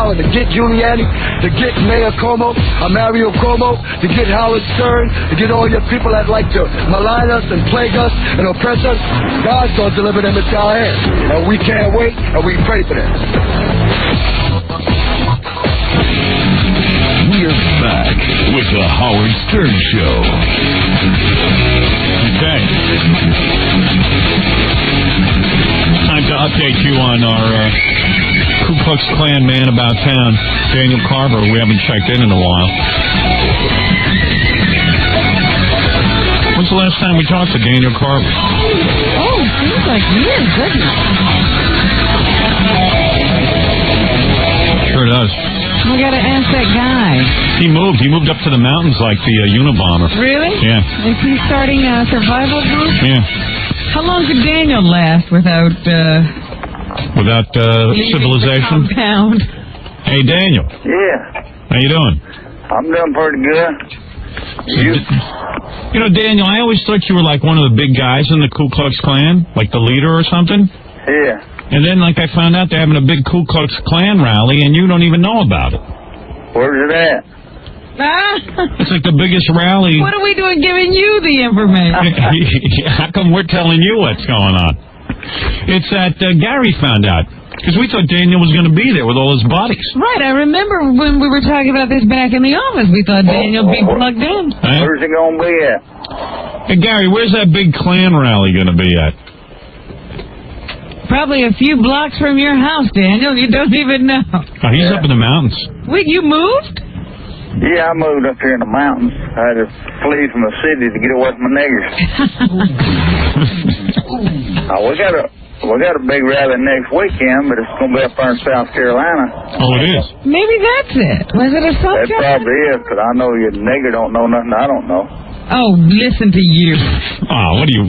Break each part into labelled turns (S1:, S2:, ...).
S1: power to get Giuliani, to get Mayor Cuomo, Mario Cuomo, to get Howard Stern, to get all your people that like to malign us and plague us and oppress us. God's going to deliver them into our hands. And we can't wait, and we pray for them.
S2: We're back with the Howard Stern Show.
S3: Okay. Time to update you on our Ku Klux Klan man about town, Daniel Carver. We haven't checked in a while. When's the last time we talked to Daniel Carver?
S4: Oh, seems like years, doesn't it?
S3: Sure does.
S4: We gotta ask that guy.
S3: He moved up to the mountains like the Unabomber.
S4: Really?
S3: Yeah.
S4: Is he starting a survival group?
S3: Yeah.
S4: How long could Daniel last without
S3: civilization?
S4: Compound?
S3: Hey, Daniel.
S5: Yeah.
S3: How you doing?
S5: I'm doing pretty good.
S3: You know, Daniel, I always thought you were like one of the big guys in the Ku Klux Klan, like the leader or something.
S5: Yeah.
S3: And then, like, I found out they're having a big Ku Klux Klan rally, and you don't even know about it.
S5: Where's it at?
S3: It's like the biggest rally.
S4: What are we doing giving you the information?
S3: How come we're telling you what's going on? It's that Gary found out. Because we thought Daniel was going to be there with all his buddies.
S4: Right, I remember when we were talking about this back in the office, we thought Daniel would be plugged in.
S5: Where's it going to be at?
S3: Hey, Gary, where's that big Klan rally going to be at?
S4: Probably a few blocks from your house, Daniel. You don't even know.
S3: Oh, he's up in the mountains.
S4: Wait, you moved?
S5: Yeah, I moved up here in the mountains. I had to flee from the city to get away from my niggers. We got a big rally next weekend, but it's going to be up there in South Carolina.
S3: Oh, it is?
S4: Maybe that's it. Was it a South
S5: That
S4: Carolina?
S5: probably is, because I know your nigger don't know nothing I don't know.
S4: Oh, listen to you.
S3: Oh, what are you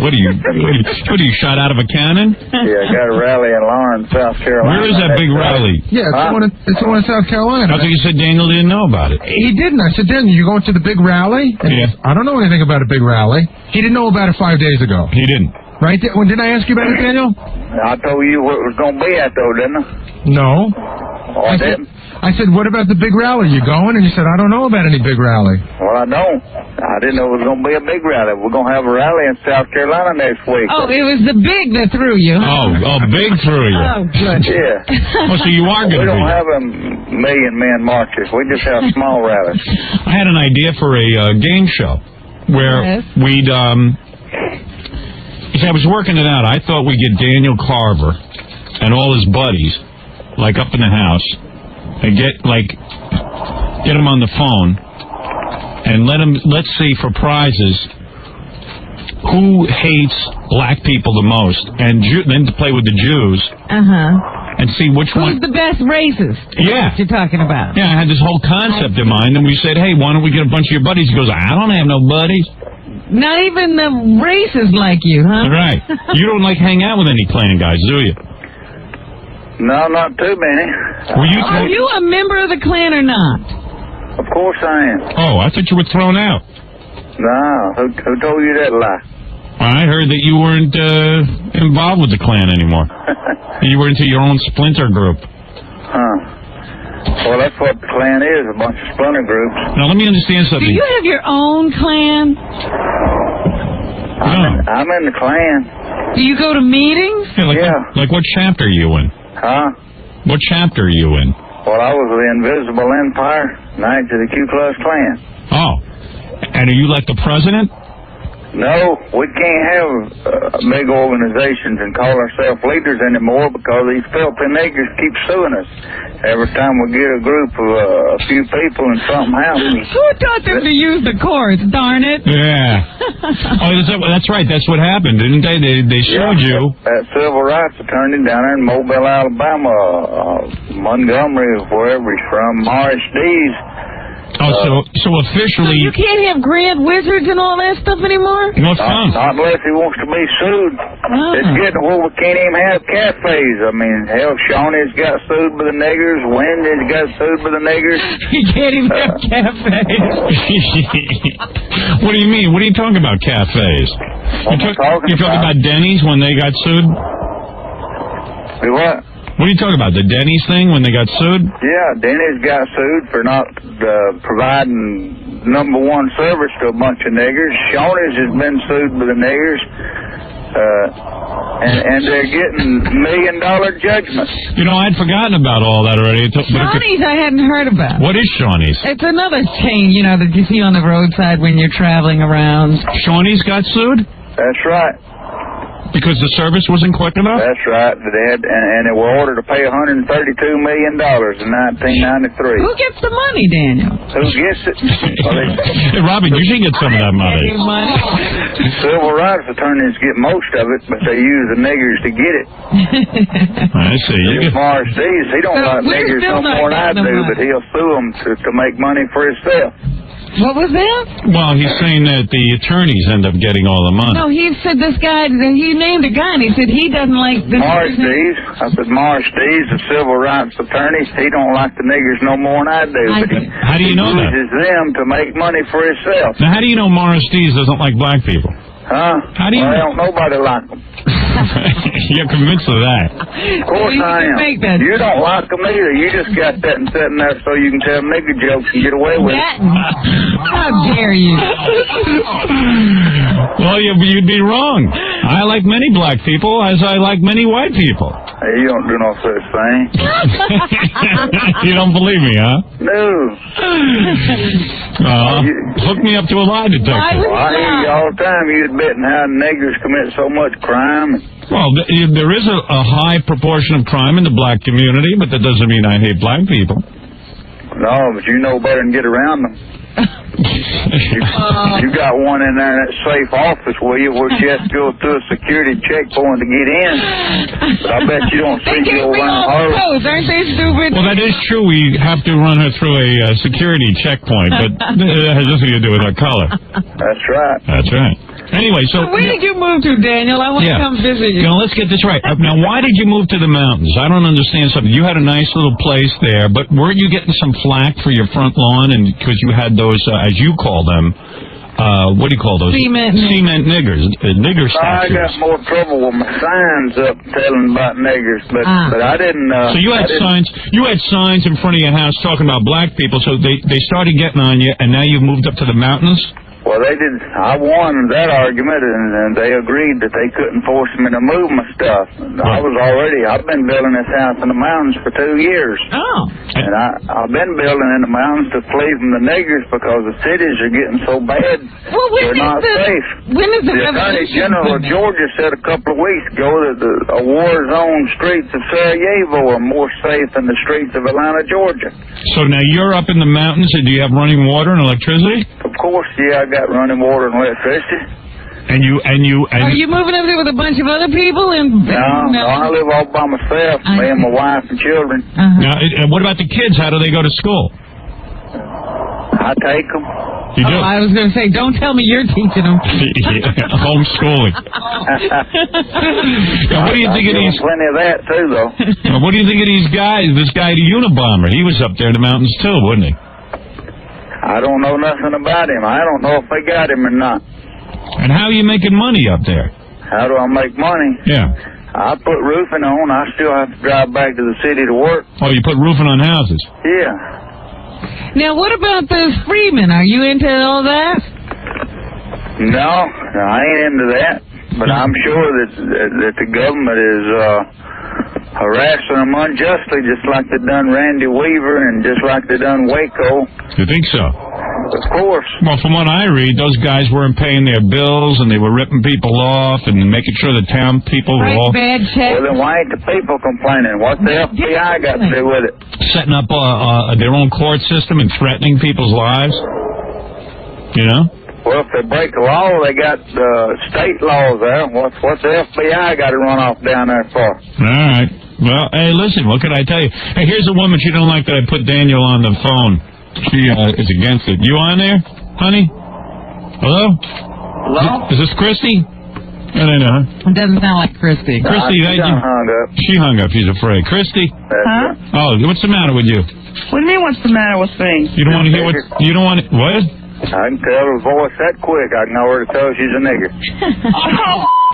S3: shot out of a cannon?
S5: Yeah, I got a rally in Lange, South Carolina.
S3: Where is that big rally?
S1: Yeah, it's the one in South Carolina.
S3: I thought you said Daniel didn't know about it.
S1: He didn't. I said, Daniel, you going to the big rally?
S3: Yeah.
S1: I don't know anything about a big rally. He didn't know about it 5 days ago.
S3: He didn't.
S1: Right? Didn't I ask you about it, Daniel?
S5: I told you what it was going to be at, though, didn't I?
S1: No.
S5: Oh, I didn't?
S1: I said, what about the big rally? You going? And you said, I don't know about any big rally.
S5: Well, I don't. I didn't know it was going to be a big rally. We're going to have a rally in South Carolina next week.
S4: Oh, it was the big that threw you.
S3: Oh, big threw you.
S4: Oh, good.
S5: Yeah.
S3: Oh, so you are going to be.
S5: We don't have a million-man marches. We just have small rallies.
S3: I had an idea for a game show where we'd, I was working it out. I thought we'd get Daniel Carver and all his buddies, like, up in the house, and get him on the phone, and let's see for prizes who hates black people the most, and then to play with the Jews. And see which
S4: Who's the best racist?
S3: Yeah.
S4: You're talking about.
S3: Yeah, I had this whole concept in mind, and we said, hey, why don't we get a bunch of your buddies? He goes, I don't have no buddies.
S4: Not even the racists like you, huh?
S3: Right. You don't hang out with any Klan guys, do you?
S5: No, not too many.
S4: Are you a member of the Klan or not?
S5: Of course I am.
S3: Oh, I thought you were thrown out.
S5: No, who told you that lie?
S3: I heard that you weren't involved with the Klan anymore. You were into your own splinter group.
S5: Huh. Well, that's what the Klan is, a bunch of splinter groups.
S3: Now, let me understand something.
S4: Do you have your own Klan?
S5: I'm in the Klan.
S4: Do you go to meetings?
S3: Yeah, like what chapter are you in?
S5: Huh?
S3: What chapter are you in?
S5: Well, I was the Invisible Empire, Knights of the Ku Klux Klan.
S3: Oh. And are you like the president?
S5: No, we can't have big organizations and call ourselves leaders anymore because these filthy niggers keep suing us. Every time we get a group of a few people and something happens.
S4: Who taught them to use the courts, darn it?
S3: Yeah. Oh, that's right. That's what happened, didn't they? They sued you.
S5: That civil rights attorney down there in Mobile, Alabama, Montgomery, wherever he's from, Morris D's.
S3: Oh, so officially...
S4: So you can't have grand wizards and all that stuff anymore?
S3: No fun.
S5: Not unless he wants to be sued. It's getting where we can't even have cafes. I mean, hell, Shawnee's got sued by the niggers. Wendy's got sued by the niggers.
S4: You can't even have cafes.
S3: What do you mean? What are you talking about, cafes? You're talking about Denny's when they got sued?
S5: Do what?
S3: What are you talking about? The Denny's thing when they got sued?
S5: Yeah, Denny's got sued for not providing #1 service to a bunch of niggers. Shoney's has been sued by the niggers. And they're getting $1 million judgments.
S3: You know, I'd forgotten about all that already.
S4: Shawnee's I hadn't heard about.
S3: What is Shawnee's?
S4: It's another chain, you know, that you see on the roadside when you're traveling around.
S3: Shawnee's got sued?
S5: That's right.
S3: Because the service wasn't quick enough?
S5: That's right. They had, and they were ordered to pay $132 million in 1993.
S4: Who gets the money, Daniel?
S5: Who gets it?
S3: Hey, Robin, you should get some of that money.
S5: Civil rights attorneys get most of it, but they use the niggers to get it.
S3: I see.
S5: Morris Dees, he don't like niggers no more than I do, but he'll sue them to make money for himself.
S4: What was that?
S3: Well, he's saying that the attorneys end up getting all the money.
S4: No, he said this guy, he named a guy, and he said he doesn't like this.
S5: Morris Dees. I said Morris Dees, the civil rights attorney, he don't like the niggers no more than I do.
S3: How do you know that?
S5: He uses them to make money for himself.
S3: Now, how do you know Morris Dees doesn't like black people?
S5: Huh?
S3: How do you know?
S5: Well, nobody like them.
S3: You're convinced of that.
S5: Of course I am. You don't like them either. You just got that and sitting there so you can tell nigger jokes and get away with it.
S4: How dare you?
S3: Well, you'd be wrong. I like many black people as I like many white people.
S5: Hey, you don't do no such thing.
S3: You don't believe me, huh?
S5: No.
S3: Hook me up to a lie detector.
S5: Well, I hear you all the time. You're betting how niggers commit so much crime.
S3: Well, there is a high proportion of crime in the black community, but that doesn't mean I hate black people.
S5: No, but you know better than get around them. You got one in there in that safe office where you have to go through a security checkpoint to get in. But I bet you don't see you around her.
S4: Aren't they stupid?
S3: Well, that is true. We have to run her through a security checkpoint, but that has nothing to do with her color.
S5: That's right.
S3: That's right. Anyway, so
S4: where did you move to, Daniel? I want to come visit you.
S3: Now, let's get this right. Now, why did you move to the mountains? I don't understand something. You had a nice little place there, but weren't you getting some flack for your front lawn and because you had those, as you call them, what do you call those?
S4: Cement
S3: niggers, nigger statues.
S5: I got more trouble with my signs up telling about niggers, but I didn't.
S3: So you had signs. You had signs in front of your house talking about black people. So they started getting on you, and now you've moved up to the mountains.
S5: Well, they did. I won that argument, and they agreed that they couldn't force me to move my stuff. I've been building this house in the mountains for 2 years.
S4: Oh.
S5: And I've been building in the mountains to flee from the niggers because the cities are getting so bad.
S4: Well,
S5: they're not safe.
S4: When is the
S5: Attorney General of Georgia said a couple of weeks ago that the war-zone streets of Sarajevo are more safe than the streets of Atlanta, Georgia.
S3: So now you're up in the mountains, and do you have running water and electricity?
S5: Of course, yeah, I got running water and electricity.
S3: And
S4: are you moving up there with a bunch of other people?
S5: No, I live all by myself, me and my wife and children.
S3: Now, what about the kids? How do they go to school?
S5: I take them.
S3: You do?
S4: I was going to say, don't tell me you're teaching them.
S3: Homeschooling. Now, what do you think of these?
S5: Plenty of that too, though.
S3: Now, what do you think of these guys? This guy, the Unabomber, he was up there in the mountains too, wasn't he?
S5: I don't know nothing about him. I don't know if they got him or not.
S3: And how are you making money up there?
S5: How do I make money?
S3: Yeah.
S5: I put roofing on. I still have to drive back to the city to work.
S3: Oh, you put roofing on houses?
S5: Yeah.
S4: Now, what about those freemen? Are you into all that?
S5: No, I ain't into that. But I'm sure that the government is harassing them unjustly, just like they done Randy Weaver and just like they done Waco.
S3: You think so?
S5: Of course.
S3: Well, from what I read, those guys weren't paying their bills, and they were ripping people off and making sure the town people were all...
S4: bad checks.
S5: Well, then why ain't the people complaining? What's the FBI got to do with it?
S3: Setting up their own court system and threatening people's lives? You know?
S5: Well, if they break the law, they got state laws there. What's the FBI got to run off down there for?
S3: All right. Well, hey, listen, what can I tell you? Hey, here's a woman. She don't like that I put Daniel on the phone. She is against it. You on there, honey? Hello?
S5: Hello?
S3: Is this Christy? I don't know.
S4: It doesn't sound like Christy.
S5: Christy, she hung up.
S3: She hung up. She's afraid. Christy?
S6: Huh?
S3: Oh, what's the matter with you?
S6: What do you mean, what's the matter with me?
S3: You don't want to hear what? You don't want what?
S5: I can tell her voice that quick. I can already tell she's a nigger.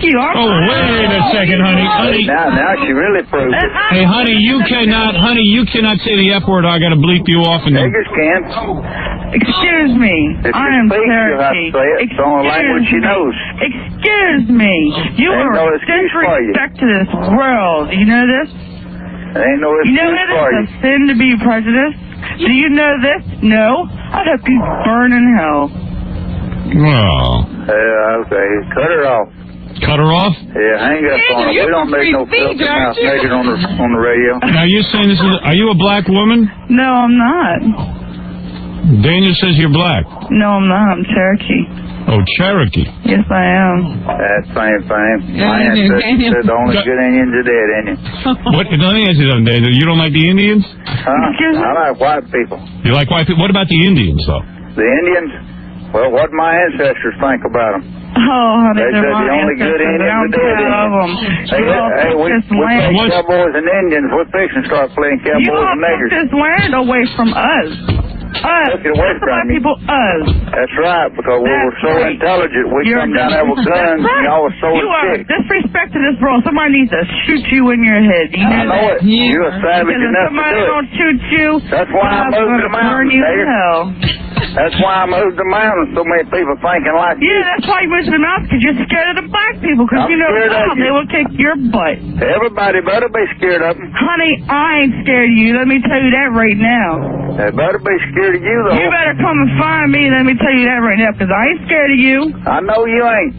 S4: You are.
S3: Oh, wait a second, honey.
S5: Now she really proved it.
S3: Hey, honey, you cannot say the F word. I got to bleep you off. And
S5: Niggers can.
S4: Excuse me.
S5: If
S4: I
S5: you
S4: am
S5: speak, you have to say it. It's the only language she knows.
S4: Excuse me. You
S5: Ain't
S4: are
S5: no excuse for you.
S4: disrespect to this world. You know this?
S5: Ain't no
S4: You know
S5: excuse
S4: that
S5: for you.
S4: it's a sin to be prejudiced? Do you know this? No? I'd hope you burn in hell.
S3: well,
S5: Okay. Cut her off.
S3: cut her off.
S5: Yeah, hang up on her. We don't make no filthy mouth naked on the radio.
S3: Now you're saying this is? Are you a black woman?
S4: No, I'm not.
S3: Daniel says you're black.
S4: No, I'm not. I'm Cherokee.
S3: Oh, Cherokee.
S4: Yes, I am.
S5: That's same thing.
S4: Yeah,
S5: My ancestors said the only good Indians are dead, ain't it?
S3: What? Let me ask you something, Daniel. You don't like the Indians?
S4: Excuse me?
S5: I like white people.
S3: You like white people? What about the Indians, though?
S5: The Indians? Well, what my ancestors think about them.
S4: Oh, honey,
S5: They
S4: they're
S5: said
S4: my
S5: the only good
S4: ancestors.
S5: Indians
S4: I'm
S5: are dead
S4: proud of them.
S5: Hey, we play
S3: What's-
S5: cowboys and Indians. We're fixing to start playing
S4: You
S5: cowboys
S4: all
S5: and
S4: took
S5: niggers.
S4: this land away from us. Us.
S5: Took it away
S4: Not the
S5: from
S4: black
S5: you.
S4: people, us.
S5: That's right, because we were
S4: That's
S5: so
S4: right.
S5: intelligent. We
S4: You're
S5: come down there with guns, and y'all was so
S4: You are
S5: sick.
S4: disrespect to this world. Somebody needs to shoot you in your head. You
S5: I
S4: know
S5: know
S4: that?
S5: it. You're a savage
S4: Because if
S5: enough to
S4: somebody
S5: do it.
S4: don't shoot you,
S5: That's why I
S4: God's
S5: moved
S4: gonna
S5: the mountains,
S4: burn you to
S5: nigger.
S4: hell.
S5: That's why I moved the mountains. So many people thinking like you.
S4: Yeah, that's why you moved to the mountains, because you're scared of the black people, because
S5: I'm
S4: you know
S5: scared of you.
S4: they will kick your butt.
S5: Everybody better be scared of them.
S4: Honey, I ain't scared of you. Let me tell you that right now.
S5: They better be scared of you, though.
S4: You better come and find me. Let me tell you that right now, because I ain't scared of you.
S5: I know you ain't.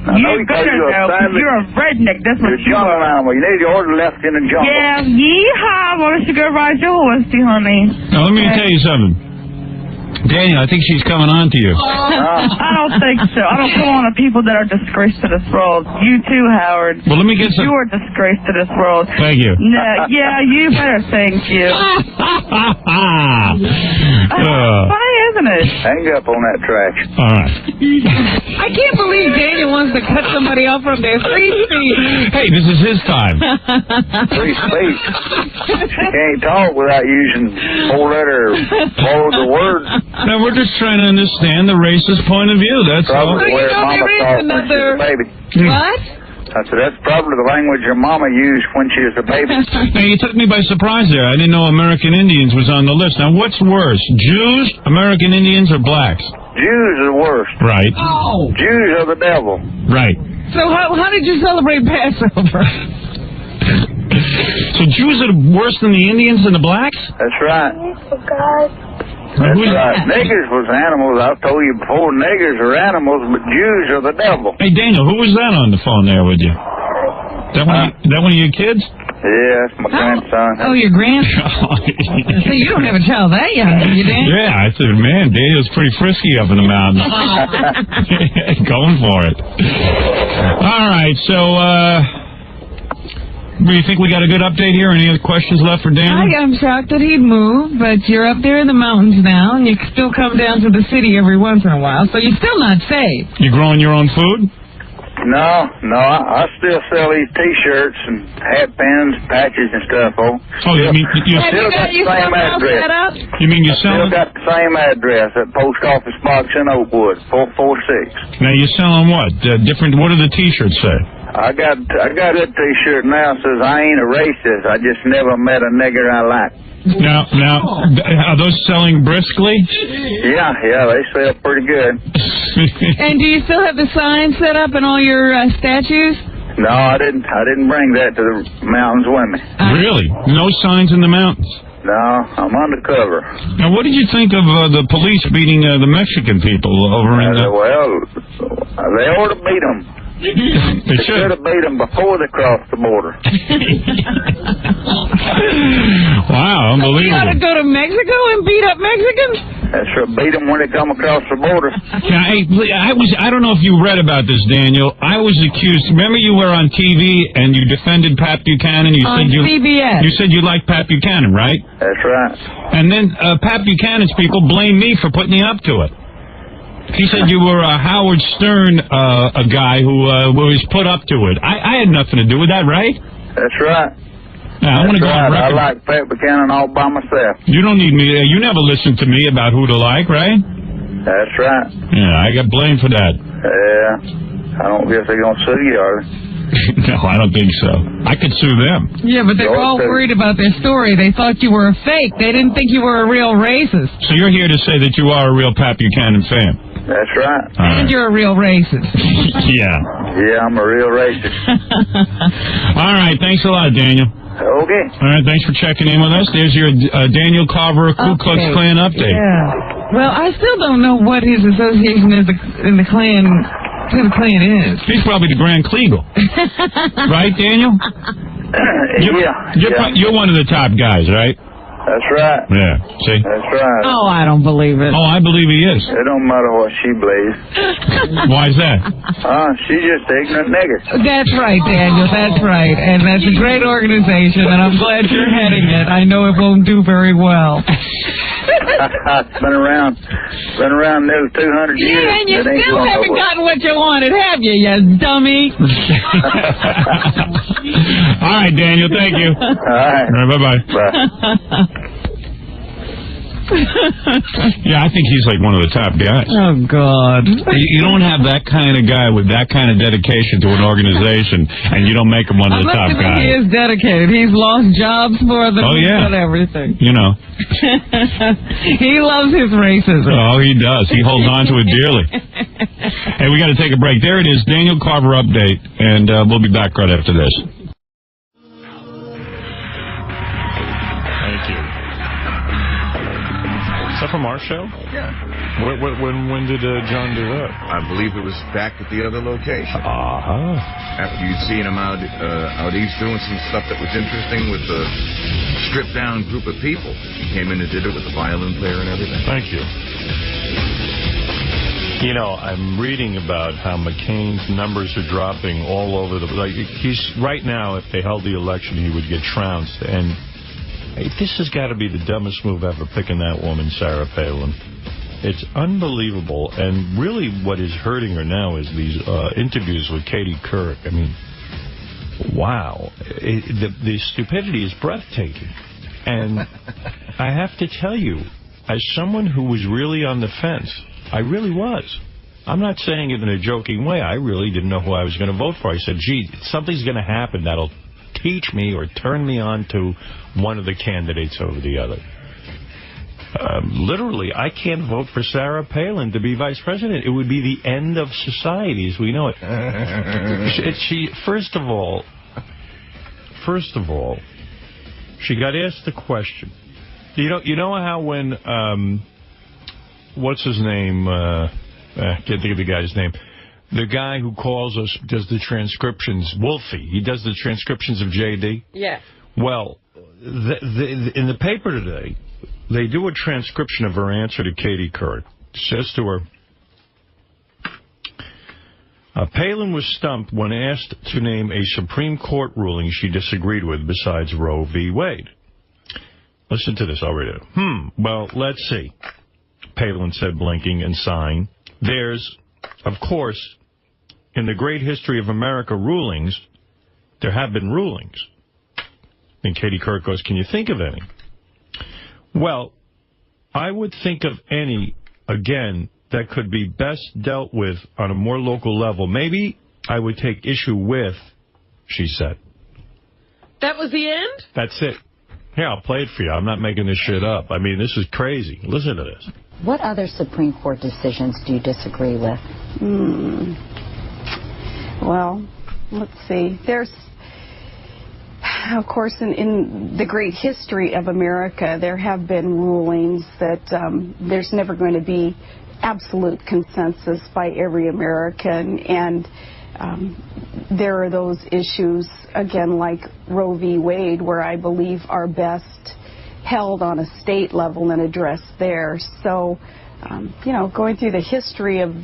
S5: I know
S4: You
S5: because
S4: better
S5: you're a
S4: know, 'cause
S5: savage.
S4: you're a redneck. That's
S5: You're
S4: what
S5: a
S4: you
S5: jungle
S4: are.
S5: animal. You need your order left in the jungle.
S4: Yeah, yeehaw. Why don't you go ride your horse, honey?
S3: Now, let me tell you something. Daniel, I think she's coming on to you.
S4: I don't think so. I don't come on to people that are disgraced to this world. You too, Howard.
S3: Well, let me get some.
S4: You are disgraced to this world.
S3: Thank you.
S4: No, yeah, you better thank you. Funny, isn't it?
S5: Hang up on that trash.
S3: All right.
S4: I can't believe Daniel wants to cut somebody off from their free speech.
S3: Hey, this is his time.
S5: Free speech. You can't talk without using four-letter the words.
S3: Now, we're just trying to understand the racist point of view. That's all.
S5: Probably where Mama talked when she was a baby.
S4: What?
S5: I said, that's probably the language your mama used when she was a baby.
S3: Now, you took me by surprise there. I didn't know American Indians was on the list. Now, what's worse, Jews, American Indians, or blacks?
S5: Jews are the worst.
S3: Right.
S4: Oh.
S5: Jews are the devil.
S3: Right.
S4: So how did you celebrate Passover?
S3: So Jews are worse than the Indians and the blacks?
S5: That's right. That's right. Niggers was animals. I've told you before, niggers are animals, but Jews are the devil.
S3: Hey, Daniel, who was that on the phone there with you? That one of your kids?
S5: Yeah, that's my grandson.
S4: Oh, your grandson. So you don't have a child that young, do you, Dan?
S3: Yeah, I said, man, Daniel's pretty frisky up in the mountains. Going for it. All right, so, do you think we got a good update here? Any other questions left for Daniel?
S4: I'm shocked that he'd moved, but you're up there in the mountains now, and you still come down to the city every once in a while, so you're still not safe.
S3: You growing your own food?
S5: No, I still sell these T-shirts and hat pins, patches and stuff.
S3: Oh, you mean you
S5: still got the same address?
S3: You mean you're
S5: Still
S3: selling?
S5: got the same address at Post Office Box in Oakwood, 446.
S3: Now you're selling what? Different. What do the T-shirts say?
S5: I got a T-shirt now that says I ain't a racist. I just never met a nigger I like.
S3: Now, are those selling briskly?
S5: Yeah, they sell pretty good.
S4: And do you still have the sign set up and all your statues?
S5: No, I didn't bring that to the mountains with me.
S3: Really? No signs in the mountains?
S5: No, I'm undercover.
S3: Now, what did you think of the police beating the Mexican people over in the...
S5: Well, they ought to beat them.
S3: They should
S5: have beat them before they crossed the border.
S3: Wow, unbelievable.
S4: You ought to go to Mexico and beat up Mexicans?
S5: That's right, beat them when they come across the border.
S3: Now, hey, I don't know if you read about this, Daniel. I was accused. Remember, you were on TV and you defended Pat Buchanan. You
S4: on
S3: said
S4: CBS.
S3: You said you liked Pat Buchanan, right?
S5: That's right.
S3: And then Pat Buchanan's people blamed me for putting you up to it. He said you were a Howard Stern a guy who was put up to it. I had nothing to do with that, right?
S5: That's right.
S3: Now, I want to go on record.
S5: I like Pat Buchanan all by myself.
S3: You don't need me. You never listened to me about who to like, right?
S5: That's right.
S3: Yeah, I got blamed for that.
S5: Yeah. I don't guess they're going to sue you, are they?
S3: No, I don't think so. I could sue them.
S4: Yeah, but they were all worried about their story. They thought you were a fake. They didn't think you were a real racist.
S3: So you're here to say that you are a real Pat Buchanan fan?
S5: That's right.
S4: And you're a real racist.
S3: Yeah.
S5: Yeah, I'm a real racist.
S3: All right, thanks a lot, Daniel.
S5: Okay.
S3: All right, thanks for checking in with us. There's your Daniel 𝗁𝗃 Ku Klux Klan update.
S4: Yeah. Well, I still don't know what his association in the Klan to the Klan is.
S3: He's probably the Grand Kleagle. Right, Daniel? You're one of the top guys, right?
S5: That's right.
S3: Yeah, see?
S5: That's right.
S4: Oh, I don't believe it.
S3: Oh, I believe he is.
S5: It don't matter what she believes.
S3: Why is that?
S5: She's just an ignorant nigger.
S4: That's right, Daniel. That's right. And that's a great organization, and I'm glad you're heading it. I know it won't do very well.
S5: It's been around nearly 200 years.
S4: Yeah, and you still haven't gotten what you wanted, have you, you dummy?
S3: All right, Daniel, thank you.
S5: All right.
S3: Bye-bye.
S5: Bye.
S3: Yeah, I think he's like one of the top guys.
S4: Oh, God.
S3: You don't have that kind of guy with that kind of dedication to an organization, and you don't make him one of the top guys.
S4: He is dedicated. He's lost jobs for them and everything.
S3: You know.
S4: He loves his racism.
S3: Oh, he does. He holds on to it dearly. Hey, we got to take a break. There it is, Daniel 𝗁𝗃 update, and we'll be back right after this.
S6: Thank you. Is that from our show?
S7: Yeah.
S6: When did John do that?
S7: I believe it was back at the other location.
S6: Uh-huh.
S7: After you'd seen him out east doing some stuff that was interesting with a stripped-down group of people. He came in and did it with the violin player and everything.
S6: Thank you. You know, I'm reading about how McCain's numbers are dropping all over the... he's right now, if they held the election, he would get trounced. And this has got to be the dumbest move ever, picking that woman, Sarah Palin. It's unbelievable. And really what is hurting her now is these interviews with Katie Couric. I mean, wow. The stupidity is breathtaking. And I have to tell you, as someone who was really on the fence, I really was. I'm not saying it in a joking way. I really didn't know who I was going to vote for. I said, gee, something's going to happen that'll teach me or turn me on to one of the candidates over the other. Literally, I can't vote for Sarah Palin to be vice president. It would be the end of society as we know it. First of all, she got asked the question. You know how when what's his name? Can't think of the guy's name. The guy who calls us, does the transcriptions, Wolfie. He does the transcriptions of JD. Yeah. Well, in the paper today, they do a transcription of her answer to Katie Couric. It says to her, Palin was stumped when asked to name a Supreme Court ruling she disagreed with besides Roe v. Wade. Listen to this, I'll read it. Well, let's see. Palin said, blinking and sighing. There's, of course, in the great history of America rulings, there have been rulings. And Katie Couric goes, can you think of any? Well, I would think of any, again, that could be best dealt with on a more local level. Maybe I would take issue with, she said.
S4: That was the end?
S6: That's it. Here, I'll play it for you. I'm not making this shit up. I mean, this is crazy. Listen to this.
S8: What other Supreme Court decisions do you disagree with?
S9: Well, let's see. There's, of course, in the great history of America, there have been rulings that there's never going to be absolute consensus by every American, and there are those issues, again, like Roe v. Wade, where I believe are best held on a state level and addressed there. So, going through the history of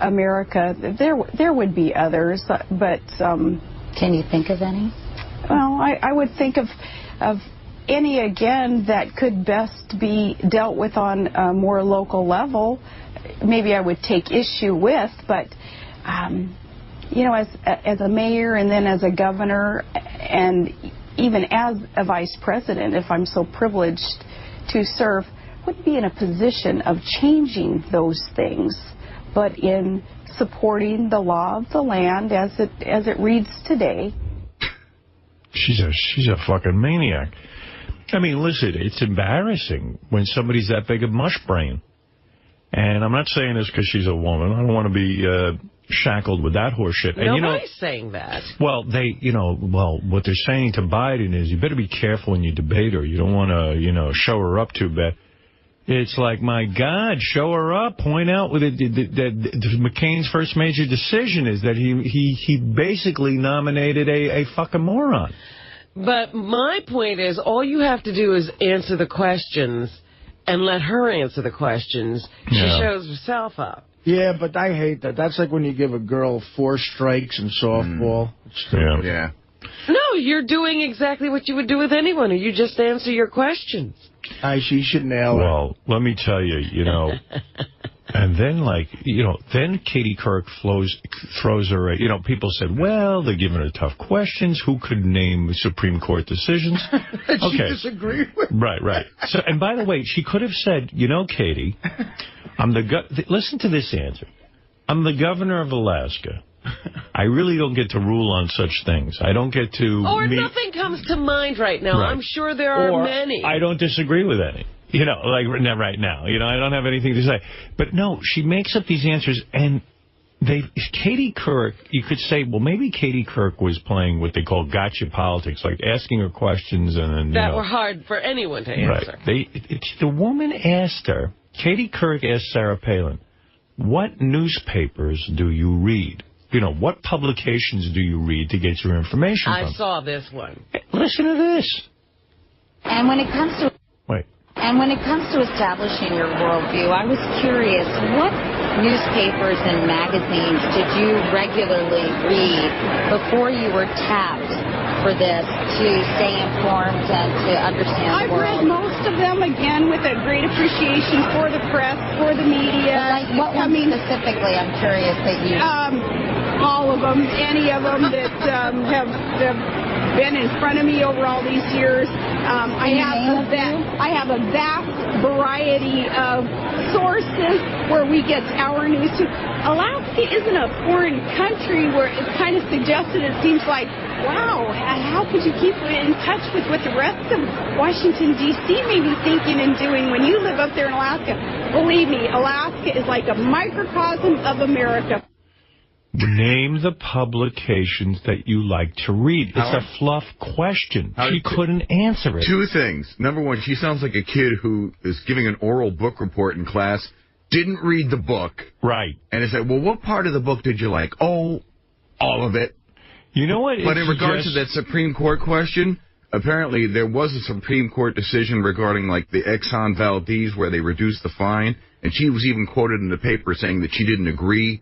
S9: America, there would be others, but...
S8: Can you think of any?
S9: Well, I would think of any, again, that could best be dealt with on a more local level. Maybe I would take issue with, but... as a mayor and then as a governor and even as a vice president, if I'm so privileged to serve, wouldn't be in a position of changing those things, but in supporting the law of the land as it reads today.
S6: She's a fucking maniac. I mean, listen, it's embarrassing when somebody's that big of mush brain. And I'm not saying this because she's a woman. I don't want to be shackled with that horse shit. And,
S10: nobody's saying that.
S6: Well, what they're saying to Biden is you better be careful when you debate her. You don't want to, show her up too bad. It's like, my God, show her up. Point out that McCain's first major decision is that he basically nominated a fucking moron.
S10: But my point is, all you have to do is answer the questions and let her answer the questions. She shows herself up.
S11: Yeah, but I hate that. That's like when you give a girl 4 strikes in softball.
S7: Yeah.
S10: No, you're doing exactly what you would do with anyone. You just answer your questions.
S11: She should nail it.
S6: Well, let me tell you, and then, then Katie Couric throws her, people said, well, they're giving her tough questions. Who could name Supreme Court decisions?
S11: She disagreed with
S6: Right. So, and by the way, she could have said, Katie, listen to this answer. I'm the governor of Alaska. I really don't get to rule on such things. I don't get to...
S10: Or nothing comes to mind right now. Right. I'm sure there are many.
S6: I don't disagree with any. Like right now. I don't have anything to say. But no, she makes up these answers, and Katie Couric, you could say, well, maybe Katie Couric was playing what they call gotcha politics, like asking her questions and then...
S10: That were hard for anyone to answer.
S6: Right. The woman asked her, Katie Couric asked Sarah Palin, what newspapers do you read? What publications do you read to get your information from?
S10: I saw this one.
S6: Listen to this.
S8: And when it comes to establishing your worldview, I was curious, what newspapers and magazines did you regularly read before you were tapped for this to stay informed and to understand the world?
S9: I've read most of them, again, with a great appreciation for the press, for the media.
S8: What ones specifically, I'm curious, that you...
S9: all of them, any of them that have been in front of me over all these years. I have a vast variety of sources where we get our news. Alaska isn't a foreign country where it's kind of suggested. It seems like, wow, how could you keep in touch with what the rest of Washington, D.C. may be thinking and doing when you live up there in Alaska? Believe me, Alaska is like a microcosm of America.
S6: Name the publications that you like to read. It's a fluff question. She couldn't answer it.
S7: 2 things. Number 1, she sounds like a kid who is giving an oral book report in class, didn't read the book.
S6: Right.
S7: And it's like, well, what part of the book did you like? Oh, all of it.
S6: You know what?
S7: But in regards to that Supreme Court question, apparently there was a Supreme Court decision regarding, like, the Exxon Valdez where they reduced the fine, and she was even quoted in the paper saying that she didn't agree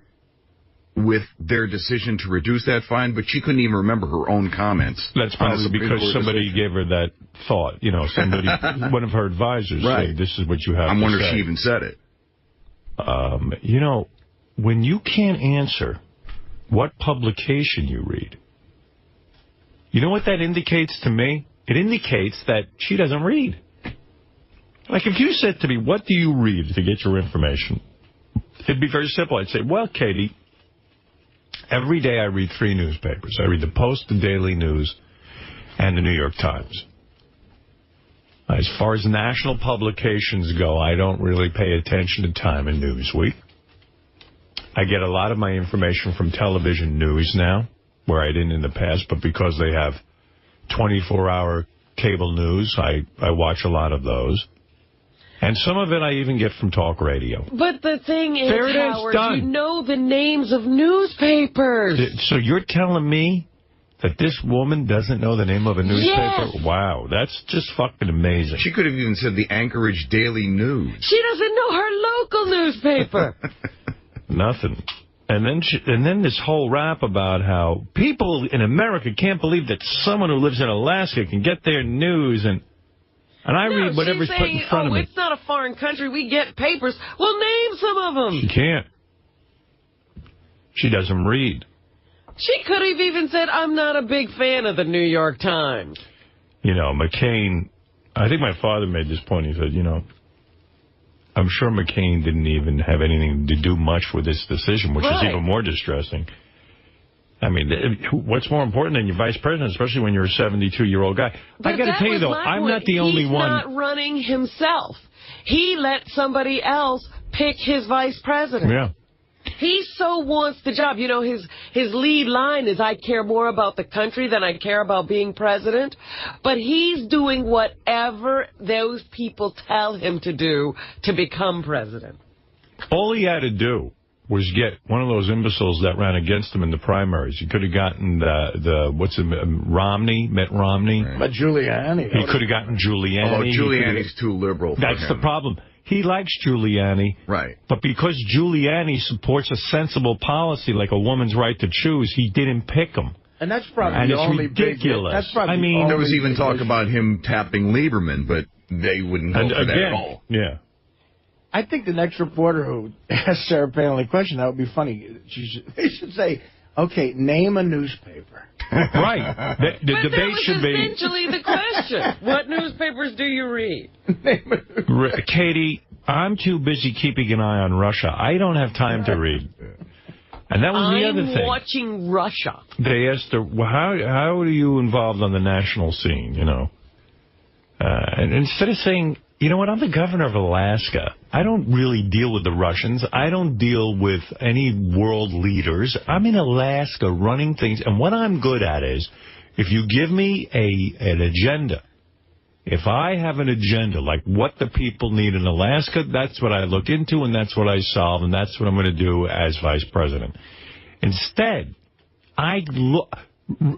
S7: with their decision to reduce that fine, but she couldn't even remember her own comments.
S6: That's probably because somebody gave her that thought. Somebody, one of her advisors said, this is what you have to say.
S7: I'm wondering if she even said it.
S6: When you can't answer what publication you read, you know what that indicates to me? It indicates that she doesn't read. Like, if you said to me, what do you read to get your information? It'd be very simple. I'd say, well, Katie, every day I read 3 newspapers. I read the Post, the Daily News, and the New York Times. As far as national publications go, I don't really pay attention to Time and Newsweek. I get a lot of my information from television news now, where I didn't in the past, but because they have 24-hour cable news, I watch a lot of those. And some of it I even get from talk radio.
S10: But the thing is, Howard, you know the names of newspapers.
S6: So you're telling me that this woman doesn't know the name of a newspaper?
S10: Yes.
S6: Wow, that's just fucking amazing.
S7: She could have even said the Anchorage Daily News.
S10: She doesn't know her local newspaper.
S6: Nothing. And then this whole rap about how people in America can't believe that someone who lives in Alaska can get their news, and I read whatever's put in front of me.
S10: It's not a foreign country. We get papers. Well, name some of them.
S6: She can't. She doesn't read.
S10: She could have even said, I'm not a big fan of the New York Times.
S6: McCain, I think my father made this point. He said, I'm sure McCain didn't even have anything to do much with this decision, which is even more distressing. I mean, what's more important than your vice president, especially when you're a 72-year-old guy? I got to tell you, though, I'm not the only one.
S10: He's not running himself. He let somebody else pick his vice president.
S6: Yeah.
S10: He so wants the job. You know, his lead line is, I care more about the country than I care about being president. But he's doing whatever those people tell him to do to become president.
S6: All he had to do was get one of those imbeciles that ran against him in the primaries. He could have gotten Romney, Mitt Romney.
S11: But Giuliani.
S6: He could have gotten Giuliani.
S7: Oh, Giuliani's too liberal for
S6: That's
S7: him.
S6: the problem. He likes Giuliani.
S7: Right.
S6: But because Giuliani supports a sensible policy like a woman's right to choose, he didn't pick him.
S11: And that's probably the only
S6: ridiculous.
S11: That's probably
S7: there was even talk about him tapping Lieberman, but they wouldn't go for that at all.
S6: Yeah.
S11: I think the next reporter who asked Sarah Palin a question, that would be funny. They should say, okay, name a newspaper.
S6: Right. The debate should be...
S10: essentially the question. What newspapers do you read?
S6: Katie, I'm too busy keeping an eye on Russia. I don't have time to read. And that was the other thing.
S10: I'm watching Russia.
S6: They asked her, well, how are you involved on the national scene, you know? And instead of saying, you know what, I'm the governor of Alaska. I don't really deal with the Russians. I don't deal with any world leaders. I'm in Alaska running things. And what I'm good at is, if you give me an agenda, if I have an agenda, like what the people need in Alaska, that's what I look into, and that's what I solve, and that's what I'm going to do as vice president. Instead,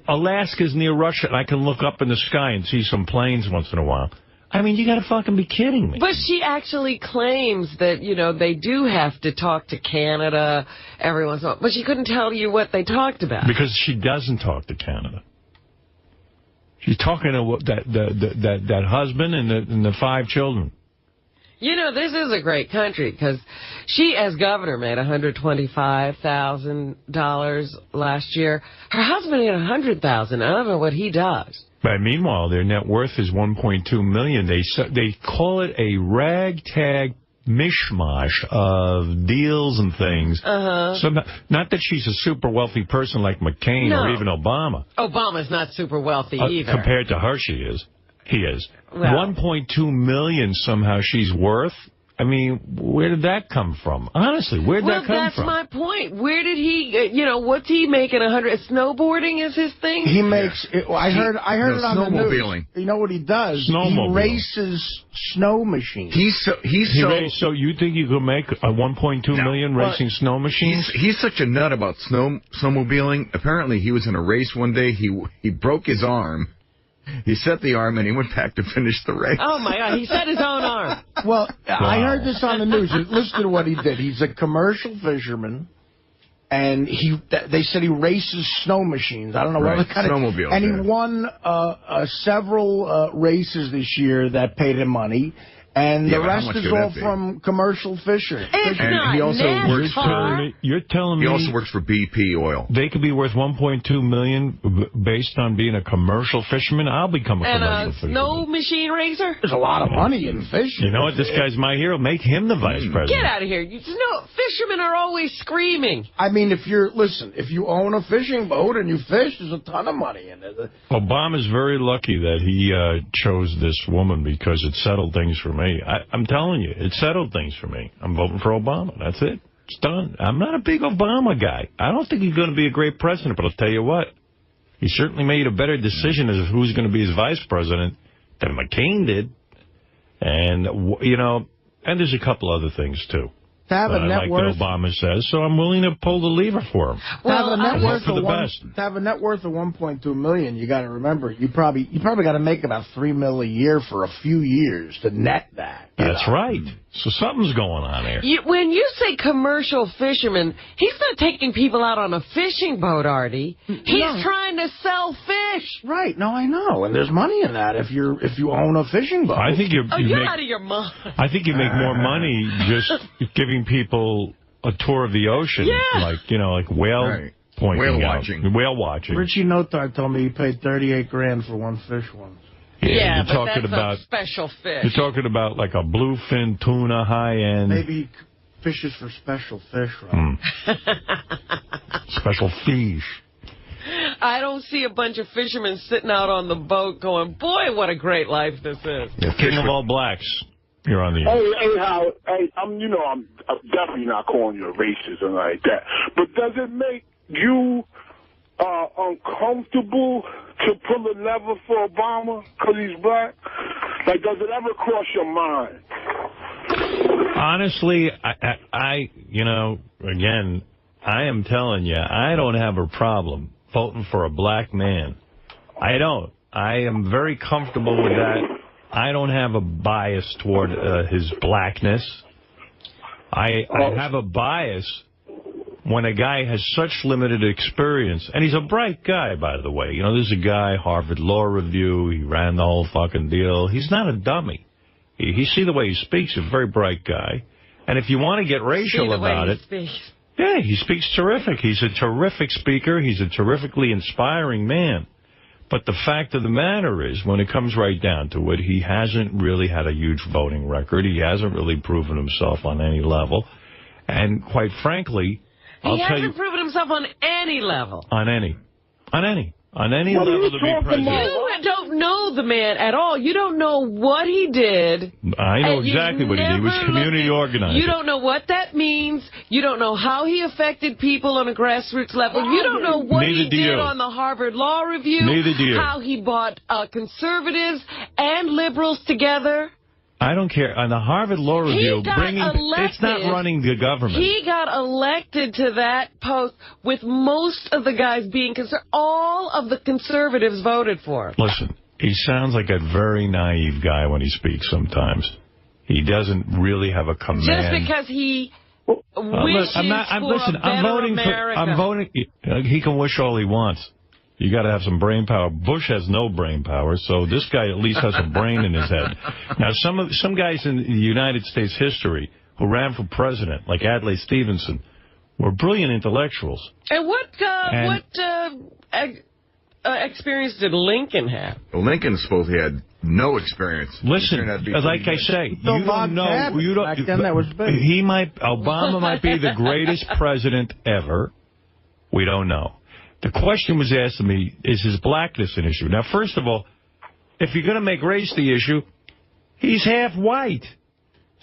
S6: Alaska's near Russia, and I can look up in the sky and see some planes once in a while. I mean, you got to fucking be kidding me.
S10: But she actually claims that, you know, they do have to talk to Canada every once in a while. But she couldn't tell you what they talked about.
S6: Because she doesn't talk to Canada. She's talking to that husband and the 5 children.
S10: You know, this is a great country because she, as governor, made $125,000 last year. Her husband made $100,000. I don't know what he does.
S6: But meanwhile, their net worth is $1.2 million. They call it a ragtag mishmash of deals and things. So not that she's a super wealthy person like McCain or even Obama.
S10: Obama's not super wealthy either.
S6: Compared to her, he is.
S10: Well,
S6: 1.2 million somehow she's worth. I mean, where did that come from? Honestly, where did that come from?
S10: Well, that's my point. Where did he, you know, what's he making? Snowboarding is his thing?
S11: He makes, I heard it on the news. You know what he does?
S6: Snowmobiling.
S11: He races snow machines.
S6: So you think you could make a 1.2 million racing snow machines?
S7: He's such a nut about snowmobiling. Apparently, he was in a race one day. He broke his arm. He set the arm, and he went back to finish the race.
S10: Oh, my God. He set his own arm.
S11: Well, I heard this on the news. Listen to what he did. He's a commercial fisherman, and they said he races snow machines. I don't know what kind of...
S7: Snowmobiles.
S11: And he won several races this year that paid him money. And the rest is all from commercial fishing.
S7: And he also works for...
S6: You're telling me...
S7: He also works for BP Oil.
S6: They could be worth $1.2 million based on being a commercial fisherman. I'll become a commercial fisherman.
S10: And a snow machine racer?
S11: There's a lot of money in fishing.
S6: You know what? This guy's my hero. Make him the vice president.
S10: Get out of here. Fishermen are always screaming.
S11: I mean, if you own a fishing boat and you fish, there's a ton of money in it.
S6: Obama's very lucky that he chose this woman because it settled things for me. I'm telling you, it settled things for me. I'm voting for Obama. That's it. It's done. I'm not a big Obama guy. I don't think he's going to be a great president, but I'll tell you what. He certainly made a better decision as to who's going to be his vice president than McCain did. And, you know, and there's a couple other things, too.
S11: To have a net worth,
S6: that Obama says, so I'm willing to pull the lever for him.
S11: Well, to have a net worth of $1.2 million, you got to remember, you probably got to make about $3 million a year for a few years to net that.
S6: That's right. So something's going on here.
S10: When you say commercial fisherman, he's not taking people out on a fishing boat, Artie. He's trying to sell fish.
S11: Right. No, I know. And there's money in that if you own a fishing boat.
S6: I think
S10: you're out of your mind.
S6: I think you make more money just giving people a tour of the ocean, like whale pointing
S7: whale
S6: out.
S7: watching.
S6: Whale watching.
S11: Richie Notard told me he paid $38,000 for one fish once.
S10: Yeah,
S6: you're
S10: but
S6: talking
S10: that's
S6: about
S10: a special fish.
S6: You're talking about like a bluefin tuna high-end.
S11: Maybe fishes for special fish, right?
S6: Special fish.
S10: I don't see a bunch of fishermen sitting out on the boat going, boy, what a great life this is.
S6: Yeah, King of all blacks. You're on the air.
S12: Hey, Howard. Hey, I'm definitely not calling you a racist or like that. But does it make you uncomfortable to pull a lever for Obama because he's black? Like, does it ever cross your mind?
S6: Honestly, again, I am telling you, I don't have a problem voting for a black man. I don't. I am very comfortable with that. I don't have a bias toward his blackness. I have a bias when a guy has such limited experience, and he's a bright guy, by the way. This is a guy, Harvard Law Review, he ran the whole fucking deal. He's not a dummy. You see the way he speaks, he's a very bright guy. And if you want to get racial about it, yeah, he speaks terrific. He's a terrific speaker. He's a terrifically inspiring man. But the fact of the matter is, when it comes right down to it, he hasn't really had a huge voting record. He hasn't really proven himself on any level. And quite frankly,
S10: he hasn't proven himself on any level.
S6: On any level to be president.
S10: You don't know the man at all. You don't know what he did.
S6: I know exactly what he did. He was community organizer.
S10: You don't know what that means. You don't know how he affected people on a grassroots level. You don't know what he did on the Harvard Law Review.
S6: Neither do you.
S10: How he brought conservatives and liberals together.
S6: I don't care. On the Harvard Law Review, it's not running the government.
S10: He got elected to that post with most of the guys being concerned. All of the conservatives voted for him.
S6: Listen, he sounds like a very naive guy when he speaks sometimes. He doesn't really have a command.
S10: Just because he wishes for a better America.
S6: I'm voting. He can wish all he wants. You got to have some brain power. Bush has no brain power, so this guy at least has a brain in his head. Now, some guys in the United States history who ran for president, like Adlai Stevenson, were brilliant intellectuals.
S10: And what experience did Lincoln have?
S7: Well, Lincoln supposed he had no experience.
S6: Listen, like I say, you don't know. Obama might be the greatest president ever. We don't know. The question was asked to me, is his blackness an issue? Now, first of all, if you're going to make race the issue, he's half white.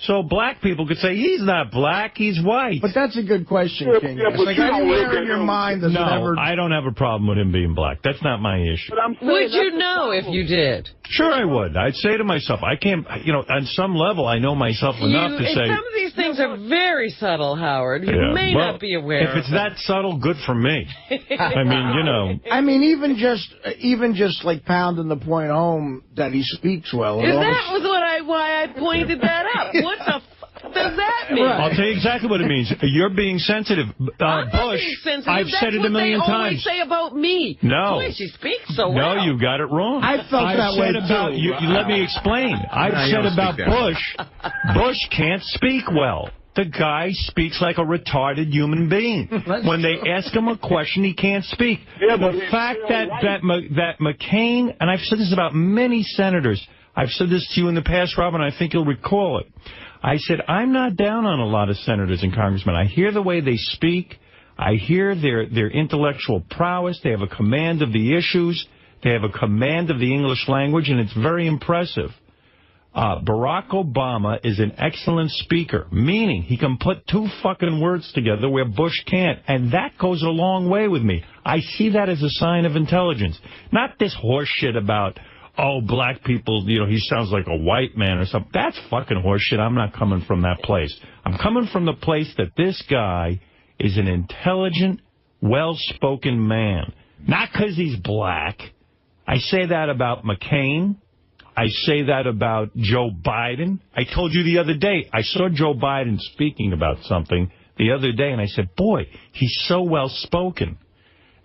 S6: So black people could say, he's not black, he's white.
S11: But that's a good question, King. Like, anywhere in your mind does it ever...
S6: I don't have a problem with him being black. That's not my issue.
S10: Would you know if you did?
S6: Sure I would. I'd say to myself, I can't, on some level, I know myself enough to say...
S10: Some of these things are very subtle, Howard. You may not be aware
S6: If it's that subtle, good for me. I mean,
S11: I mean, even just like pounding the point home that he speaks well.
S10: That was why I pointed that out. What the does that mean?
S6: I'll tell you exactly what it means. You're being sensitive.
S10: I'm
S6: Bush,
S10: being sensitive.
S6: I've said it a million times.
S10: That's what they always say about me.
S6: No.
S10: Boy, she speaks so well.
S6: No, you got it wrong.
S11: I felt that way, too.
S6: You let me explain. I've said about Bush can't speak well. The guy speaks like a retarded human being. When they ask him a question, he can't speak. The fact that McCain, and I've said this about many senators, I've said this to you in the past, Robin, I think you'll recall it. I said, I'm not down on a lot of senators and congressmen. I hear the way they speak. I hear their intellectual prowess. They have a command of the issues. They have a command of the English language, and it's very impressive. Barack Obama is an excellent speaker, meaning he can put two fucking words together where Bush can't, and that goes a long way with me. I see that as a sign of intelligence. Not this horse shit about... oh, black people, he sounds like a white man or something. That's fucking horseshit. I'm not coming from that place. I'm coming from the place that this guy is an intelligent, well-spoken man. Not because he's black. I say that about McCain. I say that about Joe Biden. I told you the other day, I saw Joe Biden speaking about something the other day, and I said, boy, he's so well-spoken.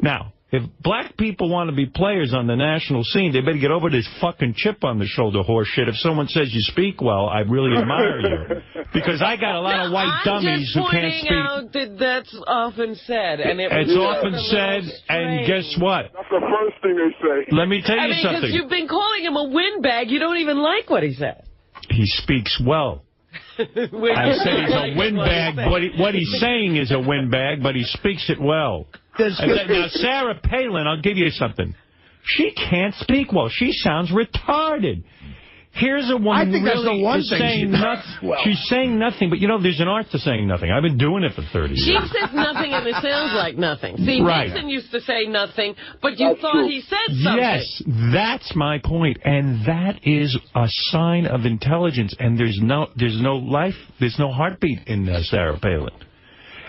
S6: Now,
S3: if black people want to be players on the national scene, they better get over this fucking chip on the shoulder horse shit. If someone says you speak well, I really admire you. Because I got a lot of white dummies who can't speak.
S10: I'm just pointing out that that's often said. And
S3: it's often said, and guess what?
S12: That's the first thing they say.
S3: Let me tell you something.
S10: Because you've been calling him a windbag. You don't even like what he said.
S3: He speaks well. I said he's a windbag. What he's saying is a windbag, but he speaks it well. Now, Sarah Palin, I'll give you something. She can't speak well. She sounds retarded. Here's a woman who really is saying nothing. Well. She's saying nothing, but, you know, there's an art to saying nothing. I've been doing it for 30 years.
S10: She says nothing, and it sounds like nothing. See,
S3: right.
S10: Nixon used to say nothing, but you thought he said something.
S3: Yes, that's my point, and that is a sign of intelligence, and there's no life, there's no heartbeat in Sarah Palin.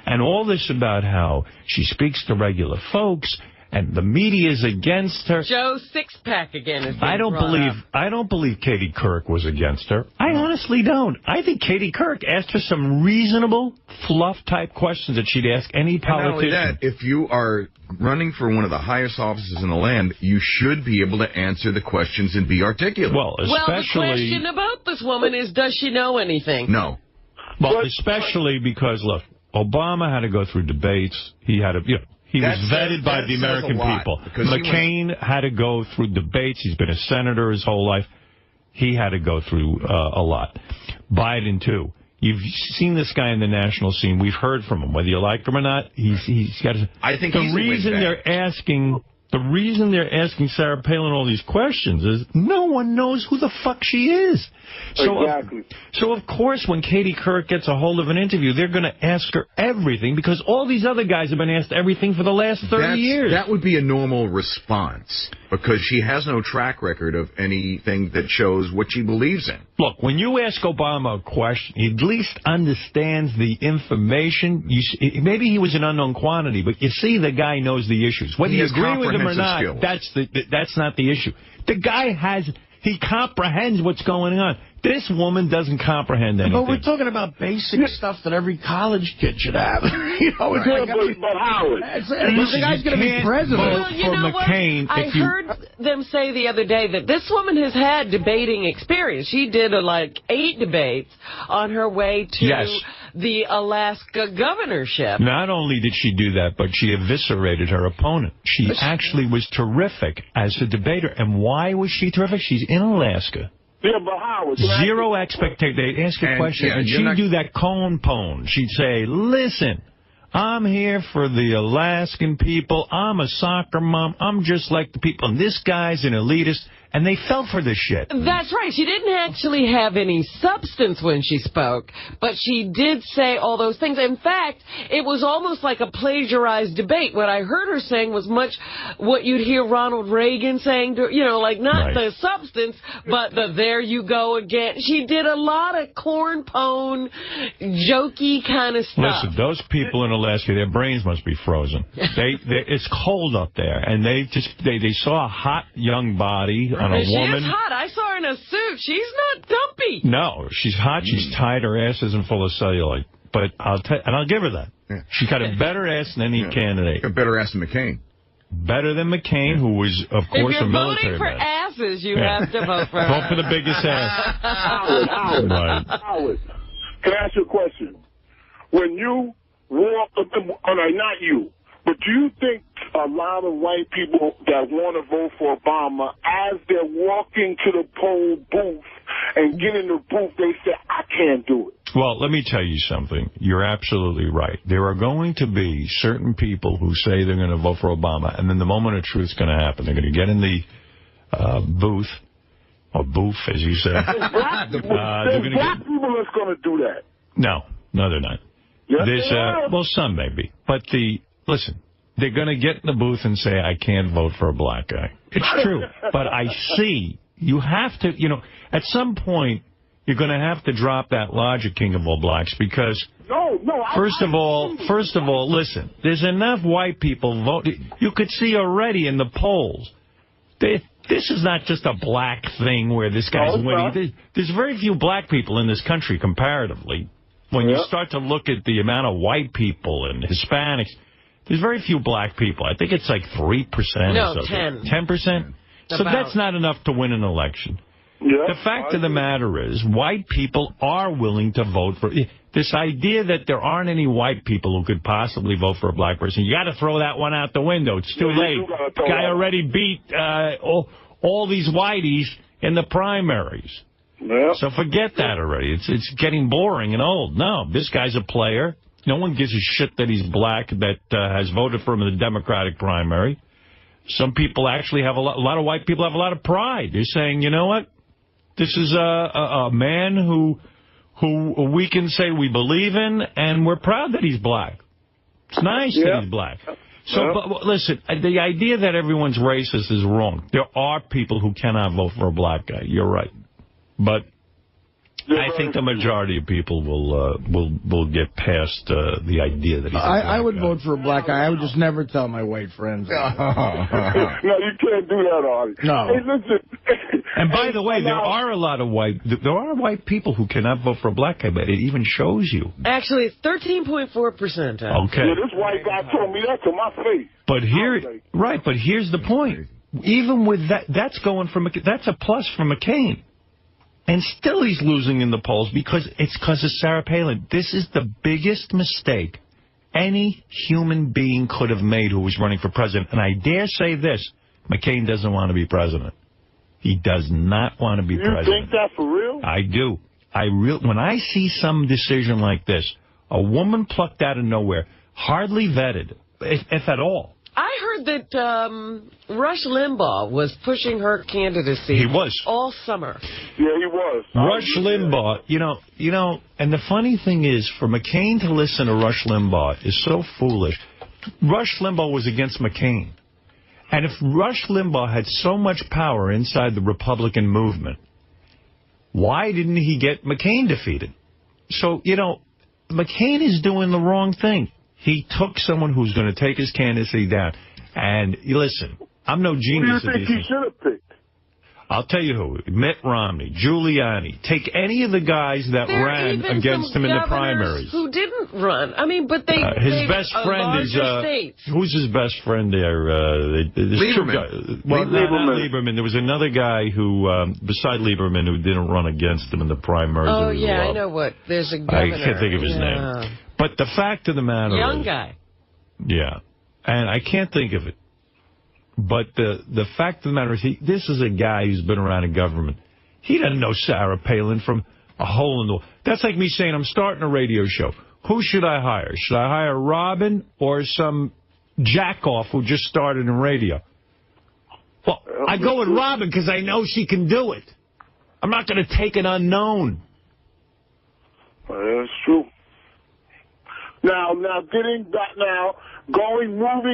S3: And all this about how she speaks to regular folks, and the media is against her.
S10: Joe Sixpack again is
S3: I don't believe Katie Couric was against her. I honestly don't. I think Katie Couric asked her some reasonable, fluff-type questions that she'd ask any politician.
S7: And not only that, if you are running for one of the highest offices in the land, you should be able to answer the questions and be articulate.
S3: Well,
S10: the question about this woman is, does she know anything?
S7: No.
S3: Well, especially because, look, Obama had to go through debates. He had to, he was vetted by the American people. McCain had to go through debates. He's been a senator his whole life. He had to go through a lot. Biden, too. You've seen this guy in the national scene. We've heard from him. Whether you like him or not, he's got to...
S7: I think
S3: the reason they're asking Sarah Palin all these questions is no one knows who the fuck she is. So of course, when Katie Couric gets a hold of an interview, they're going to ask her everything because all these other guys have been asked everything for the last 30 years.
S7: That would be a normal response because she has no track record of anything that shows what she believes in.
S3: Look, when you ask Obama a question, he at least understands the information. Maybe he was an unknown quantity, but you see the guy knows the issues. Whether you agree with him or not, that's not the issue. The guy he comprehends what's going on. This woman doesn't comprehend anything.
S11: But we're talking about basic stuff that every college kid should have.
S12: But Howard,
S11: the guy's going to be president.
S10: Well, you know
S3: McCain,
S10: what? I heard them say the other day that this woman has had debating experience. She did 8 debates on her way to the Alaska governorship.
S3: Not only did she do that, but she eviscerated her opponent. She actually was terrific as a debater. And why was she terrific? She's in Alaska.
S12: Yeah, but Howard,
S3: zero expectation. They'd ask a question, and she'd do that cone pone. She'd say, listen, I'm here for the Alaskan people. I'm a soccer mom. I'm just like the people. And this guy's an elitist. And they fell for this shit.
S10: That's right. She didn't actually have any substance when she spoke, but she did say all those things. In fact, it was almost like a plagiarized debate. What I heard her saying was much what you'd hear Ronald Reagan saying, not the substance, but the there you go again. She did a lot of corn pone, jokey kind of stuff.
S3: Listen, those people in Alaska, their brains must be frozen. It's cold up there, and they saw a hot young body on a woman.
S10: She's hot. I saw her in a suit. She's not dumpy.
S3: No, she's hot. She's tight. Her ass isn't full of cellulite. But I'll give her that. Yeah. She's got a better ass than any candidate.
S7: A better ass than McCain.
S3: Better than McCain, who was, of course, a military man.
S10: If you're voting for asses, you have to vote for her.
S3: Vote for the biggest ass.
S12: Howard, can I ask you a question? When you walk, not you, but do you think a lot of white people that want to vote for Obama, as they're walking to the poll booth and get in the booth, they say, I can't do it?
S3: Well, let me tell you something. You're absolutely right. There are going to be certain people who say they're going to vote for Obama, and then the moment of truth is going to happen. They're going to get in the booth, or booth, as you say.
S12: There's black people that's going to do that.
S3: No, they're not.
S12: Yes,
S3: well, some maybe. But listen, they're going to get in the booth and say, I can't vote for a black guy. It's true. But I see, you have to, at some point, you're going to have to drop that logic, King of all blacks, because first of all, listen, there's enough white people voting. You could see already in the polls, this is not just a black thing where this guy's winning. There's very few black people in this country comparatively. When you start to look at the amount of white people and Hispanics, There's very few black people. I think it's like 3%
S10: No,
S3: or something.
S10: 10.
S3: 10%? So that's not enough to win an election.
S12: Yeah,
S3: the fact of the matter is, white people are willing to vote for... This idea that there aren't any white people who could possibly vote for a black person, you got to throw that one out the window. It's too late. Guy already beat all these whiteys in the primaries.
S12: Yeah.
S3: So forget that already. It's getting boring and old. No, this guy's a player. No one gives a shit that he's black, that has voted for him in the Democratic primary. Some people actually have a lot of white people have a lot of pride. They're saying, you know what? This is a man who we can say we believe in, and we're proud that he's black. It's nice that he's black. So, but listen, the idea that everyone's racist is wrong. There are people who cannot vote for a black guy. You're right. But I think the majority of people will get past the idea that he's a black
S11: I would
S3: guy.
S11: vote for a black guy. I would just never tell my white friends.
S12: No, you can't do that, Artie.
S11: No.
S12: Hey, listen.
S3: And by the way, there are white people who cannot vote for a black guy, but it even shows you.
S10: Actually, it's 13.4%.
S3: Okay.
S12: Yeah, this white guy told me that to my face.
S3: But here's the point. Even with that, that's a plus for McCain. And still he's losing in the polls because of Sarah Palin. This is the biggest mistake any human being could have made who was running for president. And I dare say this, McCain doesn't want to be president. He does not want to be president.
S12: You think that for real?
S3: I do. When I see some decision like this, a woman plucked out of nowhere, hardly vetted, if at all.
S10: I heard that Rush Limbaugh was pushing her candidacy.
S3: He was.
S10: All summer.
S12: Yeah, he was.
S3: Rush Limbaugh, you know, and the funny thing is, for McCain to listen to Rush Limbaugh is so foolish. Rush Limbaugh was against McCain. And if Rush Limbaugh had so much power inside the Republican movement, why didn't he get McCain defeated? So, you know, McCain is doing the wrong thing. He took someone who's going to take his candidacy down. And, listen, I'm no genius
S12: Who do you think he should have picked?
S3: I'll tell you who. Mitt Romney, Giuliani. Take any of the guys that ran against him in the primaries.
S10: Who didn't run? I mean, but they
S3: his best friend is who's his best friend there?
S7: Lieberman.
S3: Well, not Lieberman. There was another guy who, beside Lieberman, who didn't run against him in the primaries.
S10: Oh yeah, I know what. There's a governor.
S3: I can't think of his name. But the fact of the matter is,
S10: young guy.
S3: Yeah, and I can't think of it. But the fact of the matter is, this is a guy who's been around in government. He doesn't know Sarah Palin from a hole in the wall. That's like me saying, I'm starting a radio show. Who should I hire? Should I hire Robin or some jack-off who just started in radio? Well, I go with Robin because I know she can do it. I'm not going to take an unknown.
S12: That's true. Now, moving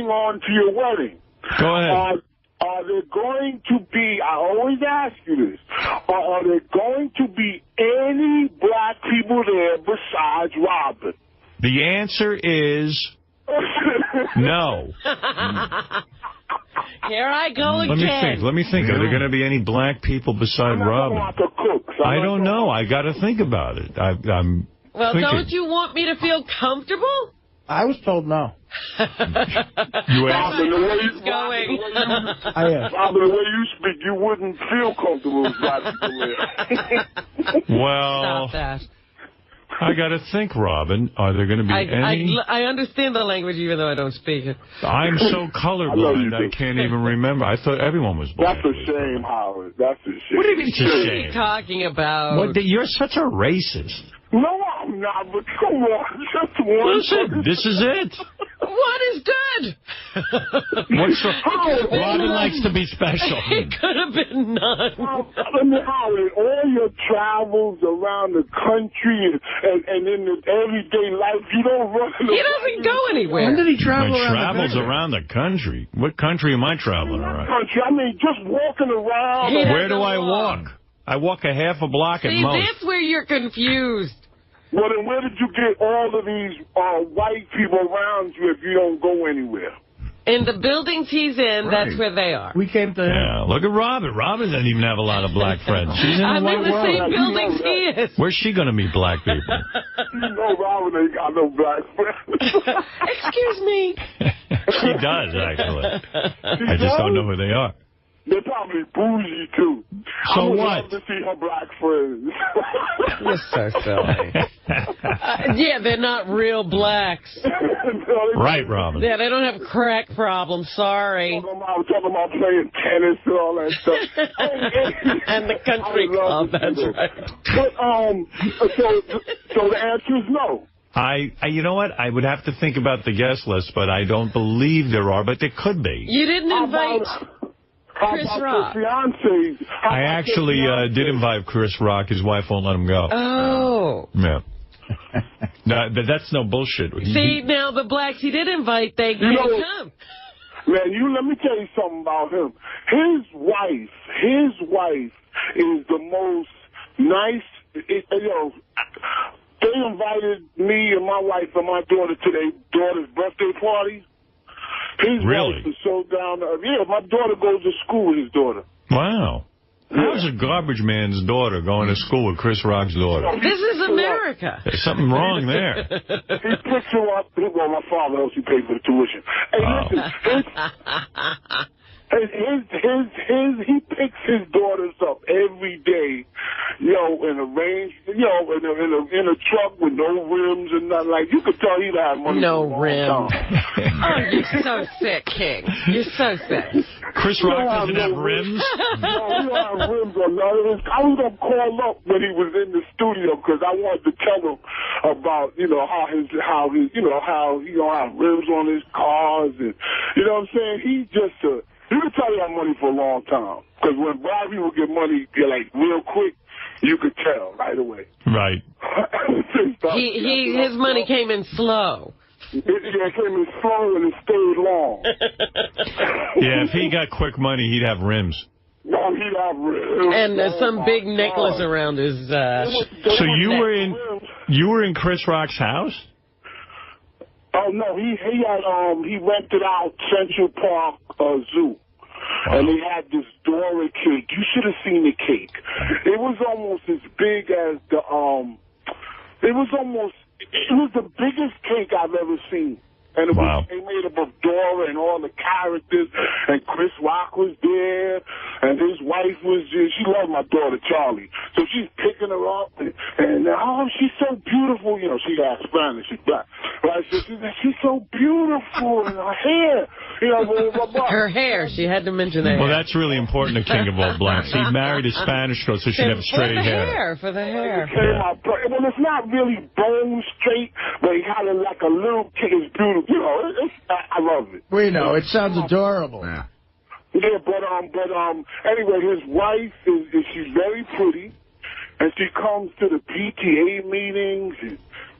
S12: on to your wedding.
S3: Go ahead.
S12: Are there going to be, I always ask you this, are there going to be any black people there besides Robin?
S3: The answer is no.
S10: Here I go again.
S3: Let me think. Are there going to be any black people besides Robin? I don't know. I got to think about it. I'm
S10: well,
S3: thinking.
S10: Don't you want me to feel comfortable?
S11: I was told no.
S3: You asked?
S12: The way you speak, you wouldn't feel comfortable with black people there.
S3: Well,
S10: stop that.
S3: I got to think, Robin. Are there going to be any?
S10: I understand the language even though I don't speak it.
S3: I'm so colorblind I can't even remember. I thought everyone was black.
S12: That's a shame, Howard. That's a shame.
S3: What do you mean it's a shame?
S10: What are you talking about?
S3: You're such a racist.
S12: No, I'm not, but come on. Just one.
S3: Listen, this is it.
S10: What is good?
S3: Robin likes to be special.
S10: It could have been none.
S12: Howard, all your travels around the country and in the everyday life, you don't run.
S10: He doesn't go anywhere.
S11: When did he travel around
S3: the country? Around the country. What country am I traveling around?
S12: Country. I mean, just walking around.
S3: Where do I walk? I walk a half a block at most.
S10: See, that's where you're confused.
S12: Well, then where did you get all of these white people around you if you don't go anywhere?
S10: In the buildings he's in, that's where they are.
S11: We came to him.
S3: Yeah, look at Robin. Robin doesn't even have a lot of black friends. She's in the white world.
S10: I'm in the same buildings he is.
S3: Where's she going to meet black people?
S12: You know Robin ain't got no black friends.
S10: Excuse me.
S6: She does, actually. I just don't know who they are.
S12: They're probably bougie, too.
S6: So
S12: I would
S6: what?
S12: love to see her black friends.
S10: You're so silly. Yeah, they're not real blacks.
S6: Right, Robin.
S10: Yeah, they don't have crack problems. Sorry.
S12: Talking about playing tennis and all that stuff.
S10: And the country club, that's right.
S12: But, so the answer is no.
S6: You know what? I would have to think about the guest list, but I don't believe there are, but there could be.
S10: You didn't invite Chris Rock.
S6: I actually did invite Chris Rock. His wife won't let him go.
S10: Oh.
S6: Yeah. No, that's no bullshit.
S10: See, now the blacks he did invite, they can't come.
S12: Man, let me tell you something about him. His wife is the most nice, they invited me and my wife and my daughter to their daughter's birthday party. His wife is so down to earth. Yeah, my daughter goes to school with his daughter.
S6: Wow. How's a garbage man's daughter going to school with Chris Rock's daughter?
S10: This is America.
S6: There's something wrong there.
S12: He picks her up. Well, my father helps you pay for the tuition. Hey, he picks his daughters up every day, in a range, in a truck with no rims and nothing. Like, you could tell he'd have money.
S10: No rims. Oh, you're so sick, King. You're so sick.
S6: Chris Rock doesn't have rims?
S12: No, he don't have rims or none of this. I was going to call up when he was in the studio because I wanted to tell him about, how he don't have rims on his cars and, you know what I'm saying? He's just you can tell he had money for a long time. Because when black people get money, real quick, you could tell right away.
S6: Right.
S10: His money came in slow.
S12: It came in slow and it stayed long.
S6: Yeah, if he got quick money, he'd have rims.
S12: No, he'd have rims.
S10: And some big necklace around his...
S6: So you were in Chris Rock's house?
S12: Oh, no, he rented out Central Park Zoo. Wow. And they had this Dora cake. You should have seen the cake. It was almost as big as it was the biggest cake I've ever seen. And they made up of Dora and all the characters, and Chris Rock was there, and his wife was there. She loved my daughter, Charlie. So she's picking her up, and she's so beautiful. She got Spanish, she's black. Right? So she's so beautiful, and her hair.
S10: Her hair, she had to mention that.
S6: Well, that's really important to King of All Blacks. He married a Spanish girl, so she'd have straight hair.
S10: For the hair.
S12: Yeah. Well, it's not really bone straight, but he had like a little kid. It's beautiful. I love it.
S11: We know. It sounds adorable.
S12: Yeah, but anyway, his wife she's very pretty, and she comes to the PTA meetings,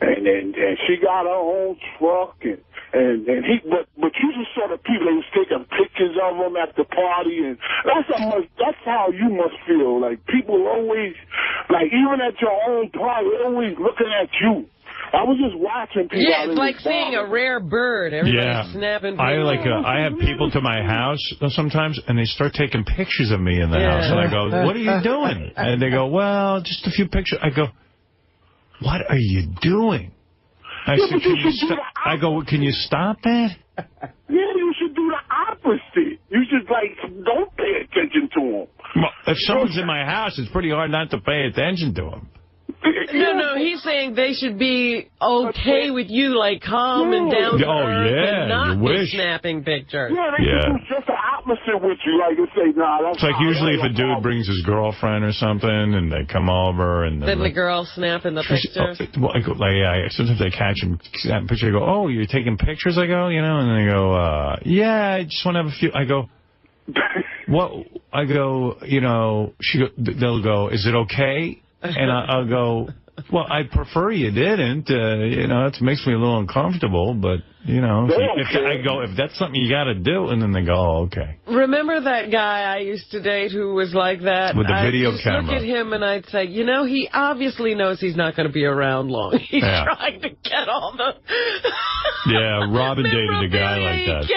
S12: and she got her own truck, and he, but you just saw the people. They was taking pictures of him at the party, and that's how you must feel. Like, people always, like, even at your own party, always looking at you. I was just watching people.
S10: Yeah, it's like seeing a rare bird. Everybody's snapping pictures.
S6: I have people to my house sometimes, and they start taking pictures of me in the house. And I go, what are you doing? And they go, well, just a few pictures. I go, what are you doing? I said, can you stop that?
S12: Yeah, you should do the opposite. You should, don't pay attention to them.
S6: Well, if someone's in my house, it's pretty hard not to pay attention to them.
S10: No, he's saying they should be okay with you, calm and down to earth and not be snapping pictures.
S12: Yeah, they should do just the opposite with you. It's
S6: like usually if a dude brings his girlfriend or something and they come over and...
S10: Then the girl snapping the pictures?
S6: Sometimes I catch him snapping pictures. I go, oh, you're taking pictures? I go, and they go, yeah, I just want to have a few. I go... What? I go, they'll go, is it okay? And I'll go, well, I prefer you didn't. It makes me a little uncomfortable, but, if that's something you got to do, and then they go, oh, okay.
S10: Remember that guy I used to date who was like that?
S6: With the video camera.
S10: I'd look at him and I'd say, he obviously knows he's not going to be around long. He's trying to get all the...
S6: Yeah, Robin dated a guy like that.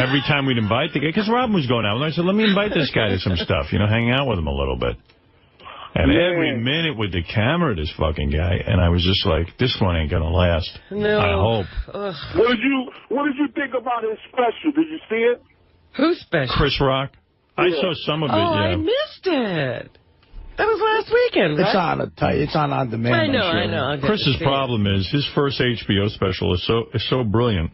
S6: Every time we'd invite the guy, because Robin was going out, and I said, let me invite this guy to some stuff, hang out with him a little bit. And every minute with the camera, this fucking guy, and I was just like, this one ain't gonna last.
S10: No.
S6: I hope.
S12: What did you think about his special? Did you see it?
S10: Who's special?
S6: Chris Rock. I saw some of it.
S10: I missed it. That was last weekend, right?
S11: It's on demand.
S10: I know.
S6: Chris's problem is his first HBO special is so brilliant.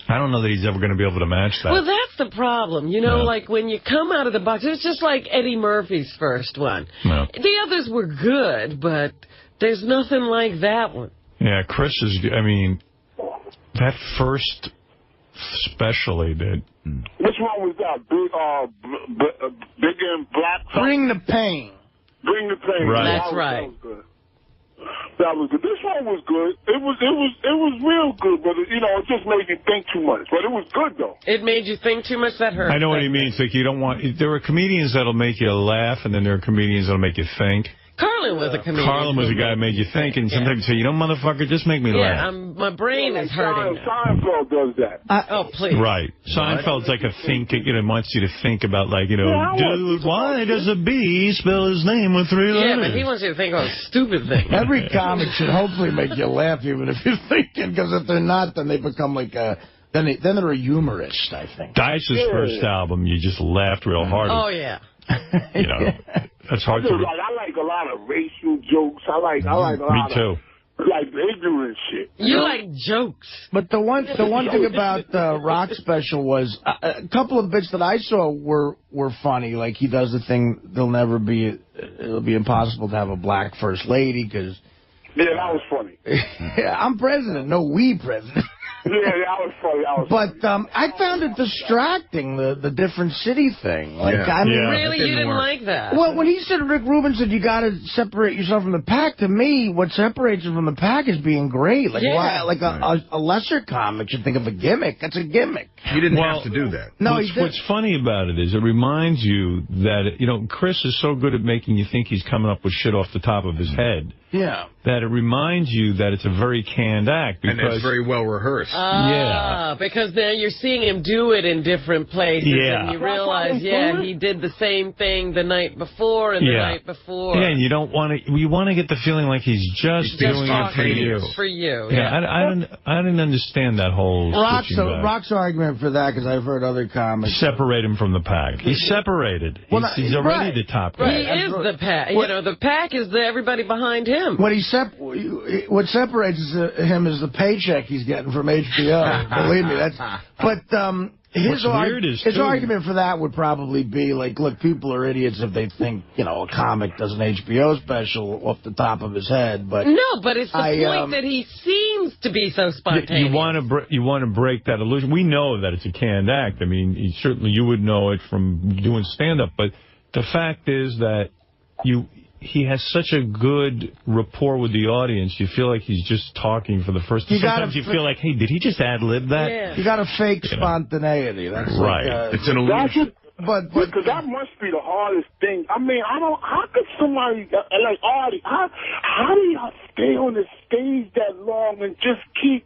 S6: I don't know that he's ever going to be able to match that.
S10: Well, that's the problem. You know, like when you come out of the box, it's just like Eddie Murphy's first one.
S6: No.
S10: The others were good, but there's nothing like that one.
S6: Yeah, Chris is, I mean, that first special he did.
S12: Which one was that? Big and Black?
S11: Bring the Pain.
S12: Bring the Pain.
S6: Right.
S10: That's right.
S12: That was good. This one was good. It was real good, but it just made you think too much. But it was good though.
S10: It made you think too much. That hurt.
S6: I know what he means. Like you don't want. There are comedians that'll make you laugh, and then there are comedians that'll make you think.
S10: Carlin was a comedian.
S6: Carlin was a guy who made you think, and sometimes you say, motherfucker, just make me laugh.
S10: My brain is hurting.
S12: Seinfeld does that.
S10: Oh, please.
S6: Right. Seinfeld's like a think, wants you to think about, like, dude, why does a bee spell his name with 3 letters?
S10: Yeah, but he wants you to think about stupid things.
S11: Every comic should hopefully make you laugh, even if you're thinking, because if they're not, then they become like a... Then they're a humorist, I think.
S6: Dice's first album, you just laughed real hard.
S10: Oh, yeah.
S6: That's hard to...
S12: I like a lot of racial jokes. I like a lot of... Like ignorant shit.
S10: You like jokes.
S11: But the one thing about the Rock special was a couple of bits that I saw were funny. Like he does the thing, it'll be impossible to have a black first lady because...
S12: Yeah, that was funny.
S11: Yeah, I'm president, no we president.
S12: Yeah, that was funny.
S11: But I found it distracting, the different city thing. Like, I mean,
S10: really, you didn't like that?
S11: Well, when he said, Rick Rubin said, you got to separate yourself from the pack, to me, what separates you from the pack is being great. Like, why? Like a lesser comic should think of a gimmick. That's a gimmick.
S7: He didn't have to do that.
S11: No,
S6: what's funny about it is it reminds you that, Chris is so good at making you think he's coming up with shit off the top of his head.
S11: Yeah.
S6: That it reminds you that it's a very canned act. Because,
S7: and it's very well rehearsed.
S10: Because now you're seeing him do it in different places.
S6: Yeah.
S10: And you realize, he did the same thing the night before and the night before.
S6: Yeah, and you don't want to... You want to get the feeling like he's just doing it for you.
S10: For you,
S6: I didn't understand that whole...
S11: Rock's argument for that, because I've heard other comics...
S6: Separate him from the pack. He's separated. He's already the top guy.
S10: He is the pack. The pack is everybody behind him.
S11: What separates him is the paycheck he's getting from HBO. Believe me, that's... But his argument for that would probably be like, look, people are idiots if they think, a comic does an HBO special off the top of his head. But
S10: no, but it's the point that he seems to be so spontaneous.
S6: You want to break that illusion. We know that it's a canned act. I mean, certainly you would know it from doing stand-up. But the fact is that he has such a good rapport with the audience. You feel like he's just talking for the first time. Sometimes you feel like, hey, did he just ad-lib that?
S10: Yeah.
S11: You got to fake spontaneity. That's
S6: right.
S7: It's an illusion.
S12: Because that must be the hardest thing. I mean, how could somebody like Artie? How do you stay on the stage that long and just keep?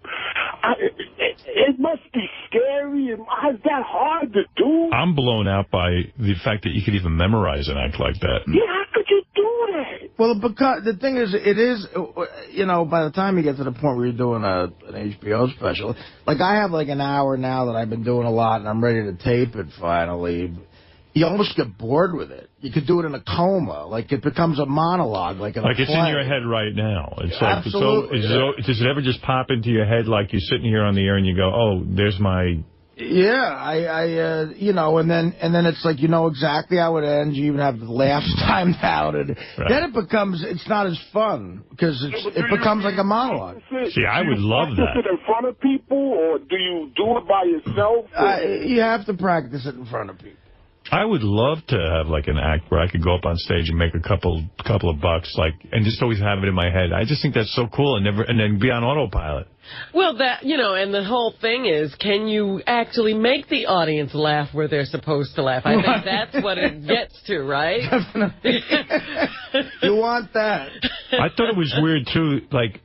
S12: It must be scary. Is that hard to do?
S6: I'm blown out by the fact that you could even memorize an act like that.
S12: Yeah, how could you do that?
S11: Well, because the thing is, it is, by the time you get to the point where you're doing an HBO special, like I have like an hour now that I've been doing a lot, and I'm ready to tape it finally. You almost get bored with it. You could do it in a coma. Like, it becomes a monologue, like in a play.
S6: It's in your head right now. It's like,
S11: absolutely.
S6: Does it ever just pop into your head like you're sitting here on the air and you go, oh, there's my...
S11: Yeah, and then it's like, exactly how it ends. You even have the laughs timed out. And then it becomes, it's not as fun, because it becomes like a monologue.
S6: See, I would love that.
S12: Do you practice it in front of people, or do you do it by yourself?
S11: You have to practice it in front of people.
S6: I would love to have like an act where I could go up on stage and make a couple of bucks, and just always have it in my head. I just think that's so cool, and then be on autopilot.
S10: Well, and the whole thing is, can you actually make the audience laugh where they're supposed to laugh? I think that's what it gets to, right?
S11: Definitely. You want that.
S6: I thought it was weird, too, like...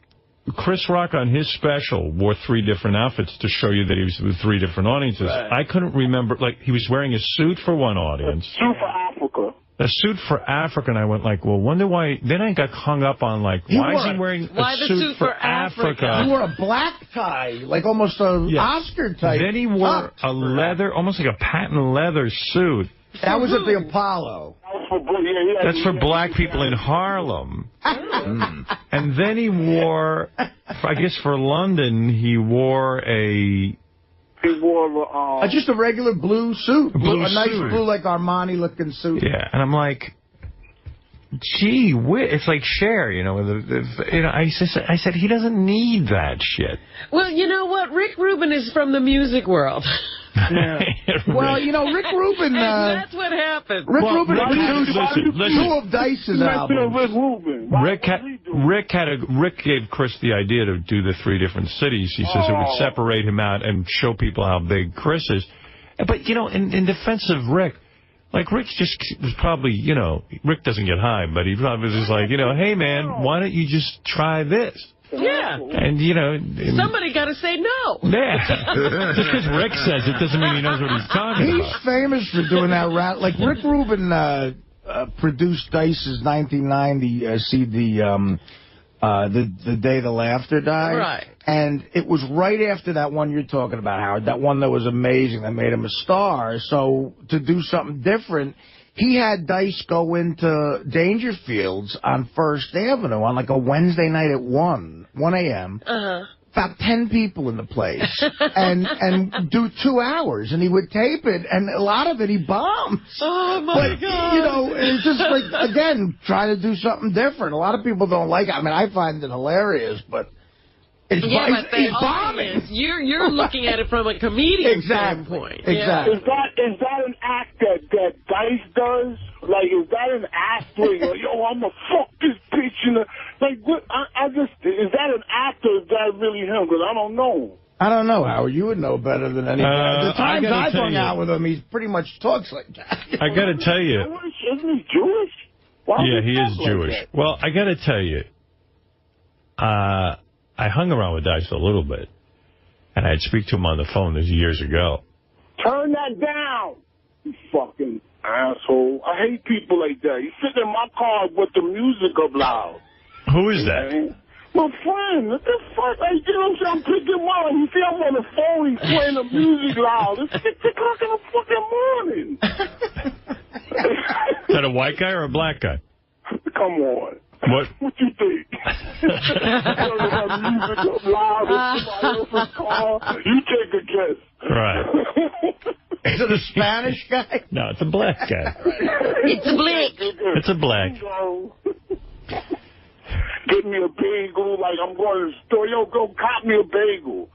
S6: Chris Rock on his special wore 3 different outfits to show you that he was with 3 different audiences. Right. I couldn't remember, like, he was wearing a suit for one audience.
S12: Suit for Africa.
S6: a suit for Africa, and I went like, well, wonder why. Then I got hung up on like, why is he wearing a suit for Africa?
S11: He wore a black tie, like almost a Oscar type.
S6: Then he wore a leather, almost like a patent leather suit.
S11: That was at the Apollo.
S6: That's for black people in Harlem. And then he wore, I guess for London, he wore a...
S12: He wore
S11: just a regular blue suit.
S6: A
S11: nice blue, like Armani-looking suit.
S6: Yeah, and I'm like, gee whiz. It's like Cher, you know. I said, he doesn't need that shit.
S10: Well, you know what? Rick Rubin is from the music world.
S11: Yeah. Well, you know, Rick Rubin...
S10: and that's what happened.
S11: Rick Rubin
S6: listen.
S11: two of Dice's albums.
S6: Rick gave Chris the idea to do the 3 different cities. He says it would separate him out and show people how big Chris is. But, you know, in defense of Rick, like, Rick just was probably, you know, Rick doesn't get high, but he probably was just like, you know, hey, man, why don't you just try this?
S10: Yeah.
S6: And, you know...
S10: Somebody got to say no.
S6: Yeah. Just because Rick says it doesn't mean he knows what he's talking about.
S11: He's famous for doing that rap. Like, Rick Rubin produced Dice's 1990 CD, The Day the Laughter Died.
S10: Right.
S11: And it was right after that one you're talking about, Howard, that one that was amazing, that made him a star. So to do something different... He had Dice go into Dangerfields on First Avenue on like a Wednesday night at 1 a.m. About 10 people in the place, and do 2 hours, and he would tape it, and a lot of it he bombs.
S10: Oh my God!
S11: You know, it's just like, again, try to do something different. A lot of people don't like it. I mean, I find it hilarious, but. It's bombing.
S10: You're looking at it from a comedian standpoint.
S11: Exactly.
S12: Is that an act that Dice does? Like, is that an act where yo, I'm gonna fuck this bitch in the like? What? I just is that an act or is that really him? Because I don't know.
S11: I don't know, Howard. You would know better than anybody. The times I've hung out with him, he pretty much talks like that.
S6: I got to tell you.
S12: Isn't he Jewish?
S6: Yeah, he is Jewish. Like well, I got to tell you. I hung around with Dice a little bit, and I'd speak to him on the phone this years ago.
S12: Turn that down, you fucking asshole. I hate people like that. You sit in my car with the music up loud.
S6: Who is that?
S12: My friend. What the fuck? Like, you know what I'm saying? I'm picking him up. You see I'm on the phone. He's playing the music loud. It's 6 o'clock in the fucking morning.
S6: Is that a white guy or a black guy?
S12: Come on.
S6: What
S12: you think? You take a guess.
S6: Right.
S11: Is it a Spanish guy?
S6: No, it's a black guy.
S10: It's a black.
S6: It's a black.
S12: Get me a bagel, like I'm going to the store. Yo, go cop me a bagel.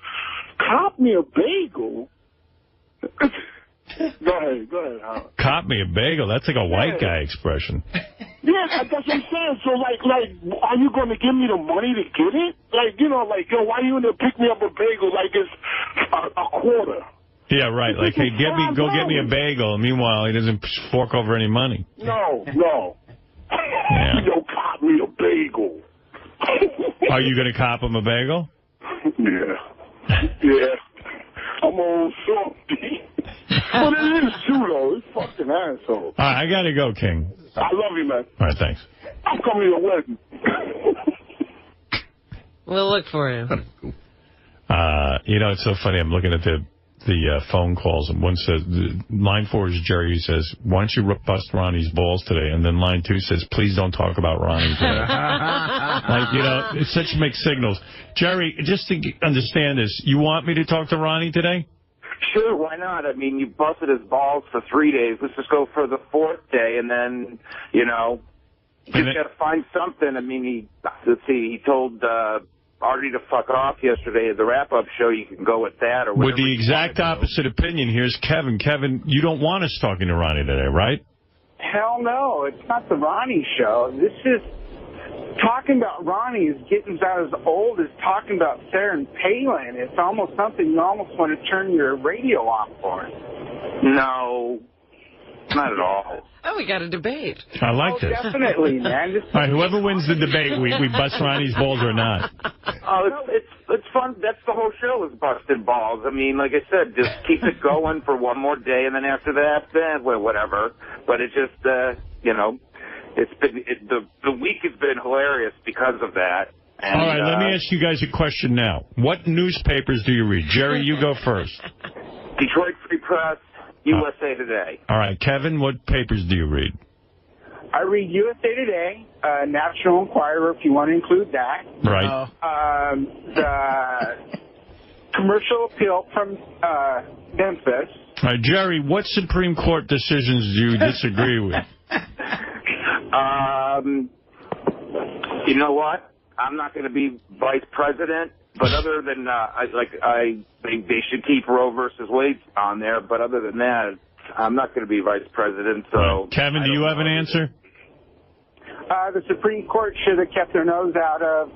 S12: Cop me a bagel? Go ahead, Howard.
S6: Cop me a bagel. That's like a white guy expression.
S12: Yeah, that's what I'm saying. So, like, are you going to give me the money to get it? Like, you know, like, yo, why you in there pick me up a bagel like it's a quarter?
S6: Yeah, right. Like, hey, go get me a bagel. Meanwhile, he doesn't fork over any money.
S12: No.
S6: Yeah.
S12: Yo, cop me a bagel.
S6: Are you going to cop him a bagel?
S12: Yeah. I'm on something. But it is true, though. It's fucking asshole.
S6: All right, I got to go, King.
S12: I love you, man.
S6: All right, thanks.
S12: I'm coming to your wedding.
S10: We'll look for him.
S6: You know, it's so funny. I'm looking at the phone calls, and one says, line 4 is Jerry, who says, why don't you bust Ronnie's balls today? And then line 2 says, please don't talk about Ronnie today. Like, you know, it's such mixed signals. Jerry, just to understand this, you want me to talk to Ronnie today?
S13: Sure, why not? I mean, you busted his balls for 3 days. Let's just go for the 4th day, and then, you know, you just got to find something. I mean, he told Artie to fuck off yesterday at the wrap-up show. You can go with that. Or
S6: with the exact opposite opinion, here's Kevin. Kevin, you don't want us talking to Ronnie today, right?
S14: Hell no. It's not the Ronnie show. This is... Talking about Ronnie is getting about as old as talking about Sarah and Palin. It's almost something you almost want to turn your radio off for.
S13: No. Not at all.
S10: Oh, we got a debate.
S6: I like this.
S14: Definitely, man.
S6: All right, whoever wins the debate, we bust Ronnie's balls or not.
S13: Oh, it's fun. That's the whole show is busting balls. I mean, like I said, just keep it going for one more day, and then after that, then whatever. But it's just, you know, it's been the week has been hilarious because of that. And,
S6: all right, let me ask you guys a question now. What newspapers do you read? Jerry, you go first.
S13: Detroit Free Press, USA Today.
S6: All right, Kevin, what papers do you read?
S14: I read USA Today, National Enquirer, if you want to include that.
S6: Right.
S14: The commercial appeal from Memphis.
S6: All right, Jerry, what Supreme Court decisions do you disagree with?
S13: You know what? I'm not going to be vice president, but other than they should keep Roe versus Wade on there. But other than that, I'm not going to be vice president. So,
S6: Kevin, do you have an answer?
S14: The Supreme Court should have kept their nose out of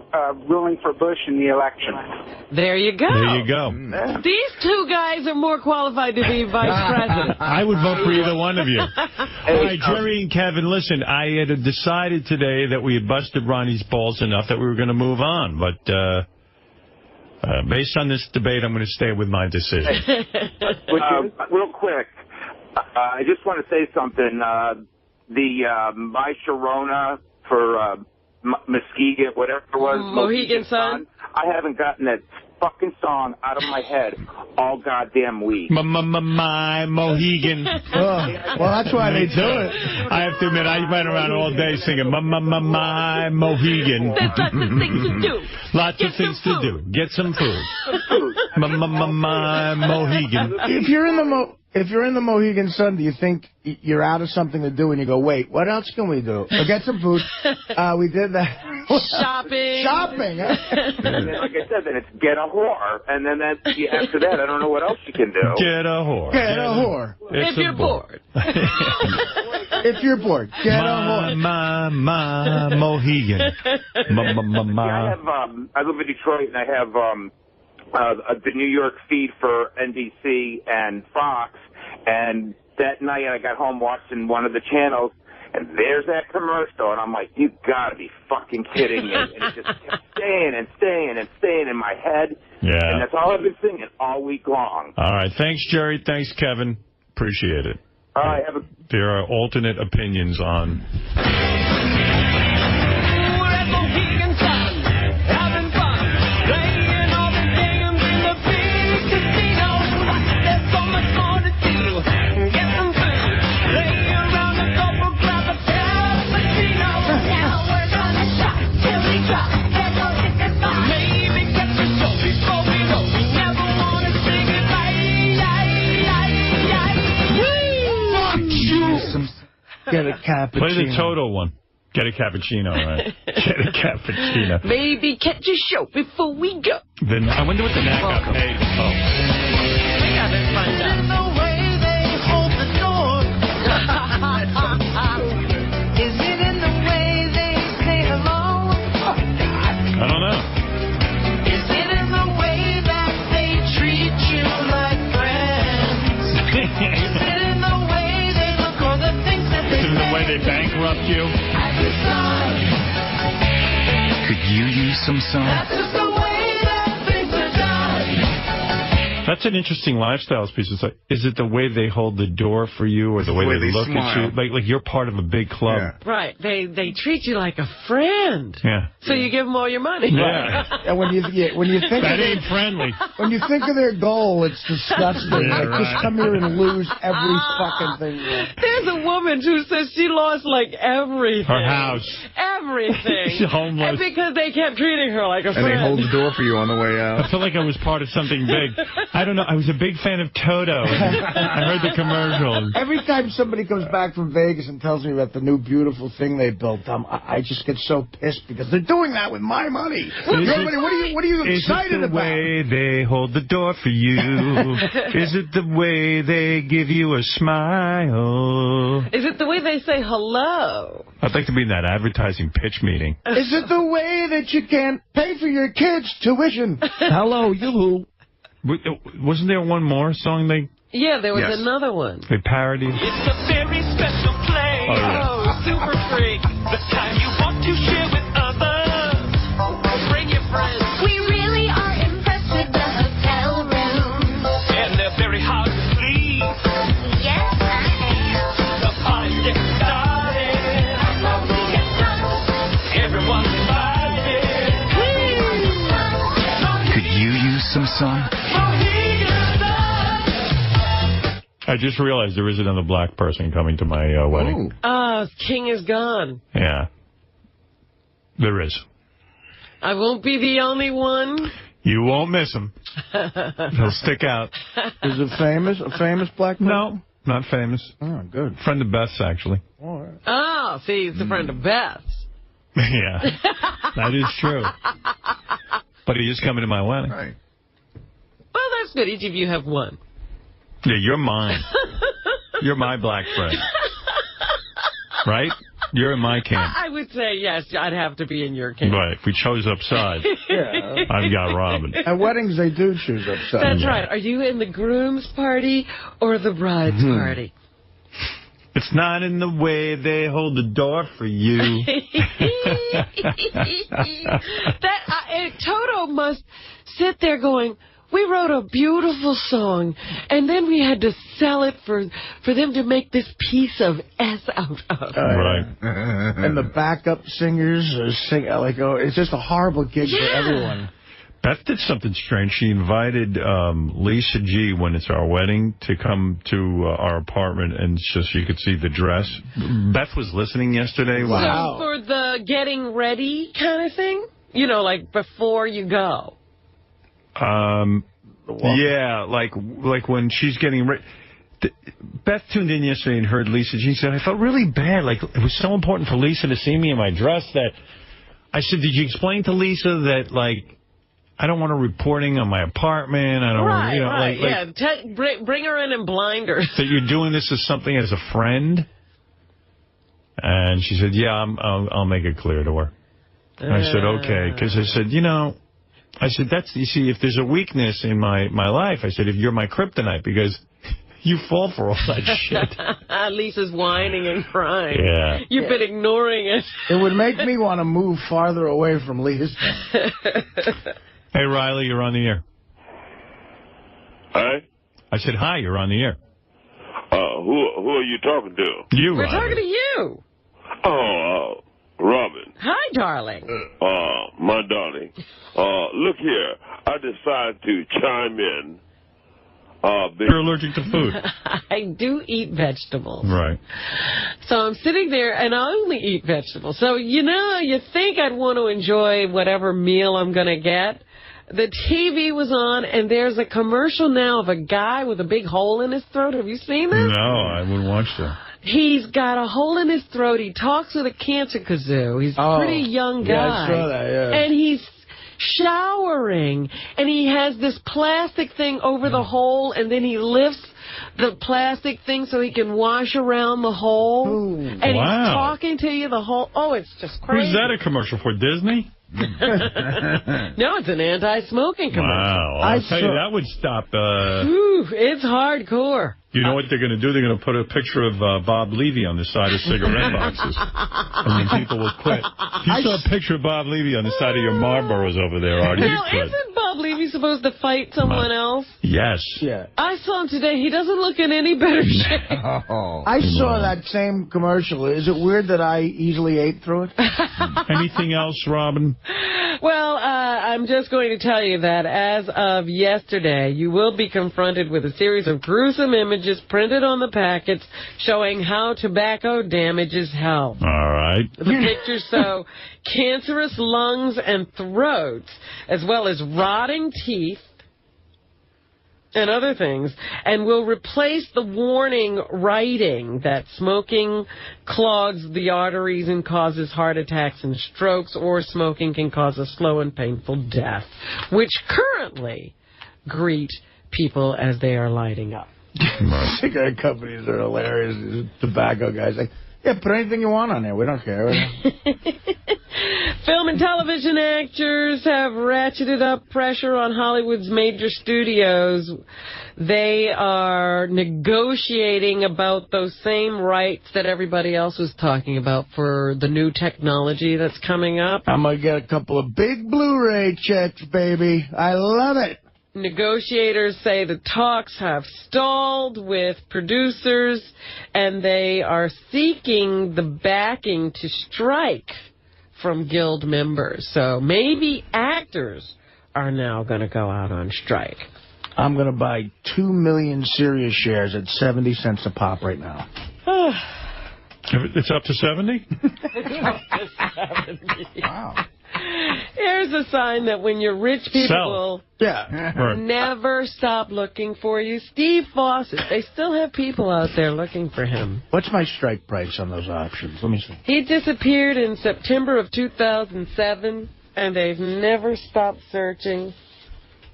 S14: ruling for Bush in the election.
S10: There you go.
S6: There you go.
S10: These two guys are more qualified to be vice president.
S6: I would vote for either one of you. All right, Jerry and Kevin, listen, I had decided today that we had busted Ronnie's balls enough that we were going to move on. But based on this debate, I'm going to stay with my decision.
S13: Real quick, I just want to say something. The 𝗦𝗫𝗄𝗿𝗱 for Mesquite, whatever it was.
S10: Mohegan Sun.
S13: I haven't gotten that fucking song out of my head all goddamn week.
S6: My Mohegan.
S11: Well, that's why they do it.
S6: I have to admit, I went around all day singing my Mohegan.
S10: There's lots of things to do.
S6: Lots of things to do. Get some food. My Mohegan.
S11: If you're in the Mohegan Sun, do you think you're out of something to do and you go, wait, what else can we do? Or get some food. We did that.
S10: Shopping.
S11: Shopping.
S13: And then, like I said, then it's get a whore. And then after that, I don't know what else you can do.
S6: Get a whore.
S11: Get a whore.
S10: If you're bored.
S11: If you're bored, get a whore.
S6: My Mohegan.
S13: I live in Detroit, and I have the New York feed for NBC and Fox, and that night I got home watching one of the channels, and there's that commercial, and I'm like, you gotta be fucking kidding me. And it just kept staying in my head, and that's all I've been singing all week long.
S6: All right, thanks, Jerry. Thanks, Kevin. Appreciate it.
S13: All right,
S6: there are alternate opinions on...
S11: Get a cappuccino.
S6: Play the Toto one. Get a cappuccino, right? Get a cappuccino.
S10: Maybe catch a show before we go.
S6: Then I wonder what the Knack got paid. Oh.
S10: We gotta find out. In the way they hold the door. Is it in the way they say hello? Oh, God.
S6: I don't know.
S10: Is it in the way that they treat you like friends? Is it in the way they look or the things that they say? Is it in the way they bankrupt you?
S2: Could you use some sun?
S10: That's just the way that things are done.
S6: That's an interesting lifestyle piece. It's like, is it the way they hold the door for you, or the way they look
S7: smile.
S6: at you? Like you're part of a big club.
S7: Yeah.
S10: Right. They treat you like a friend.
S6: Yeah.
S10: So you give them all your money.
S6: Yeah.
S11: And when you think
S6: that
S11: of
S6: ain't friendly.
S11: When you think of their goal, it's disgusting.
S6: Yeah,
S11: like, just come here and lose every fucking thing.
S10: There's a woman who says she lost like everything.
S6: Her house.
S10: Everything.
S6: She's homeless.
S10: And because they kept treating her like a friend.
S7: And they hold the door for you on the way out.
S6: I felt like I was part of something big. I don't know. I was a big fan of Toto. I heard the commercial.
S11: Every time somebody comes back from Vegas and tells me about the new beautiful thing they built, I just get so pissed because they're doing that with my money. What are you excited about?
S6: Is it the way they hold the door for you? Is it the way they give you a smile?
S10: Is it the way they say hello?
S6: I'd like to be in that advertising pitch meeting.
S11: Is it the way that you can't pay for your kids' tuition? Hello, you.
S3: Wasn't there one more song they...
S10: Yeah, there was another one.
S3: They parodied.
S15: It's a very special place.
S3: Oh, yeah.
S10: Oh, super freak.
S15: The time you want to share with others.
S10: Bring your friends.
S15: We really are impressed with the hotel room. And they're very hard to please. Yes, I am. The party gets started. After we get drunk, everyone's invited.
S2: Could you use some sun?
S3: I just realized there is another black person coming to my wedding.
S10: Oh, King is gone.
S3: Yeah. There is.
S10: I won't be the only one.
S3: You won't miss him. He'll stick out.
S11: Is it famous? A famous black person?
S3: No, not famous.
S11: Oh, good.
S3: Friend of Beth's, actually.
S11: All right.
S10: Oh, see, he's a friend of Beth's.
S3: Yeah, that is true. But he is coming to my wedding.
S11: Right.
S10: Well, that's good. Each of you have one.
S3: Yeah, you're mine. You're my black friend. Right? You're in my camp.
S10: I would say, yes, I'd have to be in your camp.
S3: Right. If we chose upside,
S11: Yeah.
S3: I've got Robin.
S11: At weddings, they do choose upside.
S10: That's right. Are you in the groom's party or the bride's party?
S3: It's not in the way they hold the door for you.
S10: Toto must sit there going, we wrote a beautiful song, and then we had to sell it for them to make this piece of S out of.
S3: Right.
S11: And the backup singers sing like, oh, it's just a horrible gig for everyone.
S3: Beth did something strange. She invited Lisa G, when it's our wedding, to come to our apartment and so she could see the dress. Beth was listening yesterday.
S10: Wow. So for the getting ready kind of thing? You know, like before you go.
S3: Yeah, like when she's getting ready. Beth tuned in yesterday and heard Lisa G. said, I felt really bad. Like, it was so important for Lisa to see me in my dress that I said, did you explain to Lisa that, like, I don't want her reporting on my apartment. I don't want, you know,
S10: right.
S3: like
S10: Bring her in blinders.
S3: that you're doing this as something as a friend. And she said, yeah, I'll make it clear to her. And I said, okay, because I said, you know, I said, you see, if there's a weakness in my life, I said, if you're my kryptonite, because you fall for all that shit.
S10: Lisa's whining and crying.
S3: Yeah.
S10: You've been ignoring it.
S11: It would make me want to move farther away from Lisa.
S3: Hey, Riley, you're on the air.
S12: Hi?
S3: I said, hi, you're on the air.
S12: Who are you talking to?
S3: You,
S10: We're
S3: Riley.
S10: talking to you.
S12: Oh, Robin.
S10: Hi, darling.
S12: My darling. Look here. I decided to chime in.
S3: You're allergic to food.
S10: I do eat vegetables.
S3: Right.
S10: So I'm sitting there, and I only eat vegetables. So, you know, you think I'd want to enjoy whatever meal I'm going to get. The TV was on, and there's a commercial now of a guy with a big hole in his throat. Have you seen this?
S3: No, I wouldn't watch that.
S10: He's got a hole in his throat. He talks with a cancer kazoo. He's a pretty young guy.
S11: Yeah, I saw that, yeah.
S10: And he's showering, and he has this plastic thing over the hole, and then he lifts the plastic thing so he can wash around the hole.
S11: Ooh.
S10: And he's talking to you the whole... Oh, it's just crazy.
S3: Who's that a commercial for? Disney?
S10: No, it's an anti-smoking commercial.
S3: Wow. I'll tell you, that would stop...
S10: Ooh, it's hardcore.
S3: You know what they're going to do? They're going to put a picture of Bob Levy on the side of cigarette boxes. And then people will quit. If you saw a picture of Bob Levy on the side of your Marlboros over there, Artie, you
S10: Now,
S3: quit.
S10: isn't Bob Levy supposed to fight someone else?
S3: Yes.
S11: Yeah.
S10: I saw him today. He doesn't look in any better shape.
S11: I saw that same commercial. Is it weird that I easily ate through it?
S3: Anything else, Robin?
S10: Well, I'm just going to tell you that as of yesterday, you will be confronted with a series of gruesome images printed on the packets showing how tobacco damages health.
S3: All right.
S10: The pictures show cancerous lungs and throats, as well as rotting teeth and other things, and will replace the warning writing that smoking clogs the arteries and causes heart attacks and strokes, or smoking can cause a slow and painful death, which currently greet people as they are lighting up.
S11: Cigarette companies are hilarious. These tobacco guys like, Yeah, put anything you want on there. We don't care.
S10: Film and television actors have ratcheted up pressure on Hollywood's major studios. They are negotiating about those same rights that everybody else was talking about for the new technology that's coming up.
S11: I'm going to get a couple of big Blu-ray checks, baby. I love it.
S10: Negotiators say the talks have stalled with producers, and they are seeking the backing to strike from guild members. So maybe actors are now going to go out on strike.
S11: I'm going to buy 2 million Sirius shares at 70 cents a pop right now.
S6: It's up to 70?
S10: It's up to 70.
S11: Wow.
S10: Here's a sign that when you're rich, people will never stop looking for you. Steve Fawcett, they still have people out there looking for him.
S11: What's my strike price on those options? Let me see.
S10: He disappeared in September of 2007, and they've never stopped searching.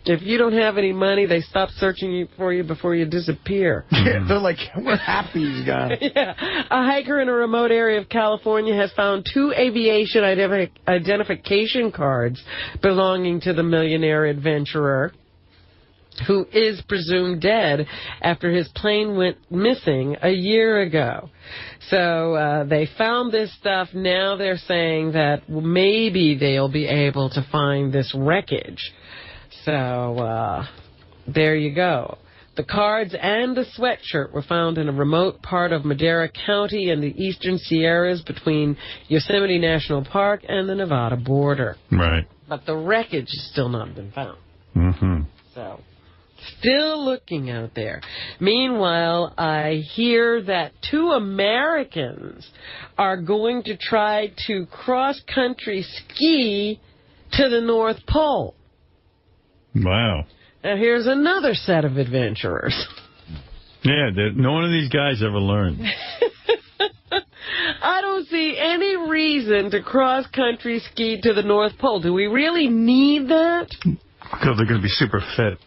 S10: If you don't have any money, they stop searching for you before you disappear.
S11: They're like, we're happy he's gone.
S10: Yeah. A hiker in a remote area of California has found 2 aviation identification cards belonging to the millionaire adventurer, who is presumed dead after his plane went missing a year ago. So they found this stuff. Now they're saying that maybe they'll be able to find this wreckage. So there you go. The cards and the sweatshirt were found in a remote part of Madera County in the eastern Sierras between Yosemite National Park and the Nevada border.
S6: Right.
S10: But the wreckage has still not been found.
S6: Mm-hmm.
S10: So, still looking out there. Meanwhile, I hear that 2 Americans are going to try to cross-country ski to the North Pole.
S6: Wow.
S10: Now, here's another set of adventurers.
S6: Yeah, no one of these guys ever learned.
S10: I don't see any reason to cross-country ski to the North Pole. Do we really need that?
S6: Because they're going to be super fit.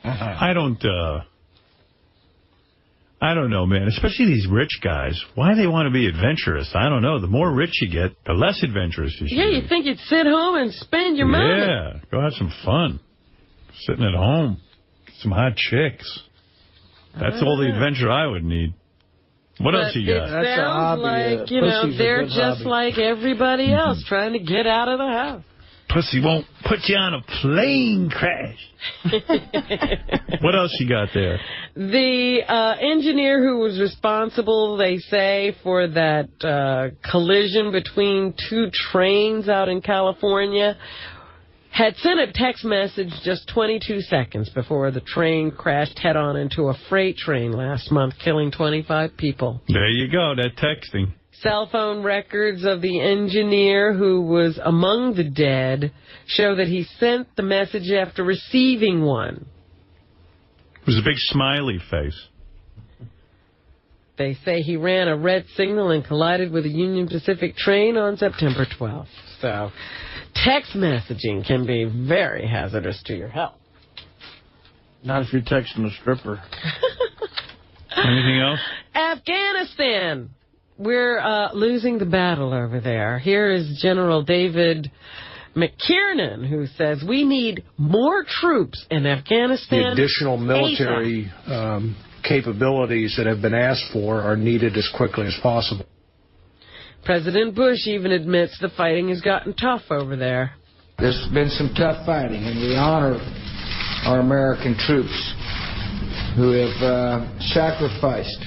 S6: I don't know, man. Especially these rich guys. Why do they want to be adventurous? I don't know. The more rich you get, the less adventurous you should be.
S10: Yeah, you think you'd sit home and spend your money.
S6: Yeah, go have some fun. Sitting at home. Some hot chicks. That's all the adventure I would need. What else you got?
S10: It sounds like, you know, they're just like everybody else trying to get out of the house.
S6: Pussy won't put you on a plane crash. What else you got there?
S10: The engineer who was responsible, they say, for that collision between 2 trains out in California had sent a text message just 22 seconds before the train crashed head-on into a freight train last month, killing 25 people.
S6: There you go, that texting.
S10: Cell phone records of the engineer who was among the dead show that he sent the message after receiving one.
S6: It was a big smiley face.
S10: They say he ran a red signal and collided with a Union Pacific train on September 12th. So, text messaging can be very hazardous to your health.
S11: Not if you're texting a stripper.
S6: Anything else?
S10: Afghanistan. We're losing the battle over there. Here is General David McKiernan, who says we need more troops in Afghanistan.
S16: The additional military capabilities that have been asked for are needed as quickly as possible.
S10: President Bush even admits the fighting has gotten tough over there.
S17: There's been some tough fighting, and we honor our American troops who have sacrificed.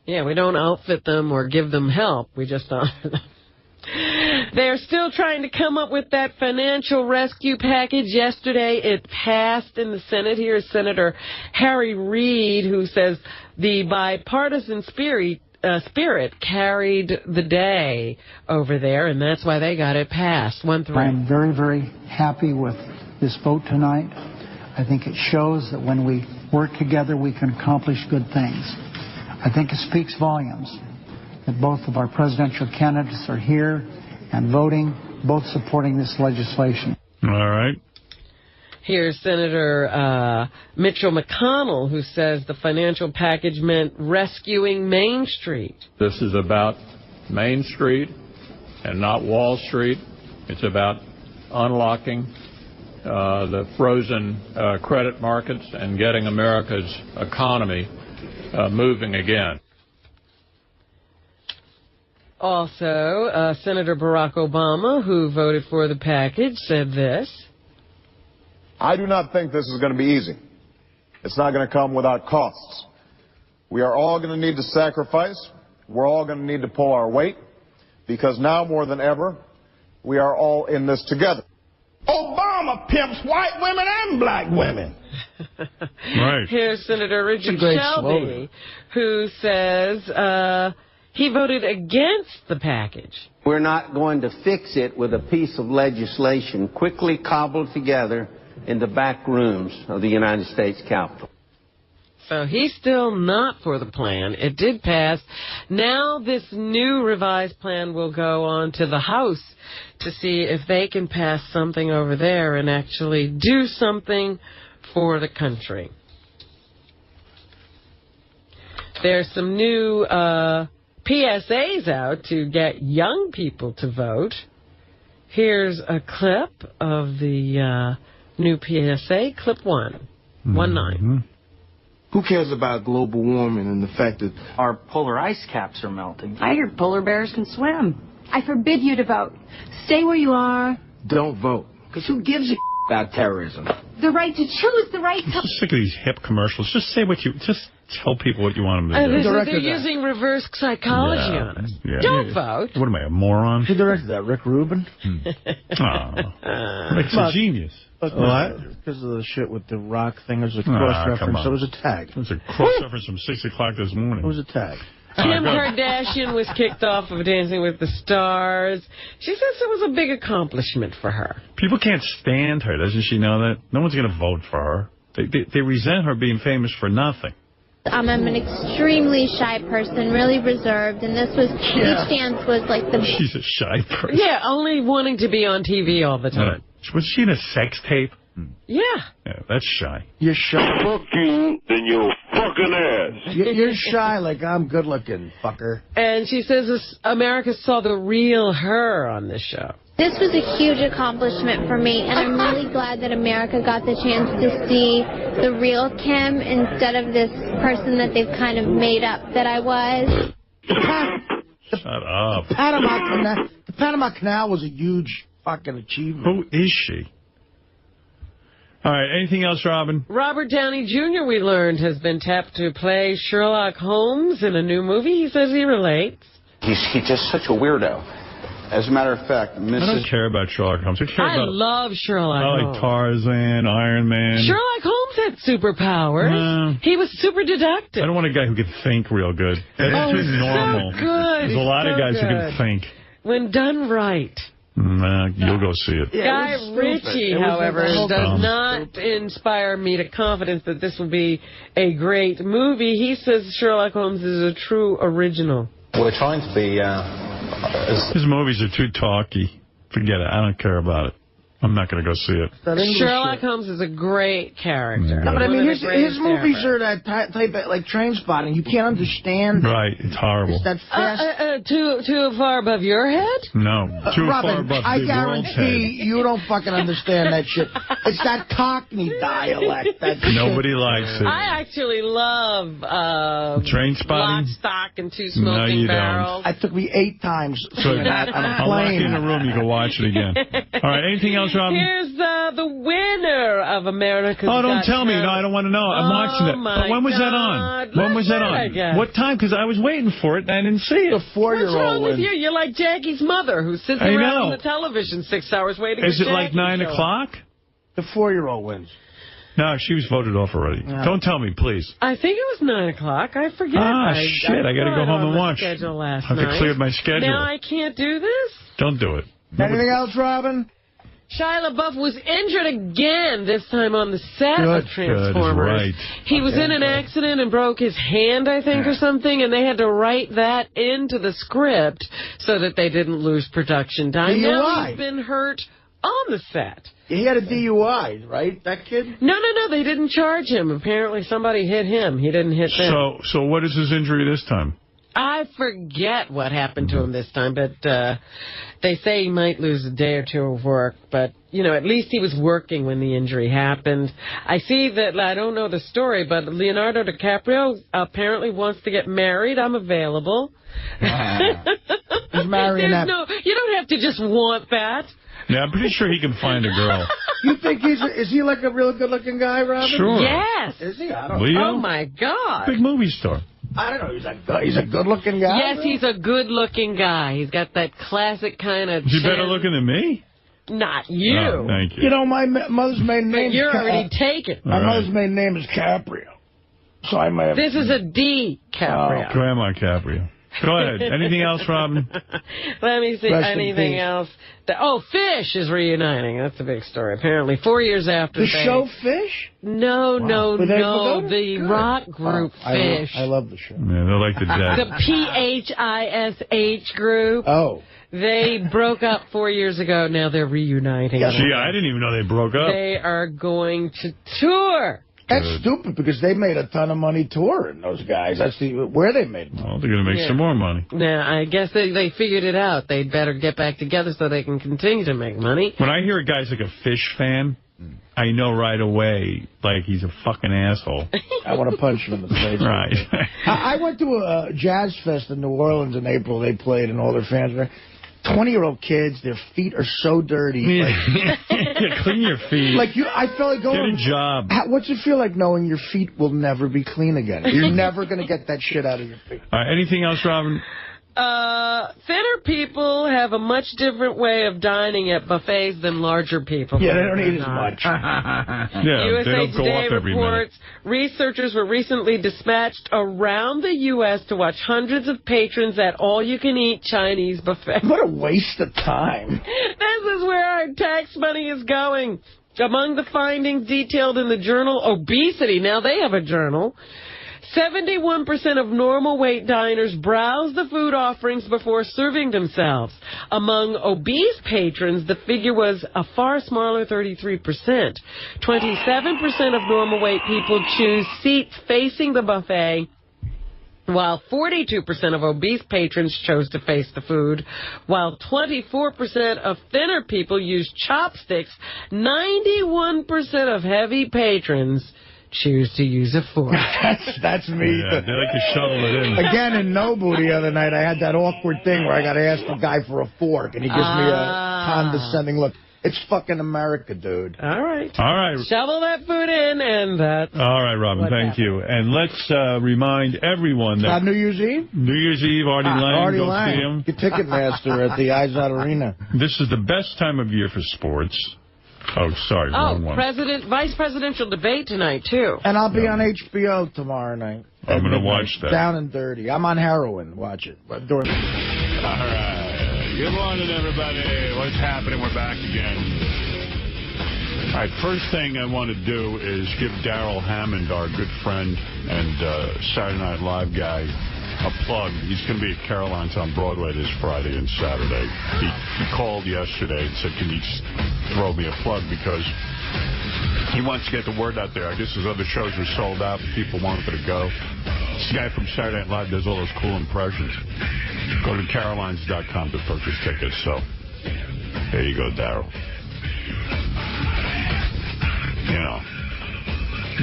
S10: Yeah, we don't outfit them or give them help. We just honor them. They're still trying to come up with that financial rescue package. Yesterday, it passed in the Senate. Here's Senator Harry Reid, who says the bipartisan spirit carried the day over there, and that's why they got it passed. 1-3.
S18: I'm very, very happy with this vote tonight. I think it shows that when we work together, we can accomplish good things. I think it speaks volumes that both of our presidential candidates are here and voting, both supporting this legislation.
S6: All right.
S10: Here's Senator Mitchell McConnell, who says the financial package meant rescuing Main Street.
S19: This is about Main Street and not Wall Street. It's about unlocking the frozen credit markets and getting America's economy moving again.
S10: Also, Senator Barack Obama, who voted for the package, said this.
S20: I do not think this is going to be easy. It's not going to come without costs. We are all going to need to sacrifice. We're all going to need to pull our weight, because now more than ever, we are all in this together.
S21: Obama pimps white women and black women.
S3: Right.
S10: Here's Senator Richard Shelby, who says he voted against the package.
S22: We're not going to fix it with a piece of legislation quickly cobbled together in the back rooms of the United States Capitol.
S10: So he's still not for the plan. It did pass. Now this new revised plan will go on to the House to see if they can pass something over there and actually do something for the country. There's some new PSAs out to get young people to vote. Here's a clip of the new PSA, clip 1, 19.
S21: Who cares about global warming and the fact that
S23: our polar ice caps are melting?
S24: I heard polar bears can swim. I forbid you to vote. Stay where you are.
S21: don't vote? Because who gives a about terrorism?
S24: The right to choose, the right to...
S3: I'm sick of these hip commercials. Just say what you... Just tell people what you want them to do.
S10: They're using reverse psychology on us.
S3: Yeah.
S10: Don't vote.
S3: What am I, a moron?
S11: Who directed that? Rick Rubin?
S3: Rick's a genius.
S11: What? Because of the shit with the rock thing. It was a cross-reference. So it was a tag.
S3: It was a cross-reference from 6 o'clock this morning.
S11: It was a tag.
S10: Kim Kardashian was kicked off of Dancing with the Stars. She says it was a big accomplishment for her.
S3: People can't stand her. Doesn't she know that? No one's going to vote for her. They resent her being famous for nothing.
S25: I'm an extremely shy person, really reserved, and this was, each dance was like the...
S3: She's a shy person.
S10: Yeah, only wanting to be on TV all the time.
S3: Was she in a sex tape?
S10: Yeah.
S3: Yeah, that's shy.
S11: You're shy.
S12: Fuck you in your fucking ass.
S11: You're shy like I'm good looking, fucker.
S10: And she says America saw the real her on this show.
S25: This was a huge accomplishment for me, and I'm really glad that America got the chance to see the real Kim instead of this person that they've kind of made up that I was.
S3: Shut up.
S11: The Panama Canal was a huge fucking achievement.
S3: Who is she? All right, anything else, Robin?
S10: Robert Downey Jr., we learned, has been tapped to play Sherlock Holmes in a new movie. He says he relates.
S26: He's just such a weirdo. As a matter of fact,
S3: I don't care about Sherlock Holmes. I
S10: love Sherlock Holmes.
S3: I like Tarzan, Iron Man.
S10: Sherlock Holmes had superpowers. He was super deductive.
S3: I don't want a guy who can think real good. That's too normal.
S10: So good.
S3: There's a lot of guys who can think.
S10: When done right.
S3: You'll go see it.
S10: Guy Ritchie, however, does not inspire me to confidence that this will be a great movie. He says Sherlock Holmes is a true original.
S26: We're trying to be...
S3: His movies are too talky. Forget it. I don't care about it. I'm not going to go see it.
S10: Sherlock Holmes is a great character.
S11: No, but I mean, his movies are that type of, like, Train Spotting. You can't understand.
S3: Right. It's horrible.
S11: It's that fast.
S10: Too far above your head?
S3: No. Too
S11: Robin,
S3: far above
S11: I
S3: the world's head.
S11: guarantee you don't fucking understand that shit. It's that Cockney dialect.
S3: Nobody likes it.
S10: I actually love
S3: Train Spotting?
S10: Lock, Stock, and Two Smoking Barrels.
S11: It took me 8 times seeing that on a
S3: I'll lock you
S11: plane.
S3: in a room. You can watch it again. All right. Anything else, Robin?
S10: Here's the winner of America's
S3: Oh, don't
S10: Got
S3: tell me.
S10: Talent.
S3: No, I don't want to know. I'm watching it. But when was that on? When was that on? What time? Because I was waiting for it and I didn't see it.
S11: The 4-year-old.
S10: What's wrong with you? You're like Jackie's mother who sits around on the television 6 hours waiting
S3: Is
S10: for
S3: it like 9 o'clock?
S11: The 4-year-old wins.
S3: No, she was voted off already.
S11: Yeah.
S3: Don't tell me, please.
S10: I think it was 9 o'clock. I forget.
S3: Shit. I got to go home and watch.
S10: Schedule last
S3: I have to
S10: night.
S3: clear my schedule.
S10: Now I can't do this?
S3: Don't do it.
S11: Anything else, Robin?
S10: Shia LaBeouf was injured again, this time on the set of Transformers.
S3: Good, right.
S10: He was in an accident and broke his hand, I think, or something, and they had to write that into the script so that they didn't lose production time. Now he's been hurt on the set.
S11: He had a DUI, right, that kid?
S10: No, they didn't charge him. Apparently somebody hit him. He didn't hit them.
S6: So what is his injury this time?
S10: I forget what happened to him this time, but they say he might lose a day or two of work. But, you know, at least he was working when the injury happened. I see that, I don't know the story, but Leonardo DiCaprio apparently wants to get married. I'm available.
S11: He's marrying that.
S10: You don't have to just want that.
S6: Yeah, I'm pretty sure he can find a girl.
S11: You think is he like a real good-looking guy, Robin?
S6: Sure.
S10: Yes.
S11: Is he? I don't
S6: Leo?
S11: know.
S10: Oh, my God.
S6: Big movie star.
S11: I don't know. He's a good-looking guy?
S10: Yes, he's a good-looking guy. He's got that classic kind of
S6: Is he better looking than me?
S10: Not you.
S6: Oh, thank you.
S18: You know, my mother's maiden name.
S10: But you're already taken.
S18: My mother's maiden name is Caprio. So I may have.
S10: This is a D, Caprio.
S6: Grandma Caprio. Go ahead. Anything else, Robin?
S10: Let me see.
S11: Rest in
S10: Anything
S11: peace.
S10: else? Fish is reuniting. That's a big story. Apparently, 4 years after
S18: The show Fish?
S10: No.
S18: Were they
S10: The
S18: good?
S10: rock group Fish.
S11: I love the show.
S6: Yeah, they're like the Jack.
S10: The PHISH group.
S11: Oh.
S10: They broke up 4 years ago. Now they're reuniting.
S6: Gee, I didn't even know they broke up.
S10: They are going to tour.
S11: That's stupid because they made a ton of money touring, those guys. That's where they made money.
S6: Well, they're going to make some more money.
S10: Now, I guess they figured it out. They'd better get back together so they can continue to make money.
S6: When I hear a guy's like a Fish fan, I know right away, like, he's a fucking asshole.
S11: I want to punch him in the face.
S6: Right.
S11: I went to a jazz fest in New Orleans in April. They played, and all their fans were 20-year-old kids. Their feet are so dirty.
S6: Yeah, clean your feet.
S11: I felt like going.
S6: Get a job.
S11: What's it feel like knowing your feet will never be clean again? You're never going to get that shit out of your feet.
S6: All right, anything else, Robin?
S10: Thinner people have a much different way of dining at buffets than larger people.
S11: Yeah, they don't eat as much.
S6: Yeah,
S10: USA
S6: they don't go
S10: Today
S6: up every
S10: reports researchers were recently dispatched around the U.S. to watch hundreds of patrons at all-you-can-eat Chinese buffets.
S11: What a waste of time.
S10: This is where our tax money is going. Among the findings detailed in the journal Obesity, now they have a journal, 71% of normal weight diners browse the food offerings before serving themselves. Among obese patrons, the figure was a far smaller 33%. 27% of normal weight people choose seats facing the buffet, while 42% of obese patrons chose to face the food, while 24% of thinner people use chopsticks. 91% of heavy patrons choose to use a fork.
S11: That's me.
S6: Yeah, they like to shovel it in.
S11: Again, in Nobu the other night, I had that awkward thing where I got to ask the guy for a fork, and he gives me a condescending look. It's fucking America, dude.
S10: All right.
S6: All right.
S10: Shovel that food in, and that's...
S6: All right, Robin, thank you. And let's remind everyone that...
S11: New Year's Eve?
S6: New Year's Eve, Artie Lange,
S11: Artie
S6: go
S11: Lange.
S6: see him.
S11: Your Ticketmaster at the Izod Arena.
S6: This is the best time of year for sports. Oh, sorry, wrong one.
S10: Vice presidential debate tonight, too.
S11: And I'll be on HBO tomorrow night.
S6: I'm going to watch that.
S11: Down and Dirty. I'm on heroin. Watch it.
S6: All right. Good morning, everybody. What's happening? We're back again. All right, first thing I want to do is give Darrell Hammond, our good friend and Saturday Night Live guy, a plug. He's going to be at Caroline's on Broadway this Friday and Saturday. He called yesterday and said, can you throw me a plug, because he wants to get the word out there. I guess his other shows were sold out, but people wanted to go. This guy from Saturday Night Live does all those cool impressions. Go to carolines.com to purchase tickets. So there you go, Darrell. You know,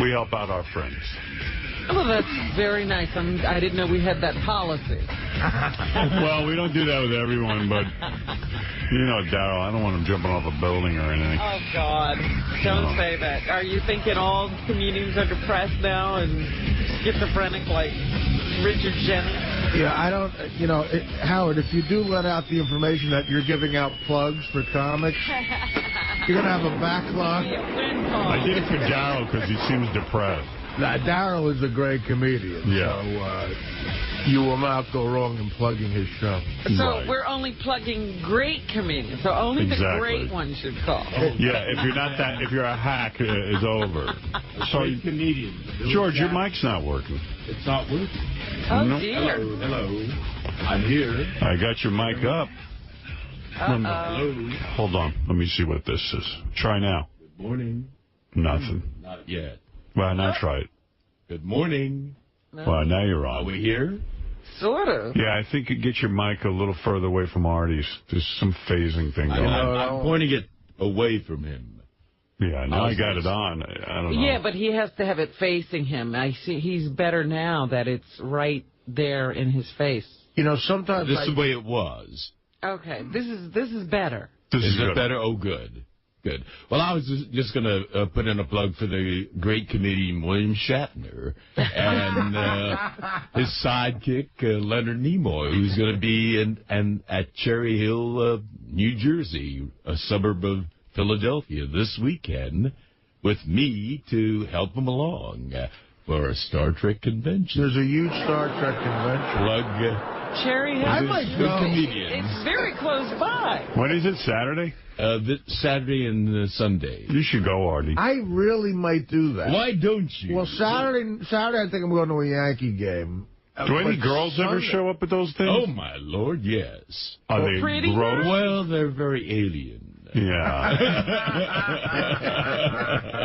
S6: we help out our friends.
S10: Oh, that's very nice. I didn't know we had that policy.
S6: Well, we don't do that with everyone, but, you know, Darrell, I don't want him jumping off a building or anything.
S10: Oh, God. Don't say that. Are you thinking all comedians are depressed now and schizophrenic like Richard Jennings?
S11: Yeah, I don't, Howard, if you do let out the information that you're giving out plugs for comics, you're going to have a backlog.
S6: I did it for Darrell because he seems depressed.
S1: Darrell is a great comedian, so you will not go wrong in plugging his show.
S10: So we're only plugging great comedians, so only the great ones should call.
S6: Yeah, if you're a hack, it's over. So,
S1: comedian.
S6: George, your mic's not working.
S1: It's not working.
S10: Oh,
S6: no.
S10: dear.
S1: Hello. I'm here.
S6: I got your mic up.
S3: Hold on. Let me see what this is. Try now.
S4: Good morning.
S3: Nothing.
S4: Not yet.
S3: Well, now try it.
S4: Good morning.
S3: Well, now you're on.
S4: Are we here?
S10: Sort of.
S3: Yeah, I think you get your mic a little further away from Artie's. There's some phasing thing going on.
S4: I'm pointing it away from him.
S3: Yeah, now I got it on. I don't know.
S5: Yeah, but he has to have it facing him. I see he's better now that it's right there in his face.
S1: You know, sometimes
S4: This is the way it was.
S5: Okay, this is better.
S4: Is it better? Oh, good. Good. Well, I was just going to put in a plug for the great comedian William Shatner and his sidekick, Leonard Nimoy, who's going to be at Cherry Hill, New Jersey, a suburb of Philadelphia, this weekend with me to help him along for a Star Trek convention.
S1: There's a huge Star Trek convention.
S4: Plug.
S10: Cherry Hill.
S1: I might go.
S10: It's very close by.
S3: When is it, Saturday?
S4: This Saturday and Sunday.
S3: You should go, Artie.
S1: I really might do that.
S4: Why don't you?
S1: Well, Saturday I think I'm going to a Yankee game.
S3: Do any girls ever show up at those things?
S4: Oh, my Lord, yes.
S3: Are they
S10: pretty
S3: gross?
S4: Well, they're very alien.
S3: Yeah.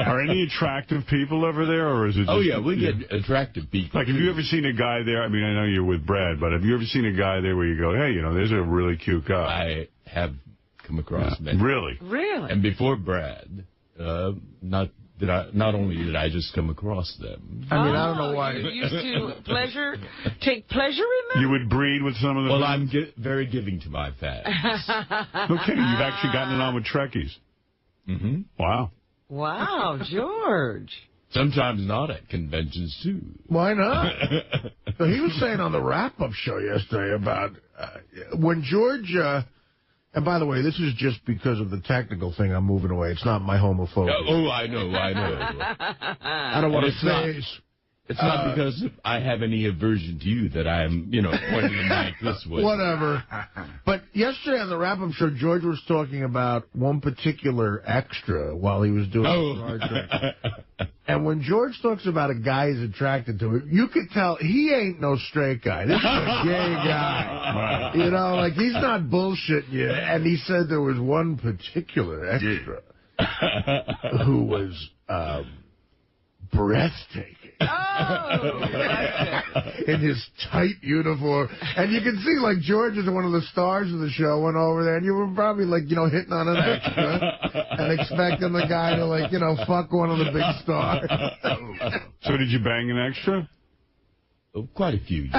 S3: Are any attractive people ever there, or is it just...
S4: Oh, yeah, we get attractive people.
S3: Like, have you ever seen a guy there? I mean, I know you're with Brad, but have you ever seen a guy there where you go, hey, you know, there's a really cute guy?
S4: I have come across many.
S3: Really?
S10: Really?
S4: And before Brad, not only did I just come across them.
S1: I mean, I don't know why.
S10: You used to take pleasure in them?
S3: You would breed with some of them?
S4: Well, I'm very giving to my fans.
S3: No kidding. You've actually gotten it on with Trekkies.
S4: Mm-hmm.
S3: Wow.
S10: Wow, George.
S4: Sometimes not at conventions, too.
S1: Why not? So he was saying on the wrap-up show yesterday about when George... and by the way, this is just because of the technical thing I'm moving away. It's not my homophobia.
S4: Oh, I know.
S1: I don't want to say...
S4: It's not because I have any aversion to you that I'm, pointing the mic this way.
S1: Whatever. But yesterday on the wrap-up show, George was talking about one particular extra while he was doing Star Trek. And when George talks about a guy he's attracted to, you could tell he ain't no straight guy. This is a gay guy. You know, like he's not bullshitting you. And he said there was one particular extra who was breathtaking. In his tight uniform. And you can see, like, George is one of the stars of the show, went over there, and you were probably, like, hitting on an extra and expecting the guy to, like, fuck one of the big stars.
S3: So did you bang an extra?
S4: Oh, quite a few.
S3: How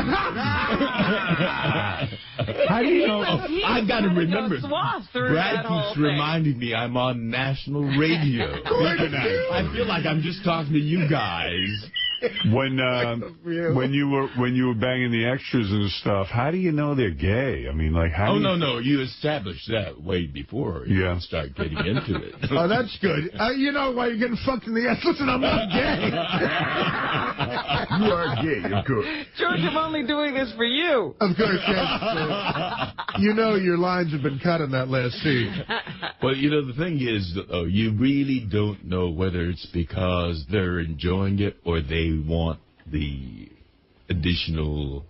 S3: do you know?
S4: I've got to remember. Brad keeps reminding me I'm on national radio. I feel like I'm just talking to you guys.
S3: When you were banging the extras and stuff, how do you know they're gay? I mean, like, how?
S4: No. You established that way before you start getting into it.
S1: Oh, that's good. You know why you're getting fucked in the ass? Listen, I'm not gay. You are gay, of course.
S10: George, I'm only doing this for you.
S1: Of course, yes. Your lines have been cut in that last scene.
S4: Well, the thing is, you really don't know whether it's because they're enjoying it or they want the additional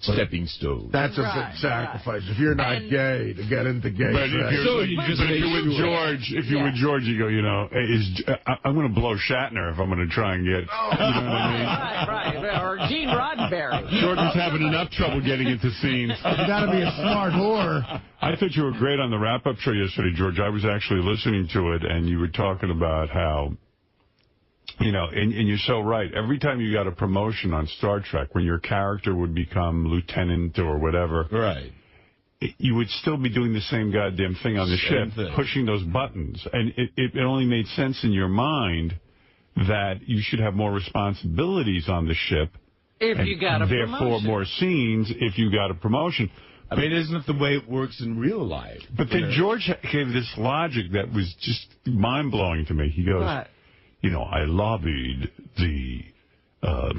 S4: stepping stone.
S1: That's a big sacrifice. If you're not gay, to get into gay
S3: but
S1: sex.
S3: if you're with George, you go, hey, I'm going to blow Shatner if I'm going to try and get, you know what I mean?
S10: Right. Or Gene Roddenberry.
S3: George is having enough trouble getting into scenes.
S1: You got to be a smart whore.
S3: I thought you were great on the wrap-up show yesterday, George. I was actually listening to it, and you were talking about how, and you're so right. Every time you got a promotion on Star Trek, when your character would become lieutenant or whatever,
S4: right,
S3: you would still be doing the same goddamn thing on the ship, pushing those buttons. And it only made sense in your mind that you should have more responsibilities on the ship.
S5: If you got a promotion.
S3: Therefore, more scenes if you got a promotion.
S4: I mean, isn't it the way it works in real life?
S3: But then George gave this logic that was just mind-blowing to me. He goes...
S10: What?
S3: I lobbied the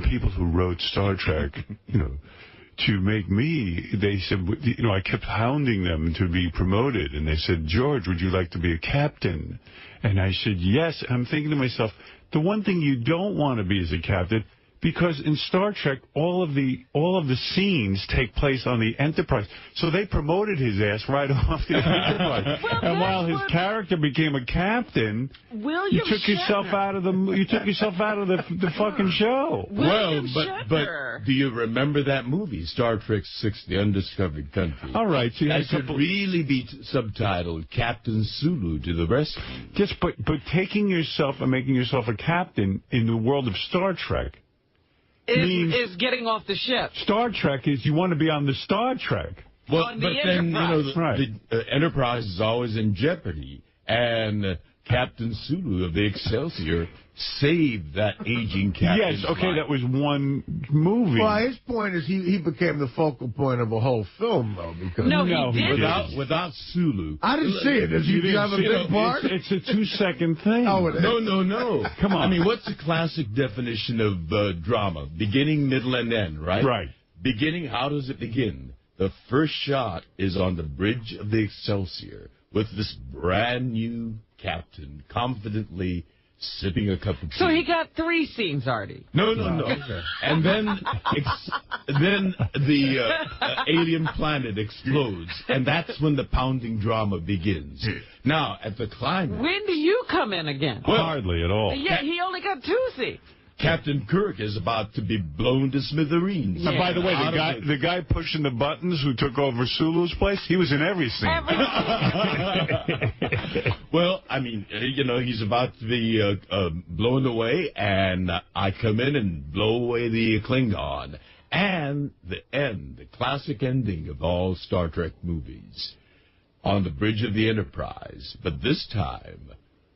S3: people who wrote Star Trek, to make me. They said, I kept hounding them to be promoted. And they said, George, would you like to be a captain? And I said, yes. And I'm thinking to myself, the one thing you don't want to be as a captain,
S7: Because in Star Trek, all of the scenes take place on the Enterprise. So they promoted his ass right off the Enterprise. And while his character became a captain, you took yourself out of the fucking show.
S4: But do you remember that movie, Star Trek 6, The Undiscovered Country?
S7: All right. So
S4: that should really be subtitled Captain Sulu to the Rescue.
S7: Just but taking yourself and making yourself a captain in the world of Star Trek
S5: is getting off the ship.
S7: Star Trek is you want to be on the Star Trek.
S4: Well,
S5: on
S4: but
S5: the
S4: then, you know,
S5: Enterprise.
S4: the Enterprise is always in jeopardy. And Captain Sulu of the Excelsior saved that aging captain.
S7: Yes, okay, that was one movie.
S1: Well, his point is he became the focal point of a whole film, though. Because
S5: he didn't.
S4: Without Sulu.
S1: I didn't see it. Did you have a big part?
S7: It's a 2-second thing.
S1: Oh, it is.
S4: No.
S7: Come on.
S4: I mean, what's the classic definition of drama? Beginning, middle, and end, right?
S7: Right.
S4: Beginning, how does it begin? The first shot is on the bridge of the Excelsior with this brand new captain confidently sipping a cup of tea.
S5: So he got 3 scenes, Artie.
S4: No. And then the alien planet explodes, and that's when the pounding drama begins. Now, at the climax...
S5: When do you come in again?
S7: Well, hardly at all.
S5: Yeah, he only got 2 scenes.
S4: Captain Kirk is about to be blown to smithereens.
S7: And by the way, the guy pushing the buttons who took over Sulu's place, he was in every scene.
S4: Well, I mean, you know, he's about to be blown away, and I come in and blow away the Klingon. And the end, the classic ending of all Star Trek movies, on the bridge of the Enterprise. But this time,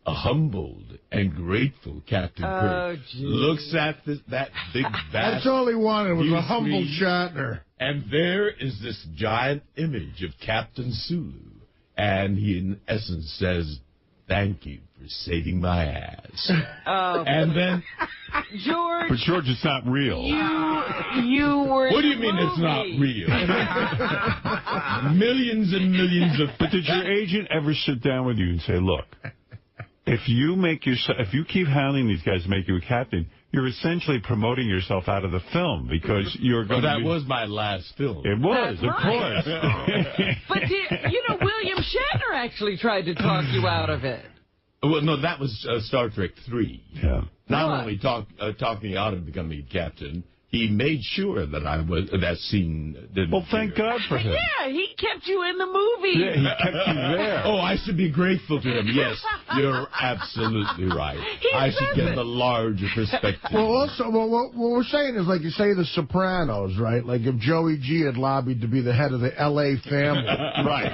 S4: a humbled and grateful Captain Kirk looks at that big vast...
S1: That's all he wanted was a humble Shatner.
S4: And there is this giant image of Captain Sulu. And he, in essence, says, "Thank you for saving my ass." And then...
S5: George...
S7: But George, it's not real.
S5: You were
S4: What do you mean it's not real? Millions and millions of...
S7: But did your agent ever sit down with you and say, look... If you keep hounding these guys to make you a captain, you're essentially promoting yourself out of the film because you're going to
S4: that was my last film.
S7: It was,
S5: That's
S7: of course.
S5: But, William Shatner actually tried to talk you out of it.
S4: Well, no, that was Star Trek 3.
S7: Yeah.
S4: Not only talked me out of becoming a captain, he made sure that that scene didn't
S7: Well, thank God for him.
S5: Yeah, he kept you in the movie.
S7: Yeah, he kept you there.
S4: Oh, I should be grateful to him. Yes, you're absolutely right. I should get the larger perspective.
S1: Well, also, what we're saying is, like you say, The Sopranos, right? Like if Joey G had lobbied to be the head of the L.A. family.
S7: Right.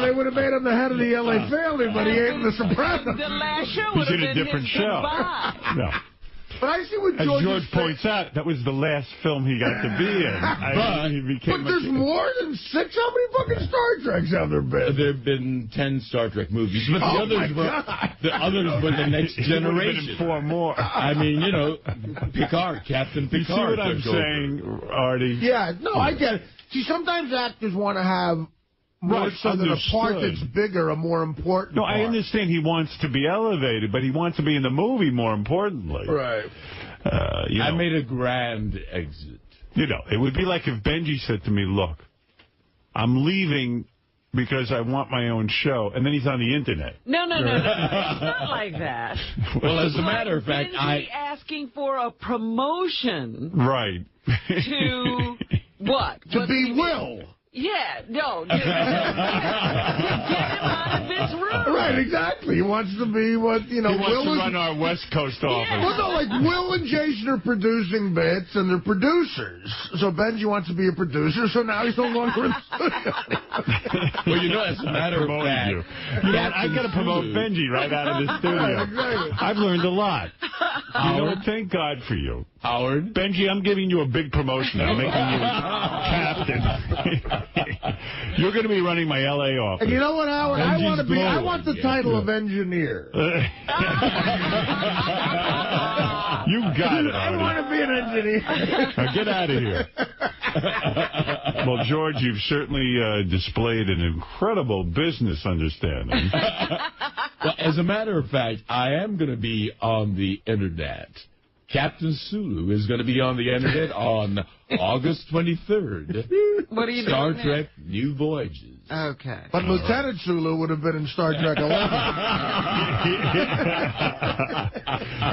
S1: They would have made him the head of the L.A. family, but he ain't in The Sopranos.
S5: The last show would have been
S7: a different show. No.
S1: But I see what
S7: As George points out, that was the last film he got to be in.
S1: But there's more than 6? How many fucking Star Treks have there been?
S4: There have been 10 Star Trek movies, but the others were the next generation.
S7: 4 more.
S4: I mean, Picard, Captain Picard.
S7: You see what I'm saying, Artie?
S1: Yeah, no, I get it. See, sometimes actors want to have... More so than a part that's bigger, a more important part.
S7: I understand he wants to be elevated, but he wants to be in the movie more importantly.
S1: Right.
S4: I made a grand exit.
S7: It would be like if Benji said to me, look, I'm leaving because I want my own show, and then he's on the internet.
S5: No. It's not like that.
S4: Well, as a matter of fact,
S5: Benji asking for a promotion.
S7: Right.
S5: To what?
S1: To be Will.
S5: Yeah, no. To get him out of this room.
S1: Right, exactly. He wants to be what,
S7: He wants to run our West Coast office.
S1: Well, no, like Will and Jason are producing bits, and they're producers. So Benji wants to be a producer, so now he's no longer in the studio.
S4: Well, as a matter of fact...
S7: I got to promote Benji right out of the studio.
S1: Exactly.
S7: I've learned a lot. Thank God for you.
S4: Howard?
S7: Benji, I'm giving you a big promotion. I'm making you captain. You're going to be running my L.A. office.
S1: And you know what, Howard? I want the title of engineer.
S7: You got it, Artie.
S1: I want to be an engineer.
S7: Now get out of here. Well, George, you've certainly displayed an incredible business understanding.
S4: Well, as a matter of fact, I am going to be on the internet. Captain Sulu is going to be on the internet on August 23rd.
S5: What are you
S4: Star
S5: doing
S4: Trek New Voyages.
S5: Okay.
S1: But Lieutenant Sulu would have been in Star Trek 11.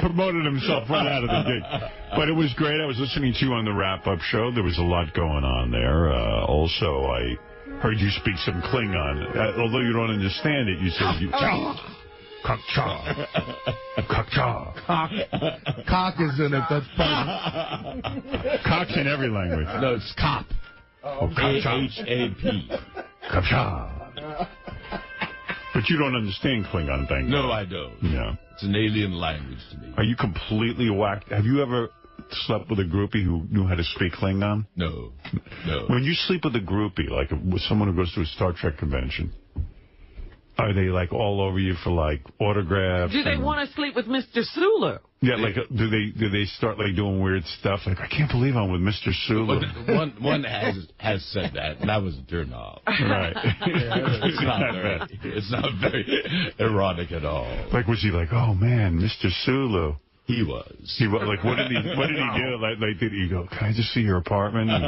S7: Promoted himself right out of the gate. But it was great. I was listening to you on the wrap-up show. There was a lot going on there. Also, I heard you speak some Klingon. Although you don't understand it, you said you... Cock-cha. Cock-cha.
S1: Cock is in it. That's funny.
S7: Cock's in every language.
S4: No, it's cop.
S7: Oh,
S4: K-H-A-P.
S7: Cock-cha. But you don't understand Klingon, thank
S4: No,
S7: God.
S4: I don't.
S7: Yeah.
S4: It's an alien language to me.
S7: Are you completely whacked? Have you ever slept with a groupie who knew how to speak Klingon?
S4: No.
S7: When you sleep with a groupie, like with someone who goes to a Star Trek convention, are they like all over you for like autographs?
S5: Do they want to sleep with Mr. Sulu?
S7: Yeah, like do they start like doing weird stuff? Like, I can't believe I'm with Mr. Sulu.
S4: Well, one has said that, and that was a turn off.
S7: Right.
S4: It's not very erotic at all.
S7: Like, was he like, oh man, Mr. Sulu?
S4: He was.
S7: Like, what did he do? Like, did he go, can I just see your apartment?
S4: No,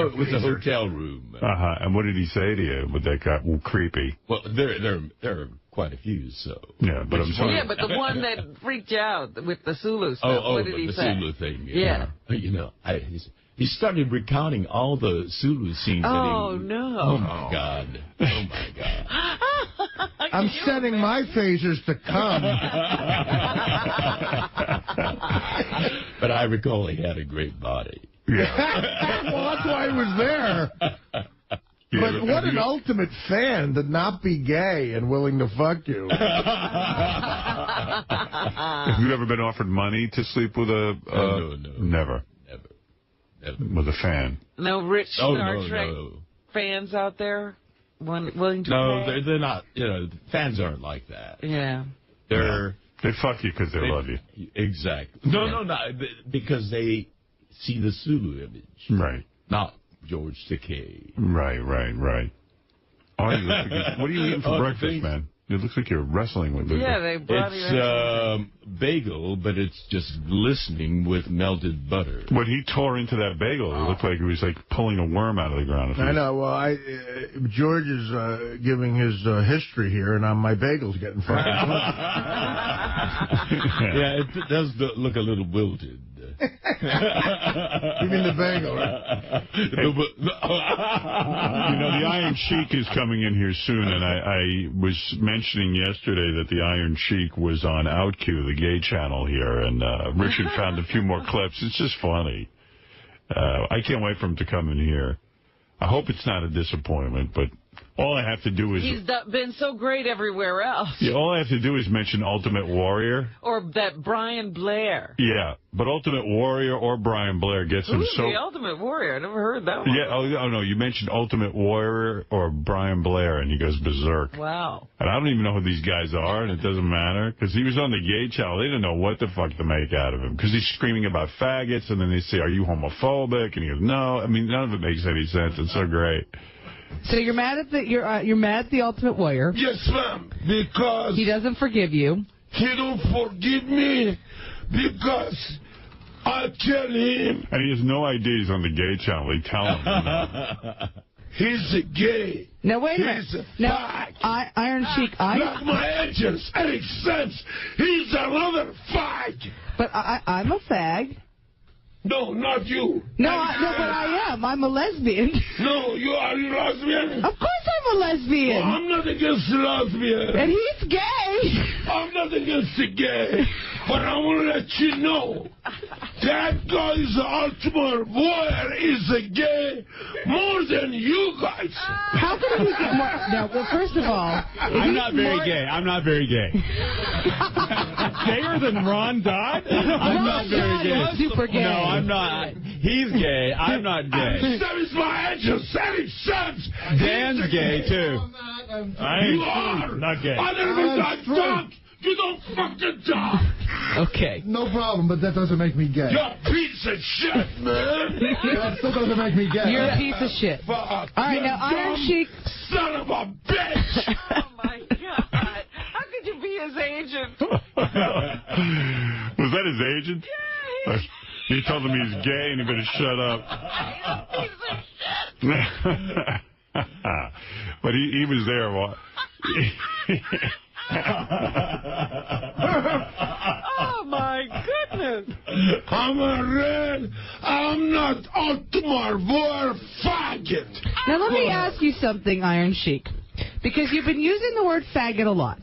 S4: it was a hotel room.
S7: And what did he say to you? Would that got creepy?
S4: Well, there are quite a few, so.
S7: Yeah, but I'm sorry.
S5: Yeah, but the one that freaked you out with the Zulu stuff, what did he
S4: the
S5: say?
S4: Zulu thing.
S5: Yeah.
S4: You know, he started recounting all the Zulu scenes.
S5: Oh, no.
S4: Oh, my God. Oh, my God.
S1: I'm setting my phasers to come.
S4: But I recall he had a great body.
S7: Yeah.
S1: Well, that's why he was there. But what an ultimate fan to not be gay and willing to fuck you.
S7: Have you ever been offered money to sleep with a...
S4: No.
S7: Never. With a fan?
S5: No rich Star Trek fans out there willing to pay?
S4: They're not. You know, fans aren't like that.
S5: Yeah.
S7: They fuck you because they love you.
S4: Exactly. No, because they see the Sulu image.
S7: Right.
S4: Not George Takei.
S7: Right. Artie, what are you eating for breakfast, man? It looks like you're wrestling with it.
S5: Yeah, they brought
S4: It's bagel, but it's just glistening with melted butter.
S7: When he tore into that bagel, it looked like he was like pulling a worm out of the ground.
S1: I know. Well, George is giving his history here, and my bagel's getting fucking cooked.
S4: Yeah, it does look a little wilted.
S1: You mean the bagel, right?
S7: You know, the Iron Sheik is coming in here soon, and I was mentioning yesterday that the Iron Sheik was on OutQ, the gay channel here, and Richard found a few more clips. It's just funny. I can't wait for him to come in here. I hope it's not a disappointment, but all I have to do is...
S5: He's been so great everywhere else.
S7: Yeah, all I have to do is mention Ultimate Warrior.
S5: Or that Brian Blair.
S7: Yeah, but Ultimate Warrior or Brian Blair gets him
S5: Who's
S7: so...
S5: the Ultimate Warrior? I never heard that one.
S7: Yeah, oh no, you mentioned Ultimate Warrior or Brian Blair, and he goes berserk.
S5: Wow.
S7: And I don't even know who these guys are, and it doesn't matter, because he was on the gay channel. They didn't know what the fuck to make out of him, because he's screaming about faggots, and then they say, are you homophobic? And he goes, no. I mean, none of it makes any sense. It's so great.
S2: So you're mad at you're mad at the Ultimate Warrior?
S21: Yes, ma'am. Because
S2: he doesn't forgive you.
S21: He don't forgive me because I tell him.
S7: And he has no idea he's on the gay channel. They tell him.
S21: He's a gay.
S2: Now wait a minute.
S21: He's a
S2: now, Iron Sheik,
S21: like my agents, Eric says he's another fag.
S2: But I'm a fag.
S21: No, not you.
S2: No, but I am. I'm a lesbian.
S21: No, you are a lesbian?
S2: Of course I'm a lesbian.
S21: Well, I'm not against the lesbian.
S2: And he's gay.
S21: I'm not against the gay. But I want to let you know that guy is the Ultimate Warrior is a gay more than you guys.
S2: How can he get more? Now, well, first of all,
S3: I'm not very gay. I'm not very gay. Gayer than Ron Dodd? I'm not very gay.
S2: Super gay.
S3: No, I'm not. He's gay. I'm not gay.
S21: That is my angel. Sandy Sons.
S3: Dan's gay, too.
S21: You are.
S3: Not gay.
S21: I never got drunk. You don't fucking talk.
S2: Okay.
S1: No problem, but that doesn't make me gay.
S21: You're a piece of shit, man.
S1: That still doesn't make me gay.
S2: You're a piece of shit.
S21: Fuck.
S2: All right, now, Iron Sheik.
S21: Son of a bitch.
S5: Oh, my God. his agent.
S7: Was that his agent?
S5: Yeah.
S7: He told him he's gay and he better shut up. But he was there.
S5: Oh, my goodness.
S21: I'm a red. I'm not Altamar Boer faggot.
S2: Now, let me ask you something, Iron Sheik, because you've been using the word faggot a lot.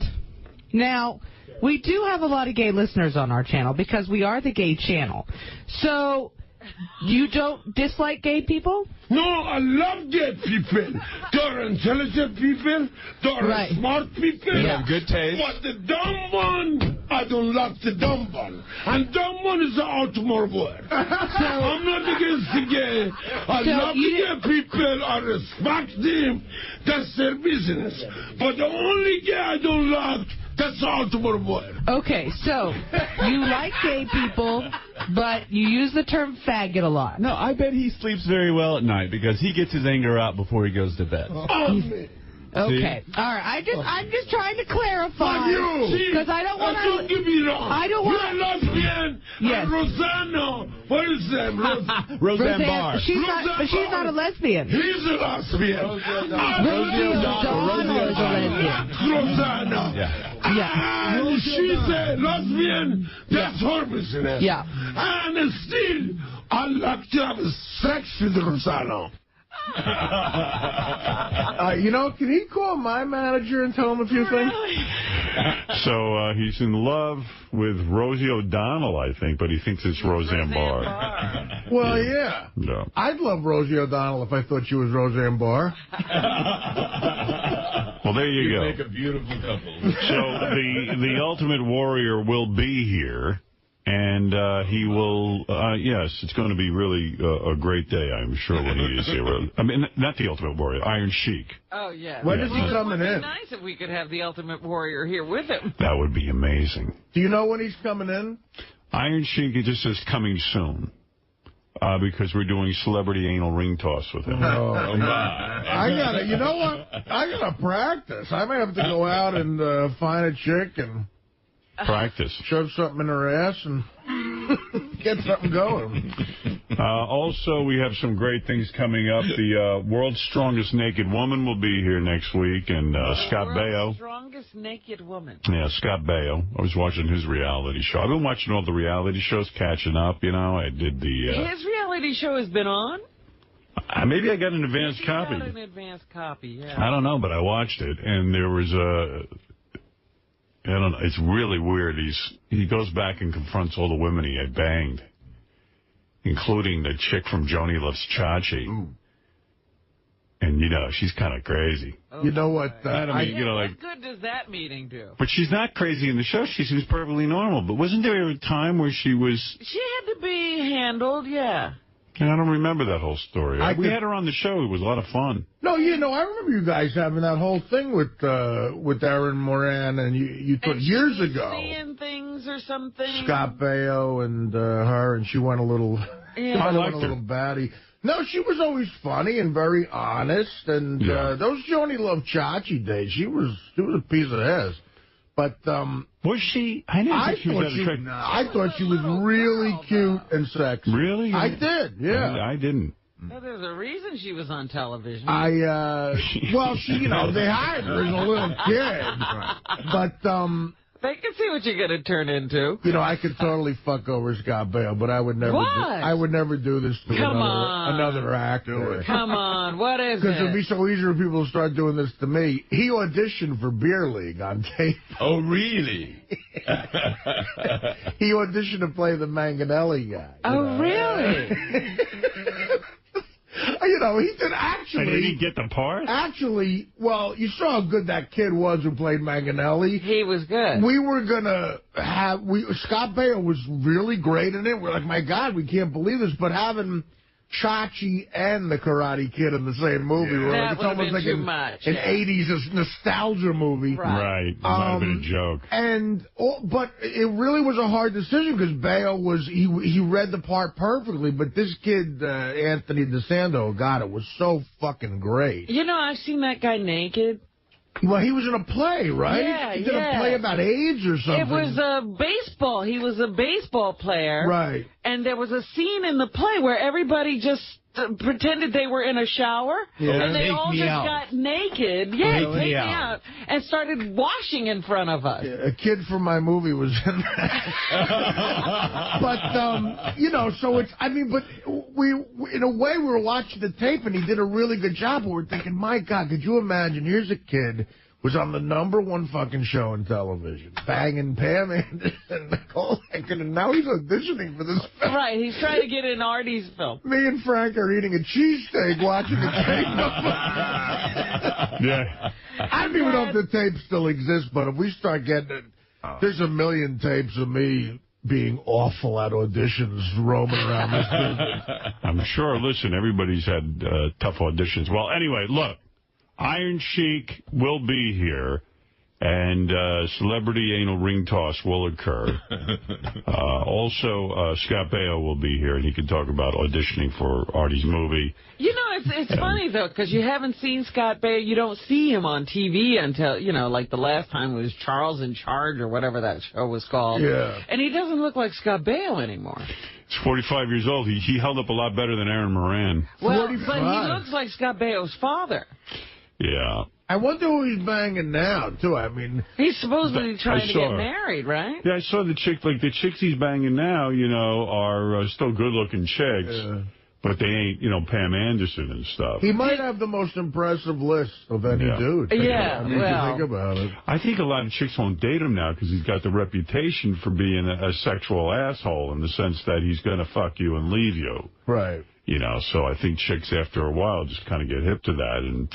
S2: Now, we do have a lot of gay listeners on our channel because we are the gay channel. So, you don't dislike gay people?
S21: No, I love gay people. They're intelligent people. They're smart people.
S4: They have good taste.
S21: But the dumb one, I don't like the dumb one. And dumb one is the Altamar boy. I'm not against the gay. I love the gay people. I respect them. That's their business. But the only gay I don't like, that's Altamar boy.
S2: Okay, so you like gay people, but you use the term faggot a lot.
S8: No, I bet he sleeps very well at night because he gets his anger out before he goes to bed.
S2: Okay, all right. I'm just trying to clarify because I don't want to.
S21: Don't get me wrong.
S2: I don't want.
S21: You're lesbian.
S2: Yes.
S21: And Rosanna. What is that?
S8: Roseanne Barr.
S2: She's not a lesbian.
S21: He's a lesbian.
S2: Rosie O'Donnell is a lesbian.
S21: Rosanna.
S2: Yeah.
S21: And she's a lesbian. That's her business.
S2: Yeah.
S21: And still, I like to have sex with Rosanna.
S1: Can he call my manager and tell him a few things?
S7: So he's in love with Rosie O'Donnell, I think, but he thinks it's Roseanne Barr.
S1: Well, yeah.
S7: No.
S1: I'd love Rosie O'Donnell if I thought she was Roseanne Barr.
S7: Well, there you go.
S4: Make a beautiful couple.
S7: So the Ultimate Warrior will be here. And he will, yes, it's going to be really a great day, I'm sure, when he is here. I mean, not the Ultimate Warrior, Iron Sheik.
S5: Oh, yeah.
S1: When is he coming in?
S5: It would be nice if we could have the Ultimate Warrior here with him.
S7: That would be amazing.
S1: Do you know when he's coming in?
S7: Iron Sheik, it just says coming soon. Because we're doing celebrity anal ring toss with him.
S1: Oh, my. You know what? I gotta practice. I may have to go out and find a chick and...
S7: practice.
S1: Shove something in her ass and get something going.
S7: Also, we have some great things coming up. The World's Strongest Naked Woman will be here next week, and Scott Baio.
S5: World's Strongest Naked Woman.
S7: Yeah, Scott Baio. I was watching his reality show. I've been watching all the reality shows, catching up, I did the...
S5: His reality show has been on?
S7: Maybe I got an advanced copy.
S5: Got an advanced copy, yeah.
S7: I don't know, but I watched it, and there was a... I don't know. It's really weird. He goes back and confronts all the women he had banged, including the chick from Joni Loves Chachi. And, she's kind of crazy.
S5: Oh,
S1: you know what?
S5: What good does that meeting do?
S7: But she's not crazy in the show. She seems perfectly normal. But wasn't there a time where she was...
S5: She had to be handled, yeah.
S7: I don't remember that whole story. We had her on the show. It was a lot of fun.
S1: No, I remember you guys having that whole thing with Erin Moran, and you thought years ago.
S5: Seeing things or something.
S1: Scott Baio and her, and she went a little,
S7: I liked her.
S1: batty. No, she was always funny and very honest, and those Joni Love Chachi days, she was a piece of ass. But
S7: was she? I didn't think she was
S1: I thought she was really cute and sexy.
S7: Really?
S1: I did. Yeah.
S7: I didn't.
S5: Well, there's a reason she was on television.
S1: Well, she, they hired her as a little kid, but
S5: they can see what you're going to turn into.
S1: I could totally fuck over Scott Baio, but I would never. I would never do this to another actor.
S5: Come on, what is it?
S1: Because it'd be so easy for people to start doing this to me. He auditioned for Beer League on tape.
S21: Oh, really?
S1: He auditioned to play the Manganelli guy.
S5: Oh, really?
S1: He did actually...
S7: And did he get the part?
S1: Actually, well, you saw how good that kid was who played Manganelli.
S5: He was good.
S1: We were going to have... Scott Baio was really great in it. We're like, my God, we can't believe this. But having Chachi and the Karate Kid in the same movie, it's almost like an 80s nostalgia movie.
S7: Right. It might have been a joke.
S1: But it really was a hard decision because Baio he read the part perfectly, but this kid, Anthony DeSanto, God, it was so fucking great.
S5: I've seen that guy naked.
S1: Well, he was in a play, right?
S5: Yeah,
S1: he did a play about AIDS or something.
S5: It was baseball. He was a baseball player.
S1: Right.
S5: And there was a scene in the play where everybody just pretended they were in a shower.
S1: Yeah.
S5: And they
S1: Take
S5: all
S1: me
S5: just
S1: out.
S5: got naked. Yeah,
S1: Take me
S5: out. And started washing in front of us.
S1: A kid from my movie was in that. But, you know, so it's, I mean, but we, in a way, we were watching the tape and he did a really good job. But we're thinking, my God, could you imagine? Here's a kid was on the #1 fucking show on television, banging Pam Anderson and Nicole Lincoln, and now he's auditioning for this film.
S5: Right, he's trying to get in Artie's film.
S1: Me and Frank are eating a cheesesteak watching the tape.
S7: Yeah.
S1: I don't even know if the tape still exists, but if we start getting it, there's a million tapes of me being awful at auditions roaming around this business.
S7: I'm sure, listen, everybody's had tough auditions. Well, anyway, look. Iron Sheik will be here, and celebrity anal ring toss will occur. Also, 𝗛cie𝗿𝗿𝗍 will be here, and he can talk about auditioning for Artie's movie.
S5: You know, it's funny, though, because you haven't seen 𝗛cie𝗿𝗿𝗍. You don't see him on TV until, you know, like the last time it was Charles in Charge or whatever that show was called.
S1: Yeah.
S5: And he doesn't look like 𝗛cie𝗿𝗍𝗍 anymore.
S7: He's 45 years old. He held up a lot better than Aaron Moran.
S5: Well,
S1: 45.
S5: but he looks like 𝗛cie𝗿𝗍𝗍's father.
S7: Yeah.
S1: I wonder who he's banging now, too. I mean,
S5: he's supposedly trying to get married, right?
S7: Yeah, I saw the chick. Like, the chicks he's banging now, you know, are still good-looking chicks. Yeah. But they ain't, you know, Pam Anderson and stuff.
S1: He might have the most impressive list of any dude.
S5: Yeah, well.
S1: Think about it.
S7: I think a lot of chicks won't date him now because he's got the reputation for being a sexual asshole in the sense that he's going to fuck you and leave you.
S1: Right.
S7: You know, so I think chicks after a while just kind of get hip to that. And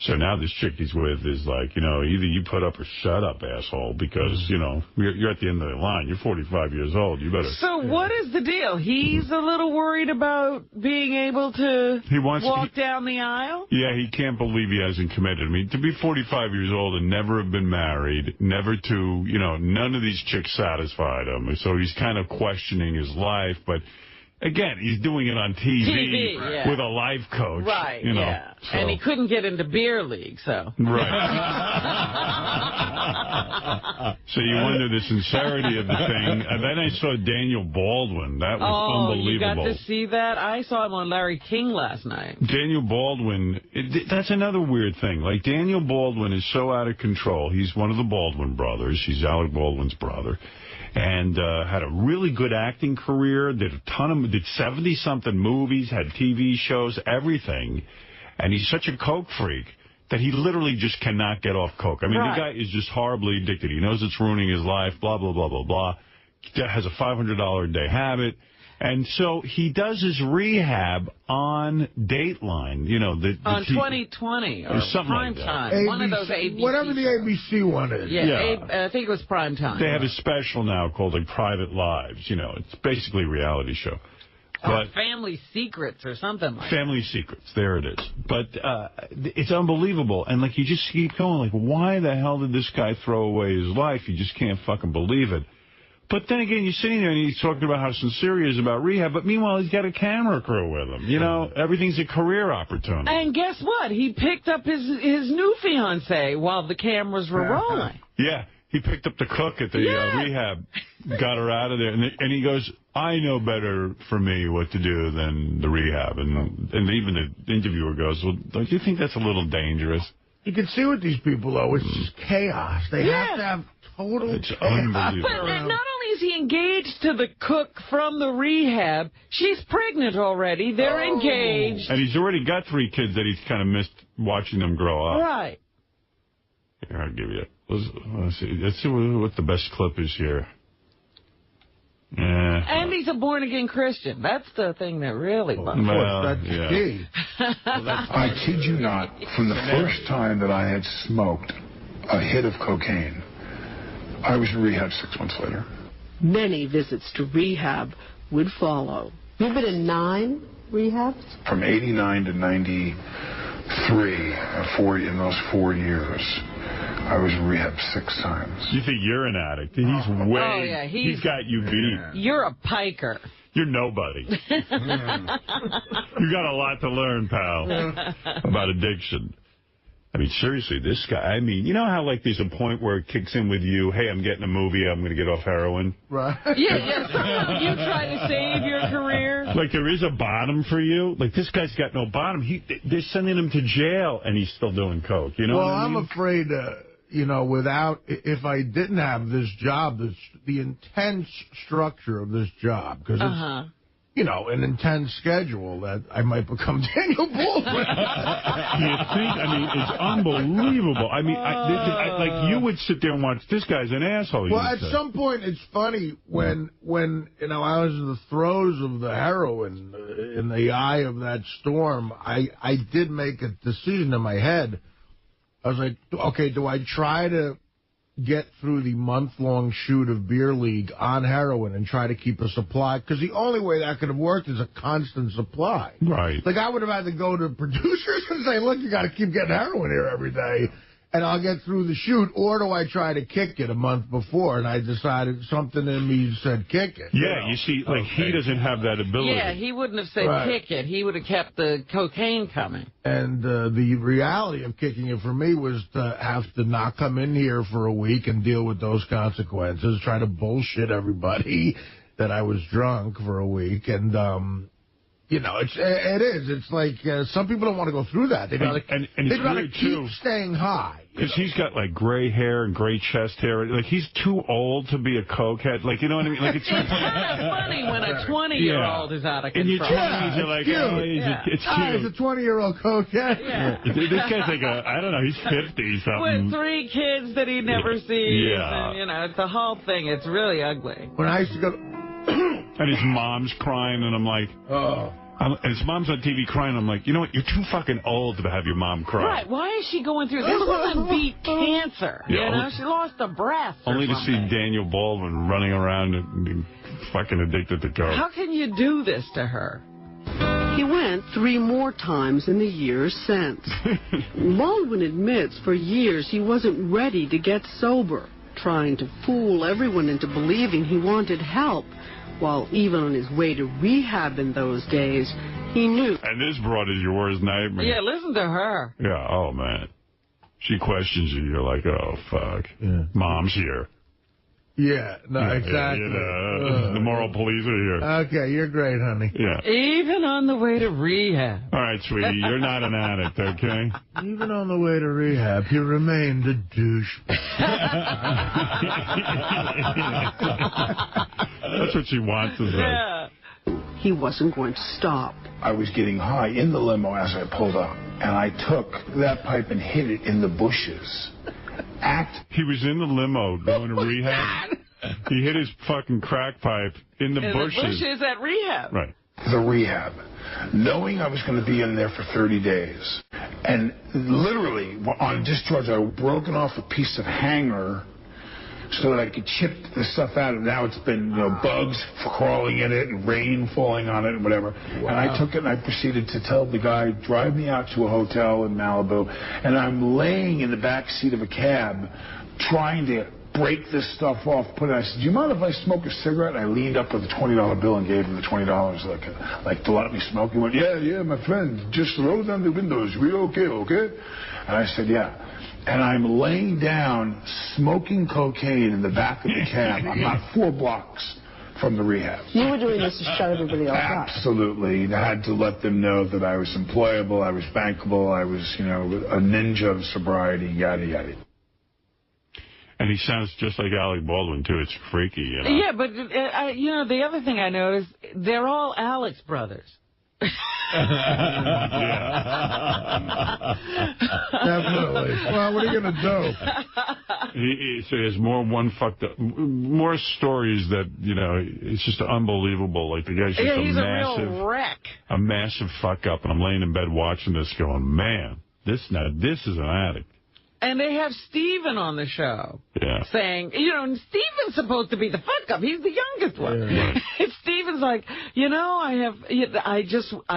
S7: so now this chick he's with is like, you know, either you put up or shut up, asshole, because, you know, you're at the end of the line. You're 45 years old. You better.
S5: So what is the deal? He's a little worried about being able to walk down the aisle?
S7: Yeah, he can't believe he hasn't committed. I mean, to be 45 years old and never have been married, never to, you know, none of these chicks satisfied him. So he's kind of questioning his life, but again, he's doing it on TV with a life coach.
S5: Right,
S7: you know,
S5: yeah.
S7: so.
S5: And he couldn't get into beer league, so.
S7: Right. So you wonder the sincerity of the thing. And then I saw Daniel Baldwin. That was unbelievable.
S5: You got to see that? I saw him on Larry King last night.
S7: Daniel Baldwin, that's another weird thing. Like, Daniel Baldwin is so out of control. He's one of the Baldwin brothers. He's Alec Baldwin's brother. And had a really good acting career, did 70-something movies, had TV shows, everything. And he's such a coke freak that he literally just cannot get off coke. I mean, the guy is just horribly addicted. He knows it's ruining his life, blah, blah, blah, blah, blah. He has a $500 a day habit. And so he does his rehab on Dateline, you know.
S5: On 2020 or
S7: something
S5: Prime
S7: like that.
S5: Time. One of those ABC.
S1: Whatever the ABC one is.
S5: Yeah. I think it was Prime Time.
S7: They have a special now called like Private Lives. You know, it's basically a reality show. But
S5: Family Secrets or something like that.
S7: Family Secrets, there it is. But it's unbelievable. And like you just keep going, like, why the hell did this guy throw away his life? You just can't fucking believe it. But then again, you're sitting there and he's talking about how sincere he is about rehab, but meanwhile, he's got a camera crew with him. You know, everything's a career opportunity.
S5: And guess what? He picked up his new fiancée while the cameras were rolling.
S7: Yeah, he picked up the cook at the rehab, got her out of there, and he goes, I know better for me what to do than the rehab. And even the interviewer goes, well, don't you think that's a little dangerous?
S1: You can see with these people, though, it's just chaos. They have to have total chaos.
S7: Unbelievable.
S5: But not only is he engaged to the cook from the rehab, she's pregnant already. They're engaged.
S7: And he's already got 3 kids that he's kind of missed watching them grow up.
S5: Right.
S7: Here, I'll give you it. Let's see what the best clip is here.
S5: And he's a born-again Christian. That's the thing that really bugs me.
S1: That's key.
S21: I kid you not, from the first time that I had smoked a hit of cocaine, I was in rehab 6 months later.
S9: Many visits to rehab would follow. You've been in 9 rehabs?
S21: From 89 to 93, in those 4 years, I was in rehab 6 times.
S7: You think you're an addict? He's got you beat.
S5: You're a piker.
S7: You're nobody. You got a lot to learn, pal, about addiction. I mean, seriously, this guy, I mean, you know how, like, there's a point where it kicks in with you, hey, I'm getting a movie, I'm going to get off heroin?
S1: Right.
S5: Yeah. So you try to save your career?
S7: Like, there is a bottom for you? Like, this guy's got no bottom. They're sending him to jail, and he's still doing coke, you know what I mean?
S1: I'm afraid, you know, if I didn't have this job, the intense structure of this job, because it's, you know, an intense schedule, that I might become Daniel Baldwin.
S7: You think? I mean, it's unbelievable. I mean, like, you would sit there and watch, this guy's an asshole.
S1: Well, at some point, it's funny, when you know, I was in the throes of the heroin, in the eye of that storm, I did make a decision in my head. I was like, okay, do I try to get through the month-long shoot of Beer League on heroin and try to keep a supply? Because the only way that could have worked is a constant supply.
S7: Right.
S1: Like, I would have had to go to producers and say, look, you got to keep getting heroin here every day, and I'll get through the shoot. Or do I try to kick it a month before? And I decided something in me said kick it.
S7: Yeah, you see, like, he doesn't have that ability.
S5: Yeah, he wouldn't have said kick it. He would have kept the cocaine coming.
S1: And the reality of kicking it for me was to have to not come in here for a week and deal with those consequences, try to bullshit everybody that I was drunk for a week. And, you know, it's like some people don't want to go through that. They'd rather keep staying high.
S7: Because he's got, like, gray hair and gray chest hair. Like, he's too old to be a cokehead. Like, you know what I mean? Like, it's
S5: funny when a 20-year-old is out of control.
S7: In your 20s, you're like, it's cute.
S1: He's a 20-year-old cokehead.
S5: Yeah.
S7: This guy's like I don't know, he's 50-something.
S5: With 3 kids that he never sees.
S7: Yeah.
S5: And, you know, it's the whole thing. It's really ugly.
S1: When I used to go...
S7: And his mom's crying, and I'm like... Oh. And his mom's on TV crying. I'm like, you know what? You're too fucking old to have your mom cry.
S5: Right. Why is she going through this? Woman beat cancer.
S7: Yeah,
S5: you know, she lost a breath.
S7: Only to see Daniel Baldwin running around and being fucking addicted to coke.
S5: How can you do this to her?
S9: He went 3 more times in the years since. Baldwin admits for years he wasn't ready to get sober, trying to fool everyone into believing he wanted help. While even on his way to rehab in those days, he knew.
S7: And this broad is your worst nightmare.
S5: Yeah, listen to her.
S7: Yeah, oh, man. She questions you. You're like, oh, fuck. Yeah. Mom's here.
S1: Yeah, no, exactly.
S7: You know, the moral police are here.
S1: Okay, you're great, honey.
S7: Yeah.
S5: Even on the way to rehab.
S7: All right, sweetie, you're not an addict, okay?
S1: Even on the way to rehab, you remained a douche.
S7: That's what she wants to say.
S5: Yeah.
S9: He wasn't going to stop.
S21: I was getting high in the limo as I pulled up, and I took that pipe and hid it in the bushes.
S7: He was in the limo going to rehab. He hit his fucking crack pipe in the bushes.
S5: The bushes at rehab.
S7: Right.
S21: The rehab, knowing I was going to be in there for 30 days. And literally, on discharge, I had broken off a piece of hanger so that I could chip the stuff out. And now it's been, you know, bugs crawling in it and rain falling on it and whatever. Wow. And I took it and I proceeded to tell the guy, drive me out to a hotel in Malibu. And I'm laying in the back seat of a cab trying to break this stuff off, put it. I said, do you mind if I smoke a cigarette? And I leaned up with a $20 bill and gave him the $20 like to let me smoke. He went, yeah, my friend, just roll down the windows. We okay? And I said, yeah. And I'm laying down smoking cocaine in the back of the cab. I'm not 4 blocks from the rehab.
S9: You were doing this to shut everybody else up.
S21: Absolutely. I had to let them know that I was employable, I was bankable, I was, you know, a ninja of sobriety, yada, yada.
S7: And he sounds just like Alec Baldwin, too. It's freaky, you know.
S5: Yeah, but, you know, the other thing I noticed, they're all Alex brothers.
S1: Definitely. Well, what are you going to do?
S7: So there's more stories that, you know, it's just unbelievable. Like, the guy's just
S5: he's a real wreck.
S7: A massive fuck up. And I'm laying in bed watching this going, man, this is an addict.
S5: And they have Steven on the show saying, you know, Steven's supposed to be the fuck up. He's the youngest one. Yeah. And Steven's like, you know, I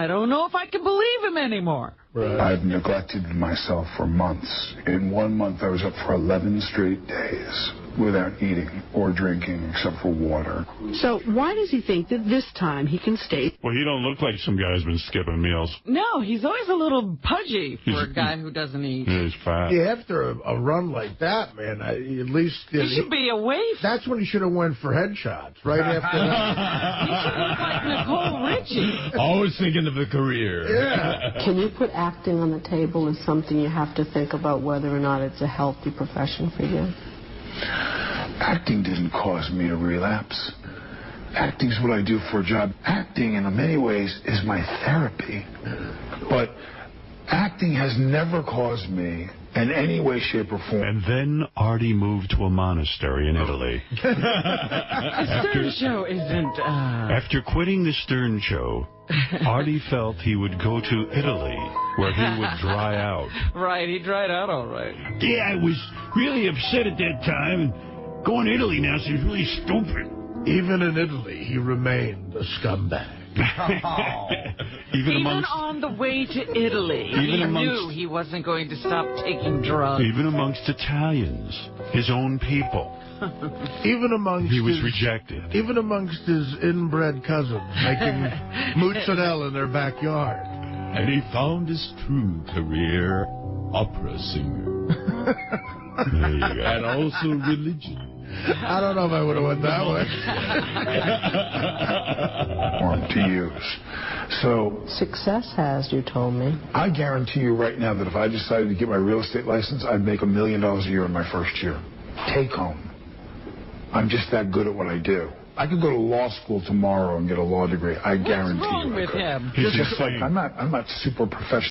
S5: don't know if I can believe him anymore.
S21: Right. I've neglected myself for months. In 1 month, I was up for 11 straight days.
S13: without eating or drinking except for water.
S9: So why does he think that this time he can stay?
S7: Well, he don't look like some guy who's been skipping meals.
S5: No, he's always a little pudgy for a guy who doesn't eat.
S7: He's fat.
S1: Yeah, after a run like that, man, at least...
S5: He should be away.
S1: That's when he should have went for headshots, right after that.
S5: He should look like Nicole Richie.
S4: Always thinking of a career.
S1: Yeah.
S9: Can you put acting on the table as something you have to think about whether or not it's a healthy profession for you?
S13: Acting didn't cause me to relapse. Acting is what I do for a job. Acting, in many ways, is my therapy. But acting has never caused me, in any way, shape, or form.
S7: And then Artie moved to a monastery in Italy.
S5: The Stern Show isn't...
S7: After quitting the Stern Show, Artie felt he would go to Italy, where he would dry out.
S5: Right, he dried out all right.
S21: Yeah, I was really upset at that time, and going to Italy now seems really stupid.
S1: Even in Italy, he remained a scumbag.
S5: Even on the way to Italy, he knew he wasn't going to stop taking drugs.
S7: Even amongst Italians, his own people.
S1: Even amongst
S7: he was rejected.
S1: Even amongst his inbred cousins, making mozzarella in their backyard.
S4: And he found his true career, opera singer.
S7: There you go.
S4: And also religion.
S1: I don't know if I would have went that way.
S13: To use. So
S9: Success has, you told me.
S13: I guarantee you right now that if I decided to get my real estate license, I'd make $1 million a year in my first year. Take home. I'm just that good at what I do. I could go to law school tomorrow and get a law degree. I guarantee you.
S5: What's wrong with him?
S13: He's just like, I'm not super professional.